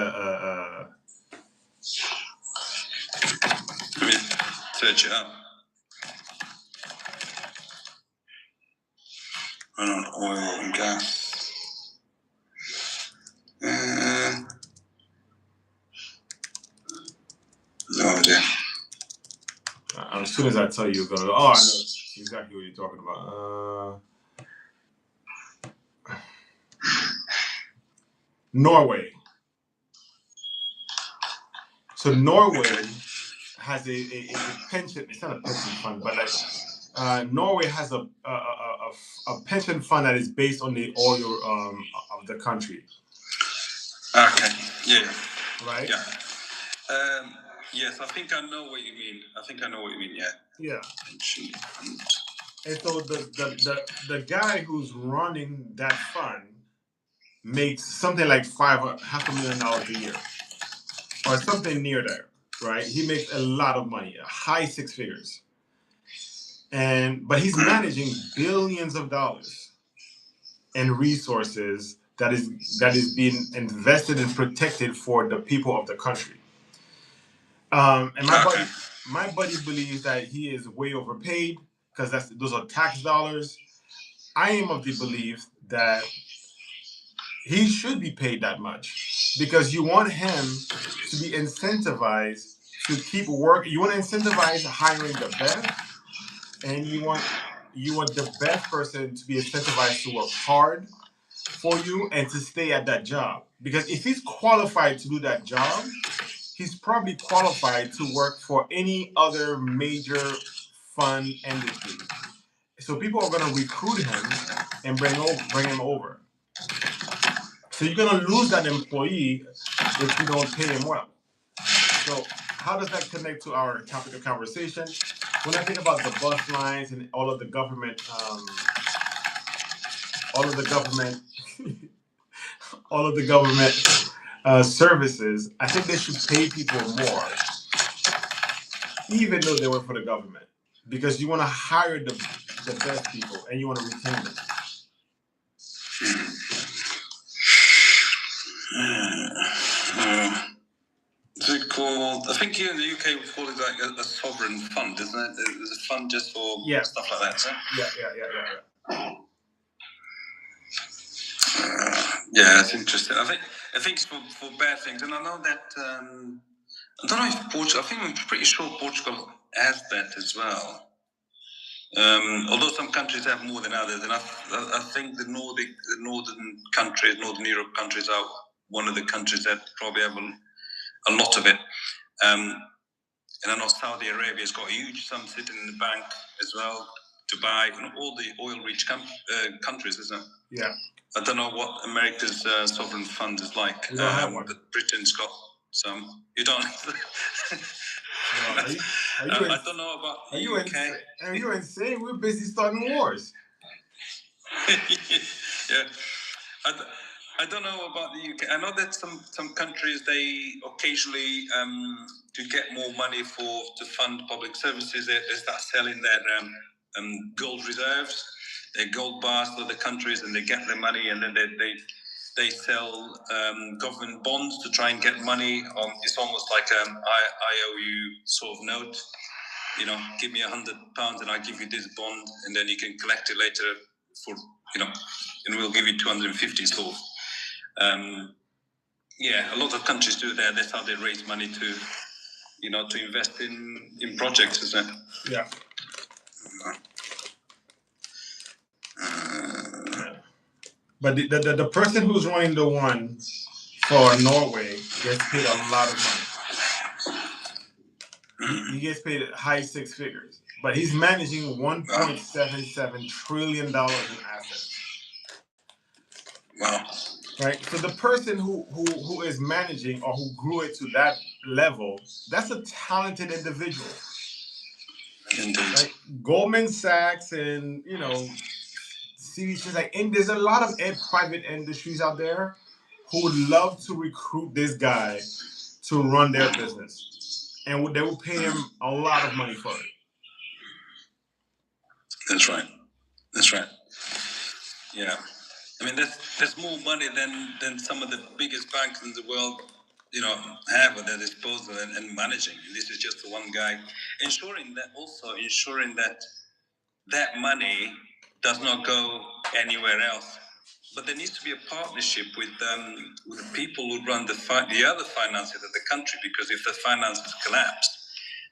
C: Let me search it up. Run on oil and gas. No idea.
A: As soon as I tell you, you're gonna go, oh, I know exactly what you're talking about. Norway. So Norway has a pension. It's not a pension fund, but like Norway has a pension fund that is based on the oil of the country.
C: Okay. Yeah.
A: Right.
C: Yeah. Yes, I think I know what you mean. Yeah.
A: Yeah. And so the guy who's running that fund makes something like $500,000 a year, or something near there, right? He makes a lot of money, high six figures, but he's managing billions of dollars in resources that is being invested and protected for the people of the country. And my buddy believes that he is way overpaid because those are tax dollars. I am of the belief that he should be paid that much because you want him to be incentivized to keep working. You want to incentivize hiring the best, and you want the best person to be incentivized to work hard for you and to stay at that job. Because if he's qualified to do that job, he's probably qualified to work for any other major fund industry. So people are going to recruit him and bring him over. So you're going to lose that employee if you don't pay him well. So how does that connect to our topic of conversation? When I think about the bus lines and all of the government, services, I think they should pay people more, even though they work for the government, because you want to hire the best people and you want to retain them.
C: Is it called? I think here in the UK we call it like a sovereign fund, isn't it? There's a fund just for stuff like that. So?
A: Yeah.
C: Yeah, it's interesting. I think it's for bad things, and I know that I don't know if Portugal. I'm pretty sure Portugal has that as well. Although some countries have more than others, and I think the northern countries, Northern Europe countries, are one of the countries that probably have a lot of it. And I know Saudi Arabia's got a huge sum sitting in the bank as well, Dubai, and all the oil-rich countries, isn't it?
A: Yeah.
C: I don't know what America's sovereign fund is like.
A: We don't have one.
C: But Britain's got some. You don't.
A: No,
C: I don't know about the UK.
A: Are you insane? We're busy starting wars.
C: Yeah. I don't know about the UK. I know that some countries, they occasionally, to get more money to fund public services, they start selling their gold reserves. gold bars to other countries, and they get their money, and then they sell government bonds to try and get money. It's almost like IOU sort of note. Give me £100 and I give you this bond, and then you can collect it later for and we'll give you 250 sort of. A lot of countries do that. That's how they raise money to invest in projects, isn't it?
A: Yeah. But the person who's running the one for Norway gets paid a lot of money. He gets paid high six figures, but he's managing $1.77 trillion in assets.
C: Wow.
A: Right. So the person who is managing or who grew it to that level, that's a talented individual.
C: Indeed.
A: Like Goldman Sachs and CVCs, and there's a lot of private industries out there who would love to recruit this guy to run their business, and they will pay him a lot of money for it.
C: That's right. Yeah. I mean, there's more money than some of the biggest banks in the world, have at their disposal and managing. And this is just the one guy ensuring that money does not go anywhere else. But there needs to be a partnership with the people who run the other finances of the country, because if the finances collapse,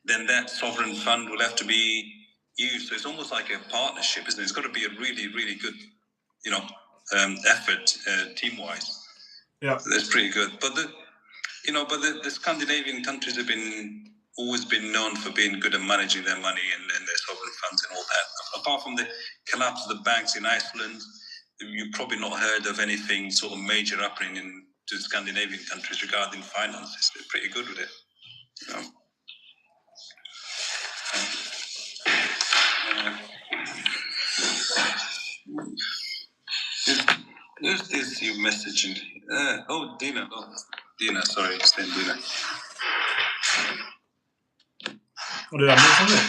C: then that sovereign fund will have to be used. So it's almost like a partnership, isn't it? It's got to be a really, really good, effort team-wise.
A: Yeah,
C: so that's pretty good. But the Scandinavian countries have always been known for being good at managing their money and their sovereign funds and all that. Apart from the collapse of the banks in Iceland, you've probably not heard of anything sort of major happening in the Scandinavian countries regarding finances. They're pretty good with it. Who's this you messaging? Dina. Dina, sorry, it's Dina.
A: What did I miss something?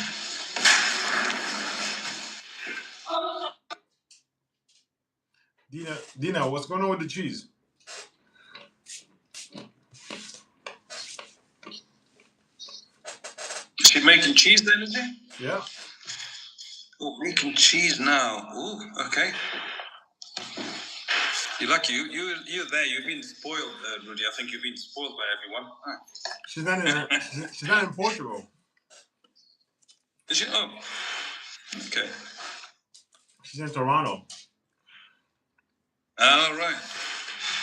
A: Dina, what's going on with the cheese?
C: Is she making cheese then, is it?
A: Yeah.
C: Oh, making cheese now. Oh, okay. You're lucky. You're there. You've been spoiled, Rudy. I think you've been spoiled by everyone.
A: She's not in Portugal.
C: Is she? Oh, okay.
A: She's in Toronto.
C: Oh, right.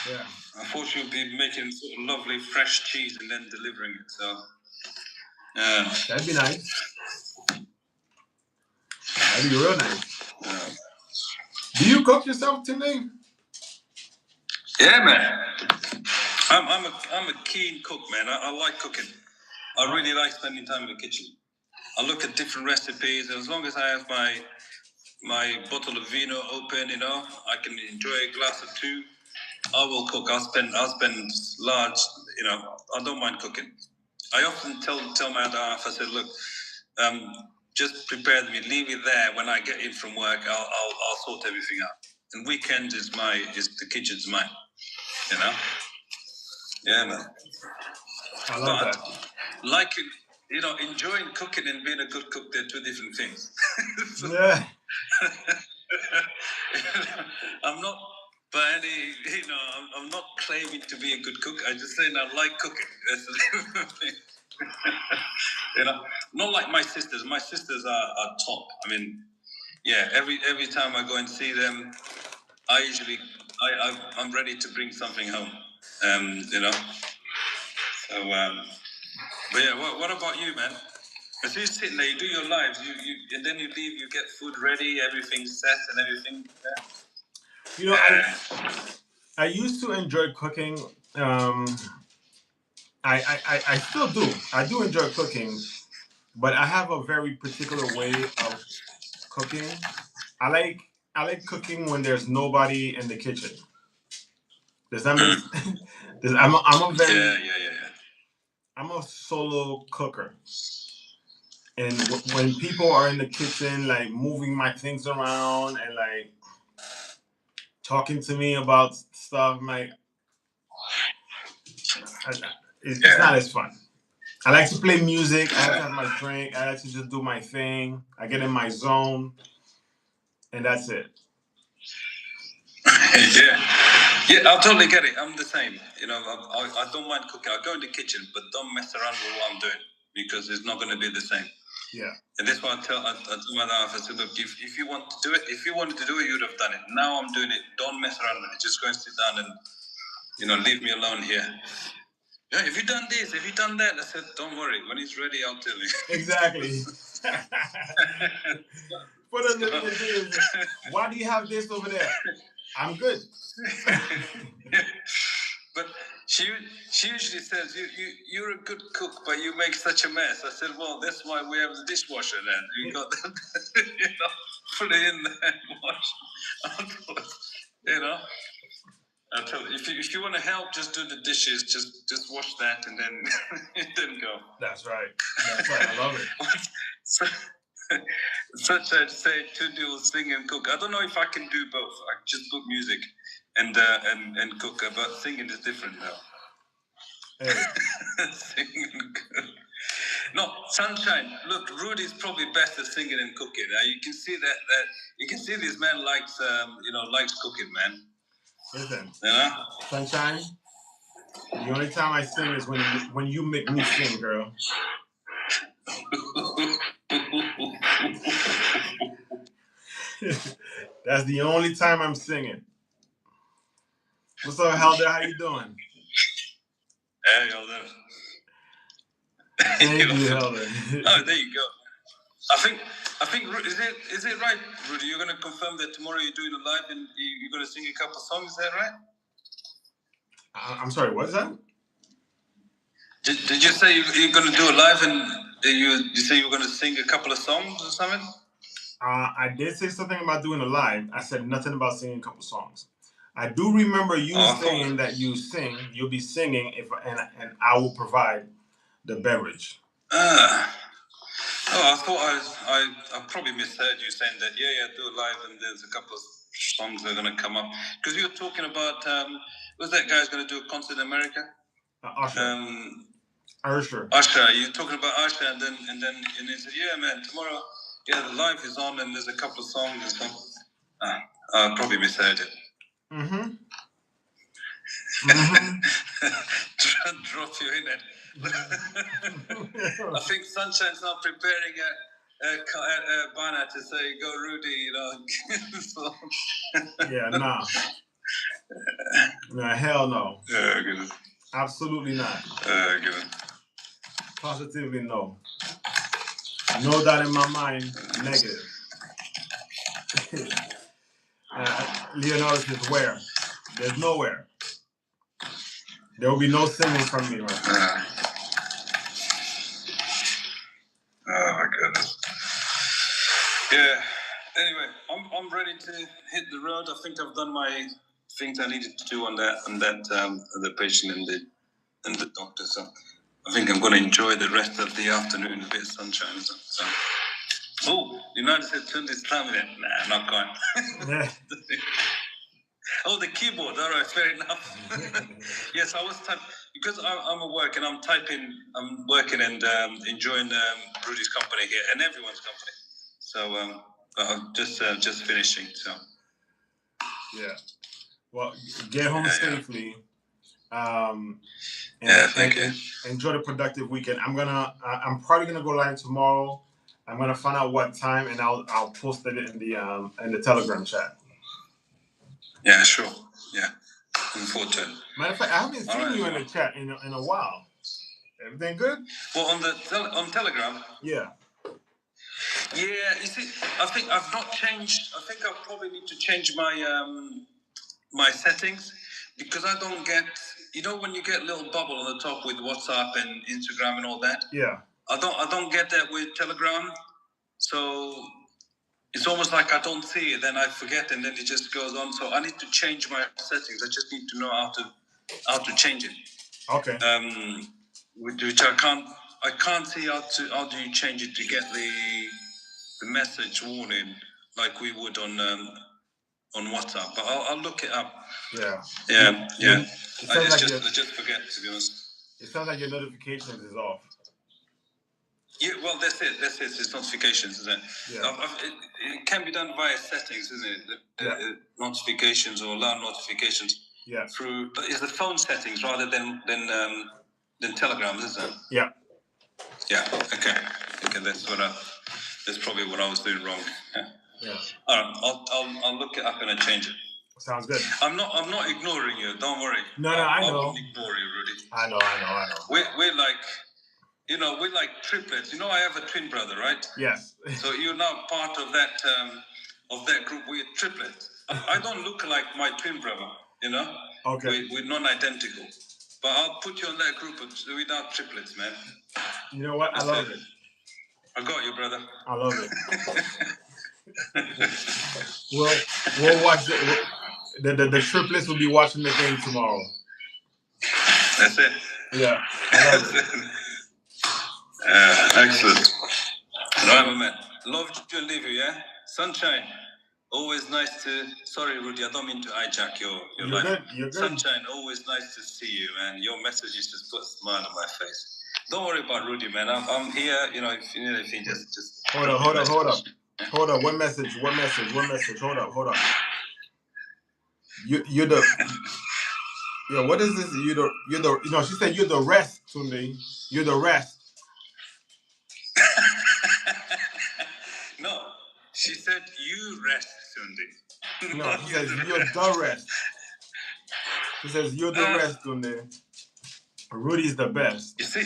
A: Yeah.
C: I thought you'd be making sort of lovely fresh cheese and then delivering it. So,
A: that'd be nice. That'd be real nice. Do you cook yourself, Timney?
C: Yeah, man. I'm a keen cook, man. I like cooking. I really like spending time in the kitchen. I look at different recipes, and as long as I have my bottle of vino open, I can enjoy a glass or two. I will cook. I'll spend large. I don't mind cooking. I often tell my other half, I said, look, just prepare me, leave it there. When I get in from work, I'll sort everything out. And weekends is the kitchen's mine. Yeah, man.
A: I love that.
C: Like, enjoying cooking and being a good cook, they're two different things.
A: Yeah.
C: I'm not by any, I'm not claiming to be a good cook. I just saying I like cooking. That's the thing. Not like my sisters. My sisters are top. I mean, yeah. Every time I go and see them, I'm ready to bring something home. So, but yeah. What about you, man? As you sitting there, you do your lives, you and then you leave. You get food ready, everything's set, and everything.
A: I used to enjoy cooking. I still do. I do enjoy cooking, but I have a very particular way of cooking. I like cooking when there's nobody in the kitchen. Does that make sense? I'm a solo cooker. And when people are in the kitchen, like moving my things around and like talking to me about stuff, like it's not as fun. I like to play music. I like to have my drink. I like to just do my thing. I get in my zone, and that's it.
C: Yeah, I totally get it. I'm the same. You know, I don't mind cooking. I go in the kitchen, but don't mess around with what I'm doing because it's not going to be the same.
A: Yeah.
C: And that's why I tell my wife, I said, look, if you want to do it, if you wanted to do it, you would have done it. Now I'm doing it. Don't mess around with it. Just go and sit down and, you know, leave me alone here. Yeah, have you done this? Have you done that? I said, don't worry. When it's ready, I'll tell you.
A: Exactly. Put us in the thing. Why do you have this over there? I'm good.
C: But she usually says, you're a good cook, but you make such a mess. I said, well, that's why we have the dishwasher then. You got that, you know, put it in there and wash. You know, I tell you, if you want to help, just do the dishes. Just wash that and then go.
A: That's right. That's right. I love it.
C: Such I'd say to do sing and cook. I don't know if I can do both. I just put music and cook, but singing is different now.
A: Hey.
C: Singing and cook. No, Sunshine. Look, Rudy's probably best at singing and cooking. You can see that you can see this man likes cooking, man.
A: Listen,
C: you know?
A: Sunshine. The only time I sing is when you make me sing, girl. That's the only time I'm singing. What's up, Helder? How you doing?
C: Hey, Helder.
A: Thank you, Helder.
C: Oh, there you go. I think is it right, Rudy? You're gonna confirm that tomorrow you're doing a live and you're gonna sing a couple songs. Is that right?
A: I'm sorry. What's that?
C: Did you say you're gonna do a live and you say you were gonna sing a couple of songs or something?
A: I did say something about doing a live. I said nothing about singing a couple songs. I do remember you saying that you sing. You'll be singing and I will provide the beverage.
C: I thought I probably misheard you saying that. Yeah, do a live and there's a couple of songs that are gonna come up because you were talking about was that guy's gonna do a concert in America?
A: Usher.
C: Usher. You're talking about Usher and then he said, yeah, man, tomorrow, yeah, the live is on and there's a couple of songs and stuff. I probably misheard it.
A: Mm-hmm.
C: Drop you in it. I think Sunshine's not preparing a banner to say "Go Rudy," you know. So.
A: Yeah, nah. Nah, hell no.
C: Good.
A: Absolutely not.
C: Good.
A: Positively no. No doubt in my mind. Negative. Leonardo says where? There's nowhere. There will be no singing from me right now.
C: Oh my goodness. Yeah. Anyway, I'm ready to hit the road. I think I've done my things I needed to do on that the patient and the doctor. So I think I'm going to enjoy the rest of the afternoon, a bit of sunshine. So. Oh, United States turn this time in. Nah, not going. Oh, the keyboard. All right, fair enough. Yes, I was typing because I'm at work and I'm typing. I'm working and enjoying Rudy's company here and everyone's company. So I'm just finishing. So
A: yeah. Well, get home safely.
C: Thank you.
A: Enjoy the productive weekend. I'm probably gonna go live tomorrow. I'm gonna find out what time and I'll post it in the Telegram chat.
C: Yeah, sure. Yeah, looking forward to it.
A: Matter of fact, I haven't seen you in the chat in a while. Everything good?
C: Well, on Telegram.
A: Yeah.
C: Yeah, you see, I think I've not changed. I think I probably need to change my my settings because I don't get. You know, when you get a little bubble on the top with WhatsApp and Instagram and all that.
A: Yeah.
C: I don't get that with Telegram. So it's almost like I don't see it, then I forget, and then it just goes on. So I need to change my settings. I just need to know how to change it.
A: Okay.
C: Which I
B: I can't see how do you change it to get the message warning like we would on WhatsApp. But I'll look it up.
A: Yeah.
B: I just forget, to be honest.
A: It sounds like your notifications is off.
B: Yeah, well, that's it. It's notifications, isn't it?
A: Yeah.
B: It can be done via settings, isn't it? Notifications or allow notifications.
A: Yeah.
B: Is the phone settings rather than Telegram, isn't it?
A: Yeah.
B: Yeah. Okay. That's probably what I was doing wrong.
A: Yeah.
B: All right. I'll look it up and I'll change it.
A: Sounds good.
B: I'm not ignoring you. Don't worry.
A: No, I know.
B: I won't ignore you, Rudy.
A: I know.
B: We're like, we're like triplets. I have a twin brother, right?
A: Yes.
B: So you're now part of that group. We're triplets. I don't look like my twin brother.
A: Okay.
B: We're non-identical. But I'll put you on that group without triplets, man.
A: You know what? I love it.
B: I got you, brother.
A: I love it. We'll watch the triplets will be watching the game tomorrow.
B: That's it.
A: Yeah, I love it.
B: Excellent. Right, man. Love you and leave you, yeah? Sunshine. Always nice to... Sorry, Rudy, I don't mean to hijack your life.
A: Good. You're good.
B: Sunshine, always nice to see you, man. Your messages just put a smile on my face. Don't worry about Rudy, man. I'm here, if you need anything, just...
A: Hold up. One message. Hold up. You're the... Yeah, what is this? She said you're the rest, Tunde. You're the rest.
B: No, she said you rest, Tunde.
A: No, she says you're the rest. She says you're the rest, Tunde. Rudy's the best.
B: You see,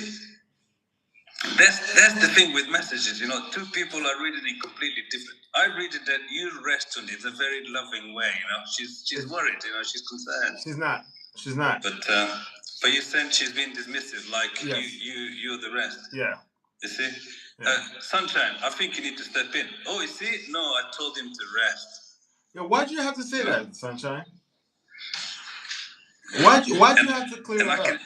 B: that's the thing with messages. Two people are reading it completely different. I read it that you rest, Tunde. It's a very loving way. She's worried. She's concerned.
A: She's not.
B: But you said she's being dismissive, like
A: yes.
B: you're the rest.
A: Yeah.
B: You see?
A: Yeah.
B: Sunshine, I think you need to step in. Oh, you see? No, I told him to rest.
A: Yeah, why'd you have to say that, Sunshine? Why'd you have to clear it up?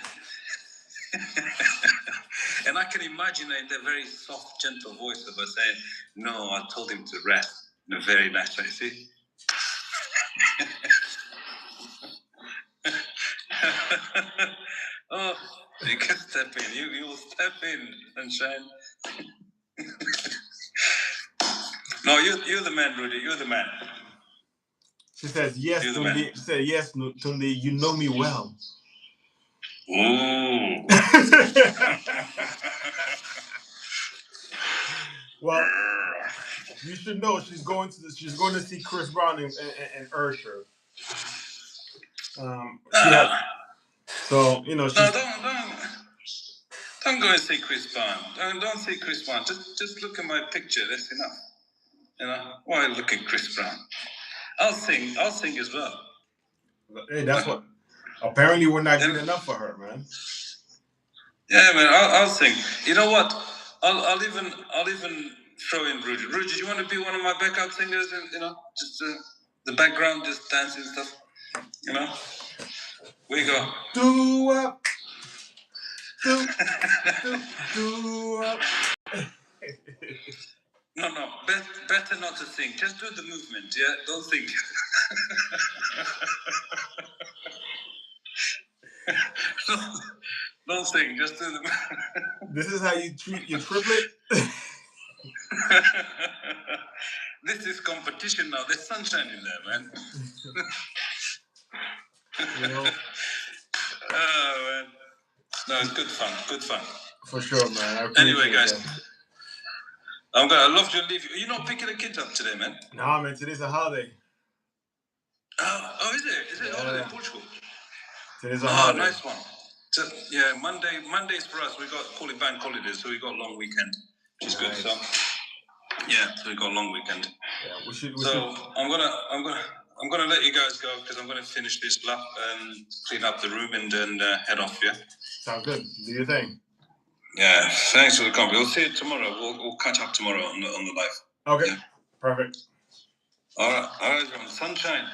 B: And I can imagine her in that very soft, gentle voice of her saying, no, I told him to rest. In a very nice way, see? Oh, you can step in. You will step in, Sunshine. No, you're the man, Rudy. You're the man.
A: She says, yes, Tunde. She said, yes, Tunde, you know me well.
B: Ooh.
A: Well, you should know she's going to see Chris Brown and Usher. So she's...
B: No, don't go and see Chris Brown. Don't see Chris Brown. Just look at my picture. That's enough. Why look at Chris Brown? I'll sing as well.
A: Hey, that's what. Apparently, we're not good enough for her, man.
B: Yeah, man. I'll sing. You know what? I'll even throw in Rudy. Rudy, do you want to be one of my backup singers? And just the background, just dancing stuff. Where you go?
A: Do up. Do up.
B: No. Better not to sing. Just do the movement. Yeah, don't sing. Don't sing. Just do the movement.
A: This is how you treat your triplet.
B: This is competition now. There's sunshine in there, man. Oh man. No, it's good fun.
A: For sure, man.
B: Anyway, guys. I love to leave you. You're not picking the kids up today, man?
A: Nah, man. Today's a holiday.
B: Oh, is it? Is it holiday in Portugal?
A: Today's a holiday.
B: Nice one. So, yeah, Mondays for us. We call it bank holidays, so we got a long weekend, which is good. So, yeah, so we got a long weekend.
A: Yeah, we should.
B: I'm gonna let you guys go because I'm gonna finish this lap and clean up the room and then head off. Yeah.
A: Sounds good. Do your thing.
B: Yeah. Thanks for the company. We'll see you tomorrow. We'll catch up tomorrow on the live.
A: Okay.
B: Yeah.
A: Perfect.
B: All right, everyone. Sunshine.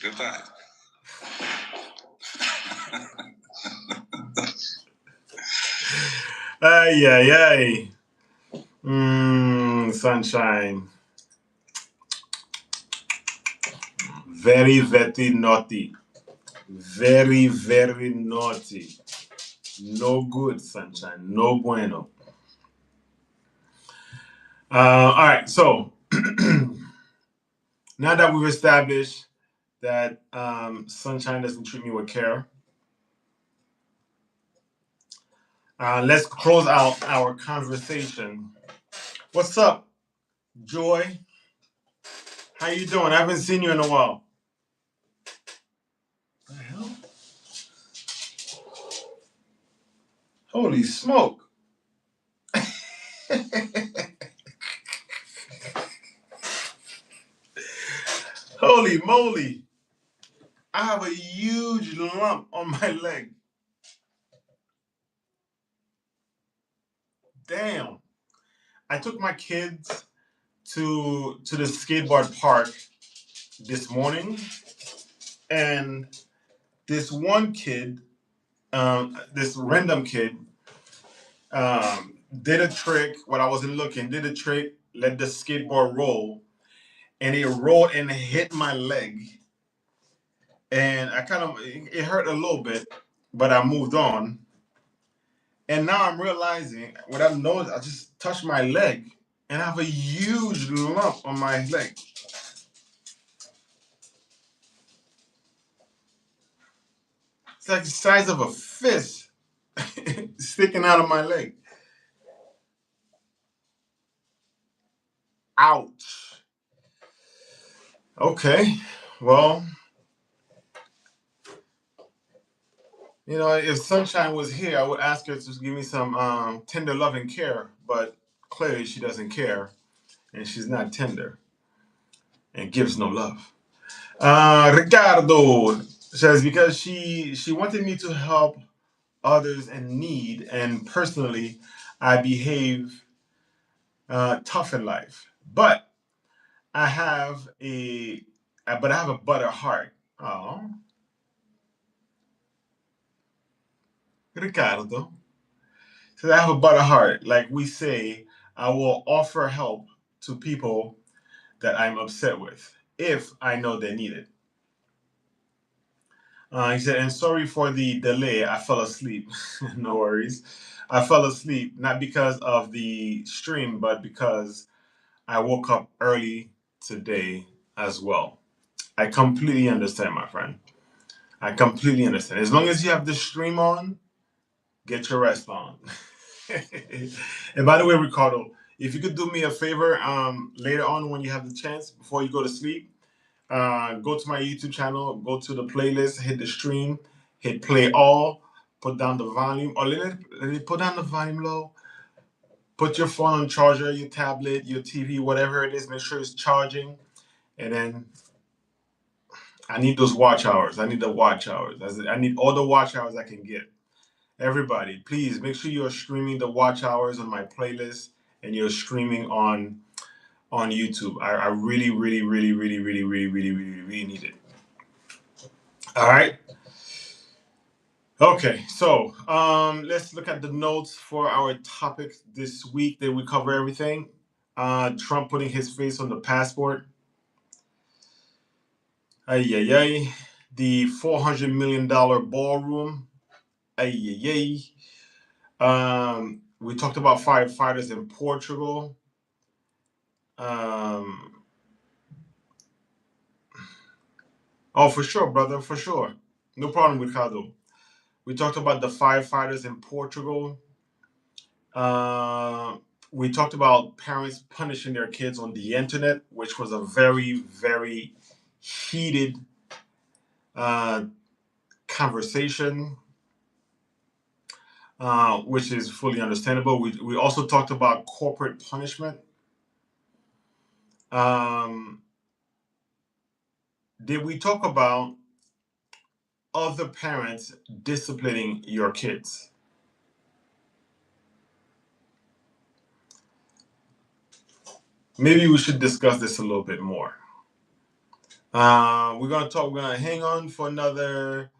B: Goodbye.
A: Ay, ay, ay. Sunshine. Very, very naughty. Very, very naughty. No good, Sunshine. No bueno. All right, so now that we've established that Sunshine doesn't treat me with care, let's close out our conversation. What's up, Joy? How you doing? I haven't seen you in a while. What the hell? Holy smoke! Holy moly! I have a huge lump on my leg. Damn! I took my kids to the skateboard park this morning, and this one kid, this random kid, did a trick when I wasn't looking. Did a trick, let the skateboard roll, and it rolled and hit my leg, and I kind of it hurt a little bit, but I moved on. And now I'm realizing what I've noticed. I just touched my leg, and I have a huge lump on my leg. It's like the size of a fist sticking out of my leg. Ouch. Okay. Well, if Sunshine was here, I would ask her to give me some tender loving care, but clearly she doesn't care, and she's not tender and gives no love. Ricardo says because she wanted me to help others in need, and personally, I behave tough in life, but I have a butter heart. Oh, Ricardo. So I have a butter heart. Like we say, I will offer help to people that I'm upset with if I know they need it. He said, and sorry for the delay. I fell asleep. No worries. I fell asleep not because of the stream, but because I woke up early today as well. I completely understand, my friend. I completely understand. As long as you have the stream on, get your rest on. And by the way, Ricardo, if you could do me a favor, later on when you have the chance, before you go to sleep, go to my YouTube channel, go to the playlist, hit the stream, hit play all, put down the volume, or let it put down the volume low. Put your phone on charger, your tablet, your TV, whatever it is. Make sure it's charging, and then I need those watch hours. I need the watch hours. I need all the watch hours I can get. Everybody, please make sure you're streaming the watch hours on my playlist and you're streaming on YouTube. I really, really, really, really, really, really, really, really, really need it. All right. Okay, so let's look at the notes for our topic this week. Did we cover everything? Trump putting his face on the passport. Ay, ay, ay. The $400 million ballroom. Ay, ay, ay. We talked about firefighters in Portugal. Um, oh, for sure, brother, for sure. No problem, Ricardo. We talked about the firefighters in Portugal. Uh, we talked about parents punishing their kids on the internet, which was a very, very heated uh, conversation, which is fully understandable. We also talked about corporate punishment. Um, did we talk about other parents disciplining your kids? Maybe we should discuss this a little bit more. We're gonna hang on for another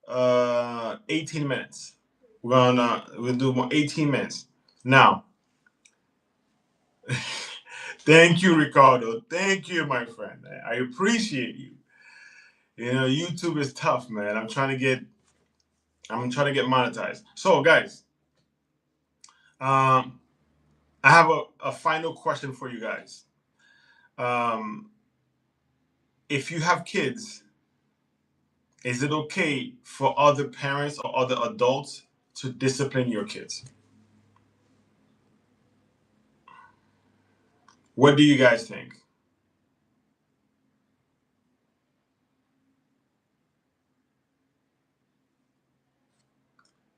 A: 18 minutes. We'll do 18 minutes. Now, thank you, Ricardo. Thank you, my friend. I appreciate you. You know, YouTube is tough, man. I'm trying to get monetized. So, guys, um, I have a final question for you guys. Um, if you have kids, is it okay for other parents or other adults to discipline your kids? What do you guys think?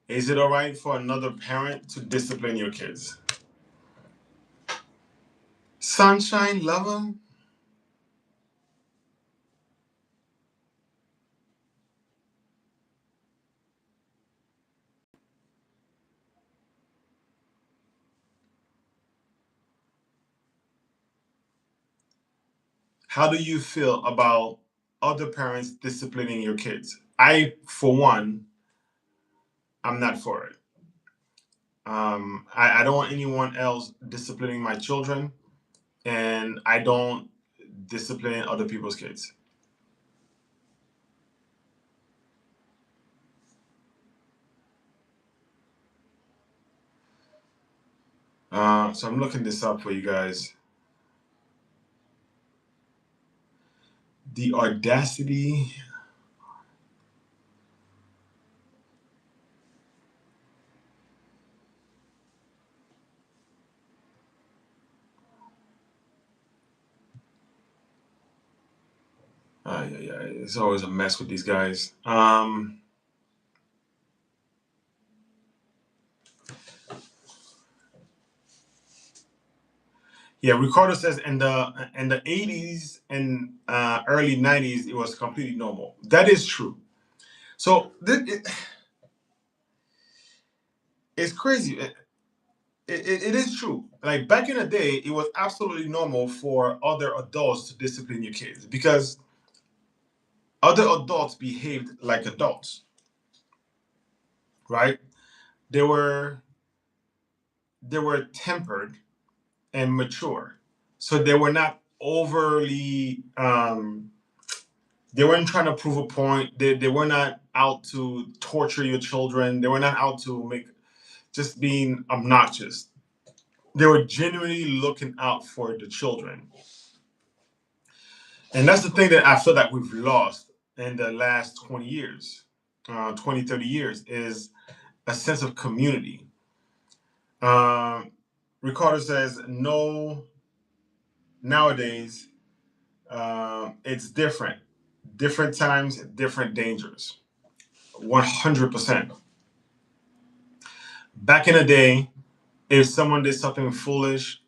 A: Is it all right for another parent to discipline your kids? Sunshine, love them. How do you feel about other parents disciplining your kids? I, for one, I'm not for it. I don't want anyone else disciplining my children, and I don't discipline other people's kids. So I'm looking this up for you guys. The audacity. Yeah, it's always a mess with these guys. Yeah, Ricardo says in the 80s and early 90s it was completely normal. That is true. So it's crazy. It is true. Like back in the day, it was absolutely normal for other adults to discipline your kids because other adults behaved like adults, right? They were they were tempered and mature, so they were not overly. They weren't trying to prove a point. They were not out to torture your children. They were not out to make just being obnoxious. They were genuinely looking out for the children. And that's the thing that I feel that we've lost in the last 20 years, 20, 30 years, is a sense of community. Um, Ricardo says, no, nowadays, it's different. Different times, different dangers. 100%. Back in the day, if someone did something foolish,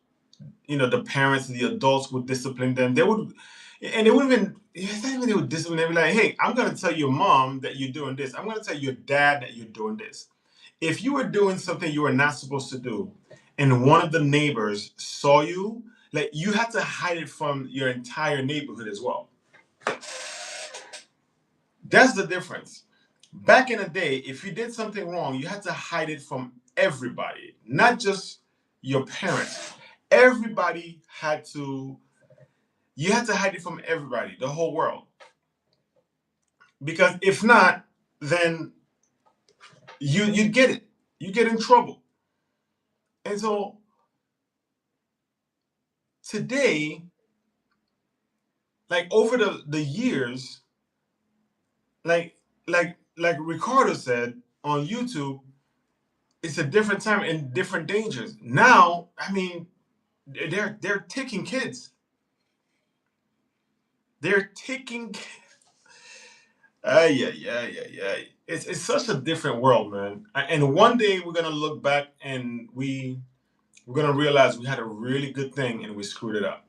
A: the parents, the adults would discipline them. They wouldn't even, it's not even they would discipline, they'd be like, hey, I'm going to tell your mom that you're doing this. I'm going to tell your dad that you're doing this. If you were doing something you were not supposed to do, and one of the neighbors saw you, like you had to hide it from your entire neighborhood as well. That's the difference. Back in the day, if you did something wrong, you had to hide it from everybody, not just your parents. Everybody had to, you had to hide it from everybody, the whole world. Because if not, then you'd get it. You get in trouble. And so today, like over the years, like like Ricardo said on YouTube, it's a different time and different dangers. Now, I mean, they're taking kids. They're taking. Yeah. It's such a different world, man. And one day we're gonna look back and we're gonna realize we had a really good thing and we screwed it up.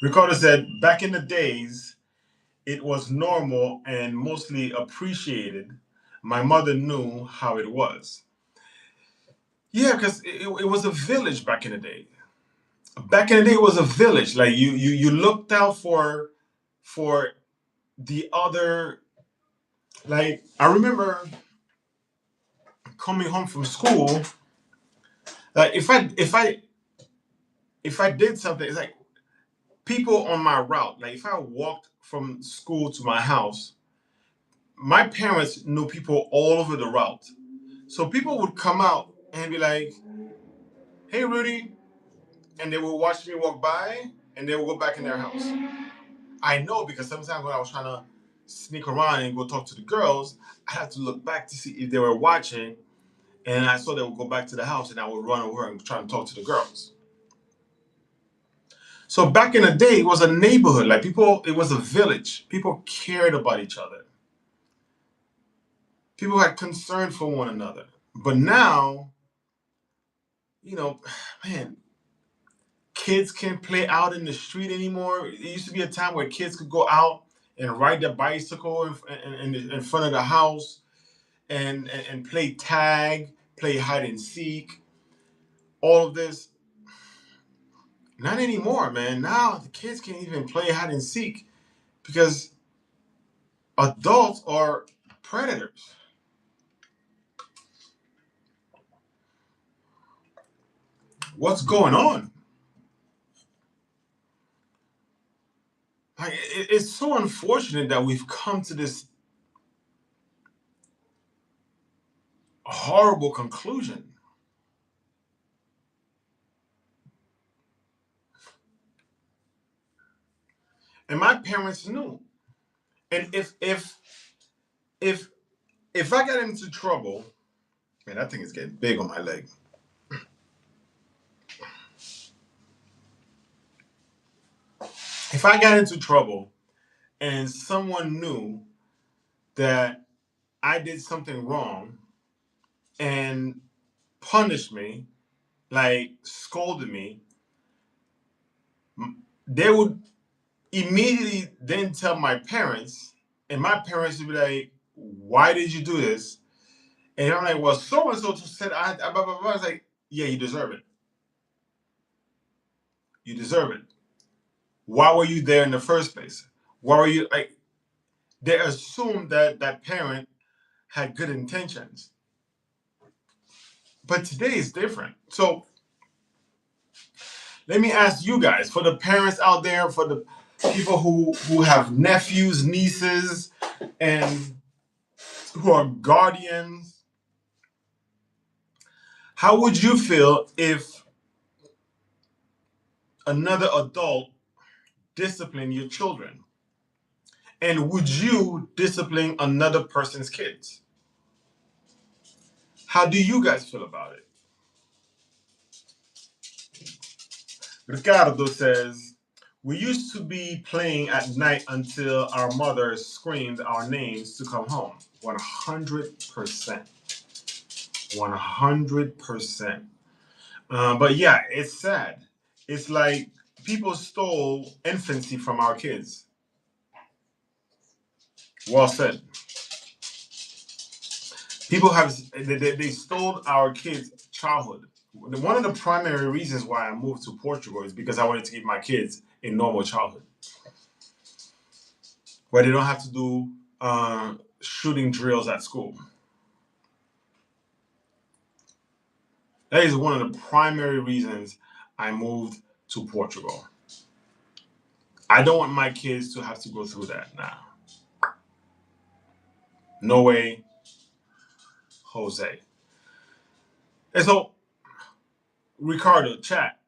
A: Ricardo said, back in the days, it was normal and mostly appreciated. My mother knew how it was. Yeah, because it was a village back in the day. Back in the day, it was a village. Like you looked out for the other. Like I remember. coming home from school, like if I did something, it's like people on my route. Like if I walked from school to my house, my parents knew people all over the route. So people would come out and be like, "Hey, Rudy," and they would watch me walk by, and they would go back in their house. I know because sometimes when I was trying to sneak around and go talk to the girls, I had to look back to see if they were watching, and I saw they would go back to the house, and I would run over and try to talk to the girls. So back in the day, it was a neighborhood. Like people, it was a village. People cared about each other. People had concern for one another. But now, you know, man, kids can't play out in the street anymore. It used to be a time where kids could go out and ride their bicycle in front of the house and play tag, play hide and seek, all of this. Not anymore, man. Now the kids can't even play hide and seek because adults are predators. What's going on? Like, it's so unfortunate that we've come to this horrible conclusion. And my parents knew. And if if I got into trouble, man, that thing is getting big on my leg. If I got into trouble and someone knew that I did something wrong and punished me, like scolded me, they would immediately then tell my parents, and my parents would be like, "Why did you do this?" And I'm like, "Well, so and so said I blah blah blah." I was like, "Yeah, you deserve it. You deserve it. Why were you there in the first place? Why were you like?" They assumed that that parent had good intentions, but today is different. So let me ask you guys, for the parents out there, for the people who have nephews, nieces, and who are guardians, how would you feel if another adult disciplined your children? And would you discipline another person's kids? How do you guys feel about it? Ricardo says, we used to be playing at night until our mother screamed our names to come home. 100%. 100%. But yeah, it's sad. It's like people stole infancy from our kids. Well said. People have they stole our kids' childhood. One of the primary reasons why I moved to Portugal is because I wanted to give my kids a normal childhood, where they don't have to do shooting drills at school. That is one of the primary reasons I moved to Portugal. I don't want my kids to have to go through that now. No way, Jose. And so, Ricardo, chat.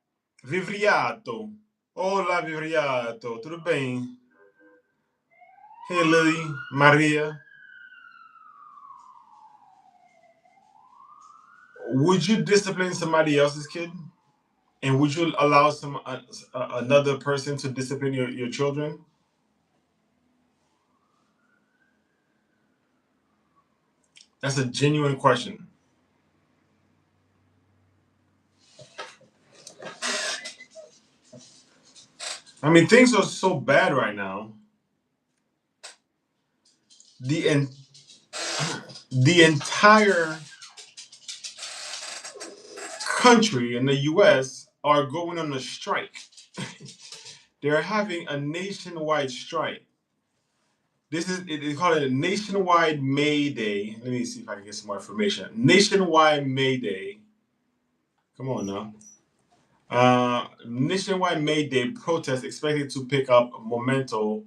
A: Vivriato. Olá, Vivriato. Tudo bem? Hey, Lily, Maria. Would you discipline somebody else's kid? And would you allow another person to discipline your children? That's a genuine question. I mean, things are so bad right now. The en- the entire country in the U.S. are going on a strike. They're having a nationwide strike. This is it is called a nationwide May Day. Let me see if I can get some more information. Nationwide May Day. Come on now. Nationwide May Day protest expected to pick up momentum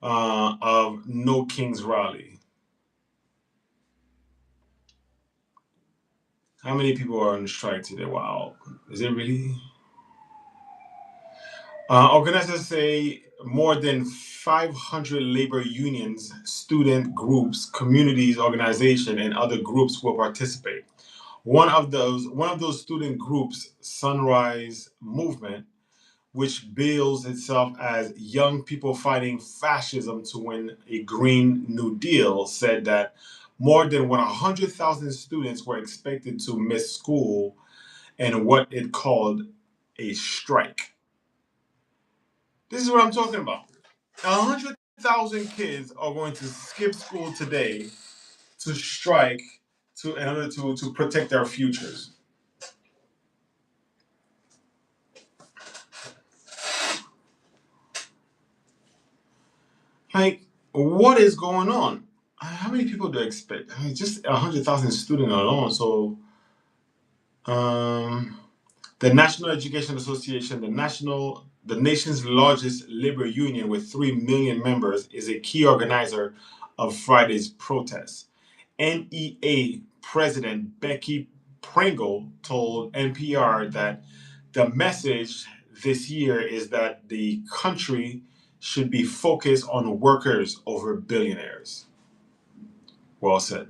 A: of No Kings Rally. How many people are on strike today? Wow. Is it really? Organizers say more than 500 labor unions, student groups, communities, organizations, and other groups will participate. One of those student groups, Sunrise Movement, which bills itself as young people fighting fascism to win a Green New Deal, said that more than 100,000 students were expected to miss school in what it called a strike. This is what I'm talking about. 100,000 kids are going to skip school today to strike in order to protect their futures. Like, what is going on? How many people do I expect? I mean, just 100,000 students alone. So, um, the National Education Association, the nation's largest labor union with 3 million members, is a key organizer of Friday's protests. NEA President Becky Pringle told NPR that the message this year is that the country should be focused on workers over billionaires. Well said.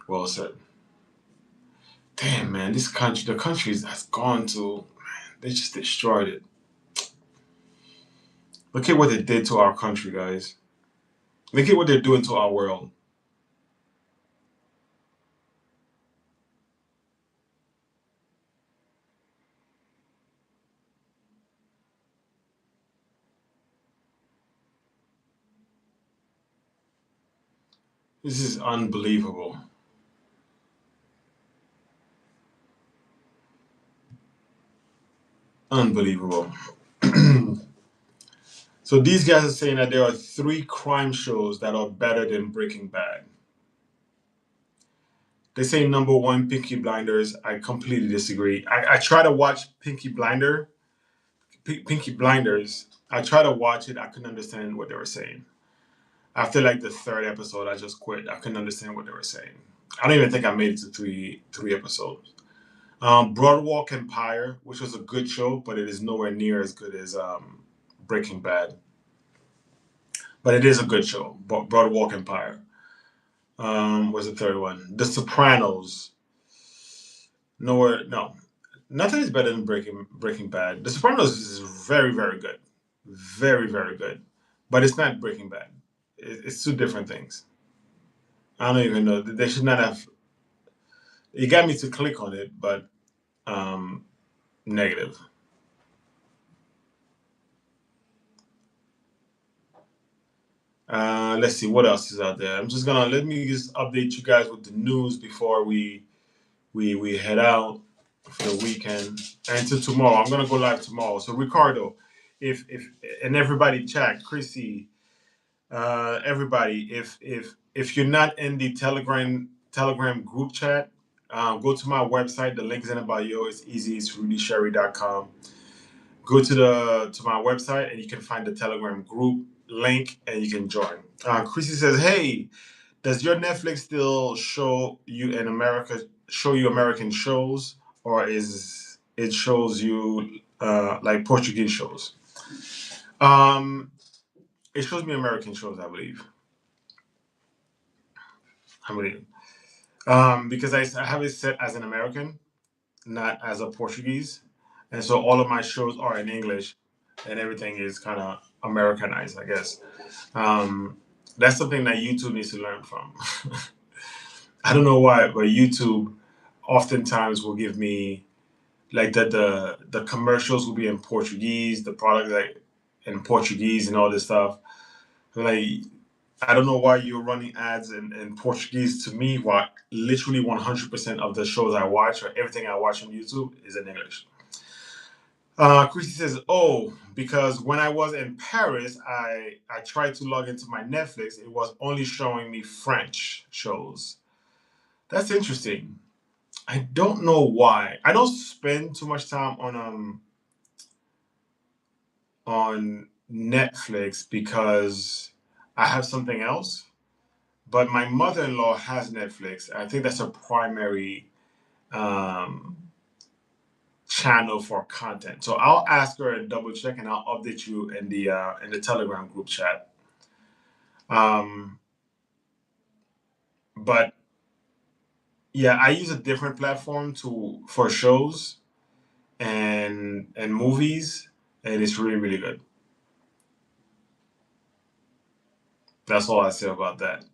A: Well said. Damn, man, the country has gone to, man, they just destroyed it. Look at what they did to our country, guys. Look at what they're doing to our world. This is unbelievable. Unbelievable. So these guys are saying that there are 3 crime shows that are better than Breaking Bad. They say number one, Pinky Blinders. I completely disagree. I try to watch Pinky Blinders. I try to watch it. I couldn't understand what they were saying. After like the third episode, I just quit. I couldn't understand what they were saying. I don't even think I made it to three episodes. Broadwalk Empire, which was a good show, but it is nowhere near as good as Breaking Bad. But it is a good show. Broadwalk Empire. What's the third one? The Sopranos. Nowhere. No, nothing is better than Breaking Bad. The Sopranos is very very good, very very good, but it's not Breaking Bad. It's 2 different things. I don't even know. They should not have. It got me to click on it, but um, negative. Let's see what else is out there. Let me just update you guys with the news before we head out for the weekend and until tomorrow. I'm gonna go live tomorrow. So Ricardo, if and everybody chat, Chrissy, everybody, if you're not in the Telegram group chat, go to my website. The link's in the bio. It's easy. It's rudychery.com. Go to my website and you can find the Telegram group link and you can join. Chrissy says, "Hey, does your Netflix still show you American shows, or is it shows you like Portuguese shows?" Um, it shows me American shows, I believe. Because I have it set as an American, not as a Portuguese, and so all of my shows are in English, and everything is kind of Americanized, I guess. Um, that's something that YouTube needs to learn from. I don't know why, but YouTube oftentimes will give me like the commercials will be in Portuguese, the product like in Portuguese and all this stuff. Like I don't know why you're running ads in Portuguese to me, while literally 100% of the shows I watch or everything I watch on YouTube is in English. Christy says, "Oh, because when I was in Paris, I tried to log into my Netflix. It was only showing me French shows. That's interesting. I don't know why. I don't spend too much time on Netflix because I have something else. But my mother-in-law has Netflix. I think that's her primary um, channel for content. So I'll ask her and double check, and I'll update you in the Telegram group chat. Um, but yeah, I use a different platform to for shows and movies, and it's really really good. That's all I say about that.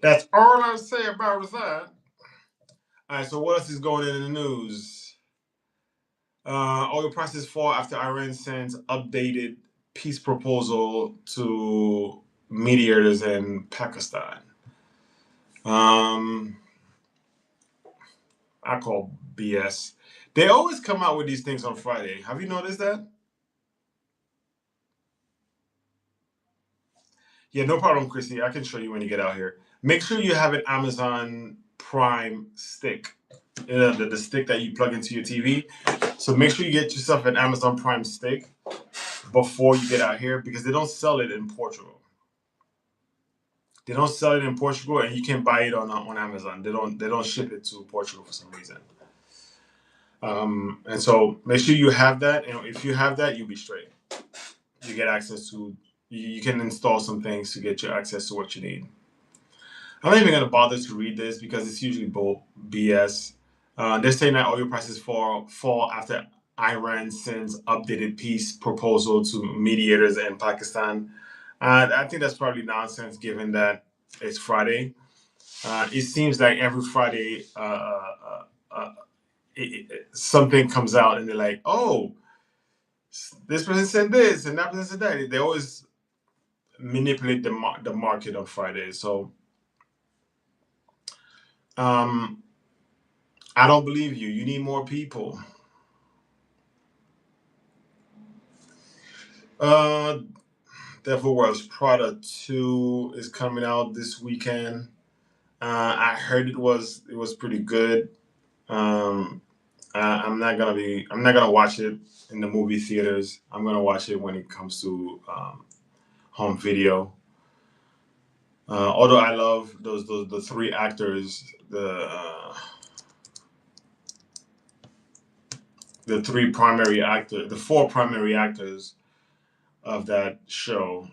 A: That's all I say about that. All right. So what else is going in the news? Oil prices fall after Iran sends updated peace proposal to mediators in Pakistan. Um, I call BS. They always come out with these things on Friday. Have you noticed that? Yeah, no problem, Chrissy. I can show you when you get out here. Make sure you have an Amazon Prime stick. The stick that you plug into your TV. So make sure you get yourself an Amazon Prime stick before you get out here because they don't sell it in Portugal. They don't sell it in Portugal, and you can buy it on Amazon. They don't ship it to Portugal for some reason. And so make sure you have that, and if you have that, you'll be straight. You get access to. You can install some things to get your access to what you need. I'm not even gonna bother to read this because it's usually BS. They're saying that oil prices fall after Iran sends updated peace proposal to mediators in Pakistan. I think that's probably nonsense, given that it's Friday. It seems like every Friday, something comes out, and they're like, "Oh, this person said this, and that person said that." They always manipulate the market on Fridays. So um, I don't believe you. You need more people. Uh, Devil Wears Prada 2 is coming out this weekend. I heard it was pretty good. Um, I'm not gonna watch it in the movie theaters. I'm gonna watch it when it comes to home video. Although I love those the three actors, the three primary actors, the four primary actors of that show: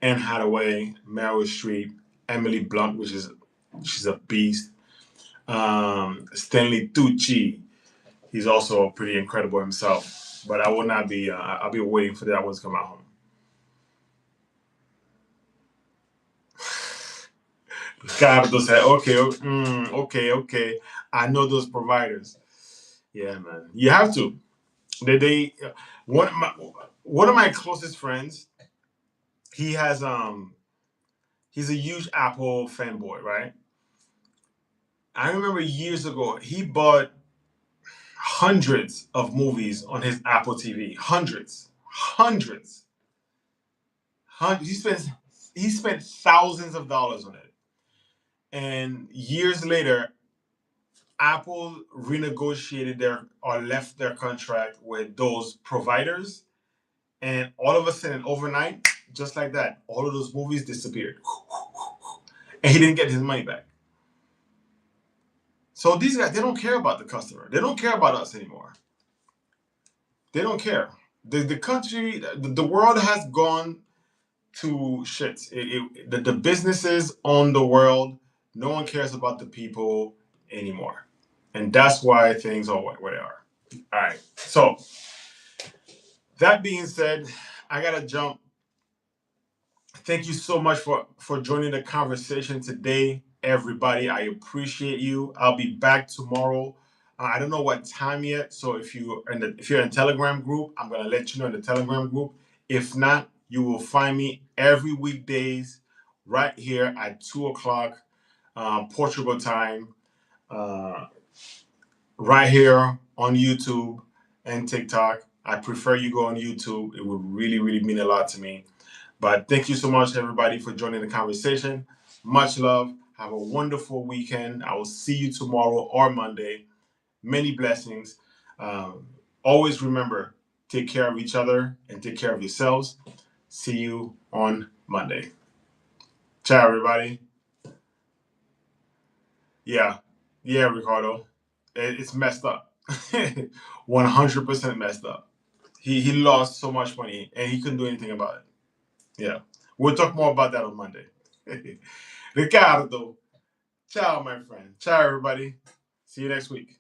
A: Anne Hathaway, Meryl Streep, Emily Blunt, she's a beast. Stanley Tucci, he's also pretty incredible himself. But I will not be. I'll be waiting for that one to come out home. Ricardo said, "Okay, okay, okay. I know those providers. Yeah, man. You have to. They one of my one of my closest friends. He has he's a huge Apple fanboy, right? I remember years ago he bought hundreds of movies on his Apple TV. Hundreds. He spent thousands of dollars on it. And years later, Apple renegotiated their or left their contract with those providers, and all of a sudden, overnight, just like that, all of those movies disappeared, and he didn't get his money back. So these guys, they don't care about the customer. They don't care about us anymore. They don't care. The country, the world has gone to shit. The businesses own the world. No one cares about the people anymore, and that's why things are where they are. All right. So that being said, I gotta jump. Thank you so much for joining the conversation today, everybody. I appreciate you. I'll be back tomorrow. I don't know what time yet, so if you're in the Telegram group, I'm gonna let you know in the Telegram group. If not, you will find me every weekdays right here at 2 o'clock Portugal time. Uh, right here on YouTube and TikTok. I prefer you go on YouTube. It would really, really mean a lot to me. But thank you so much, everybody, for joining the conversation. Much love. Have a wonderful weekend. I will see you tomorrow or Monday. Many blessings. Um, Always remember, take care of each other and take care of yourselves. See you on Monday. Ciao, everybody. Yeah, yeah, Ricardo. It's messed up. 100% messed up. He lost so much money and he couldn't do anything about it. Yeah. We'll talk more about that on Monday. Ricardo. Ciao, my friend. Ciao, everybody. See you next week.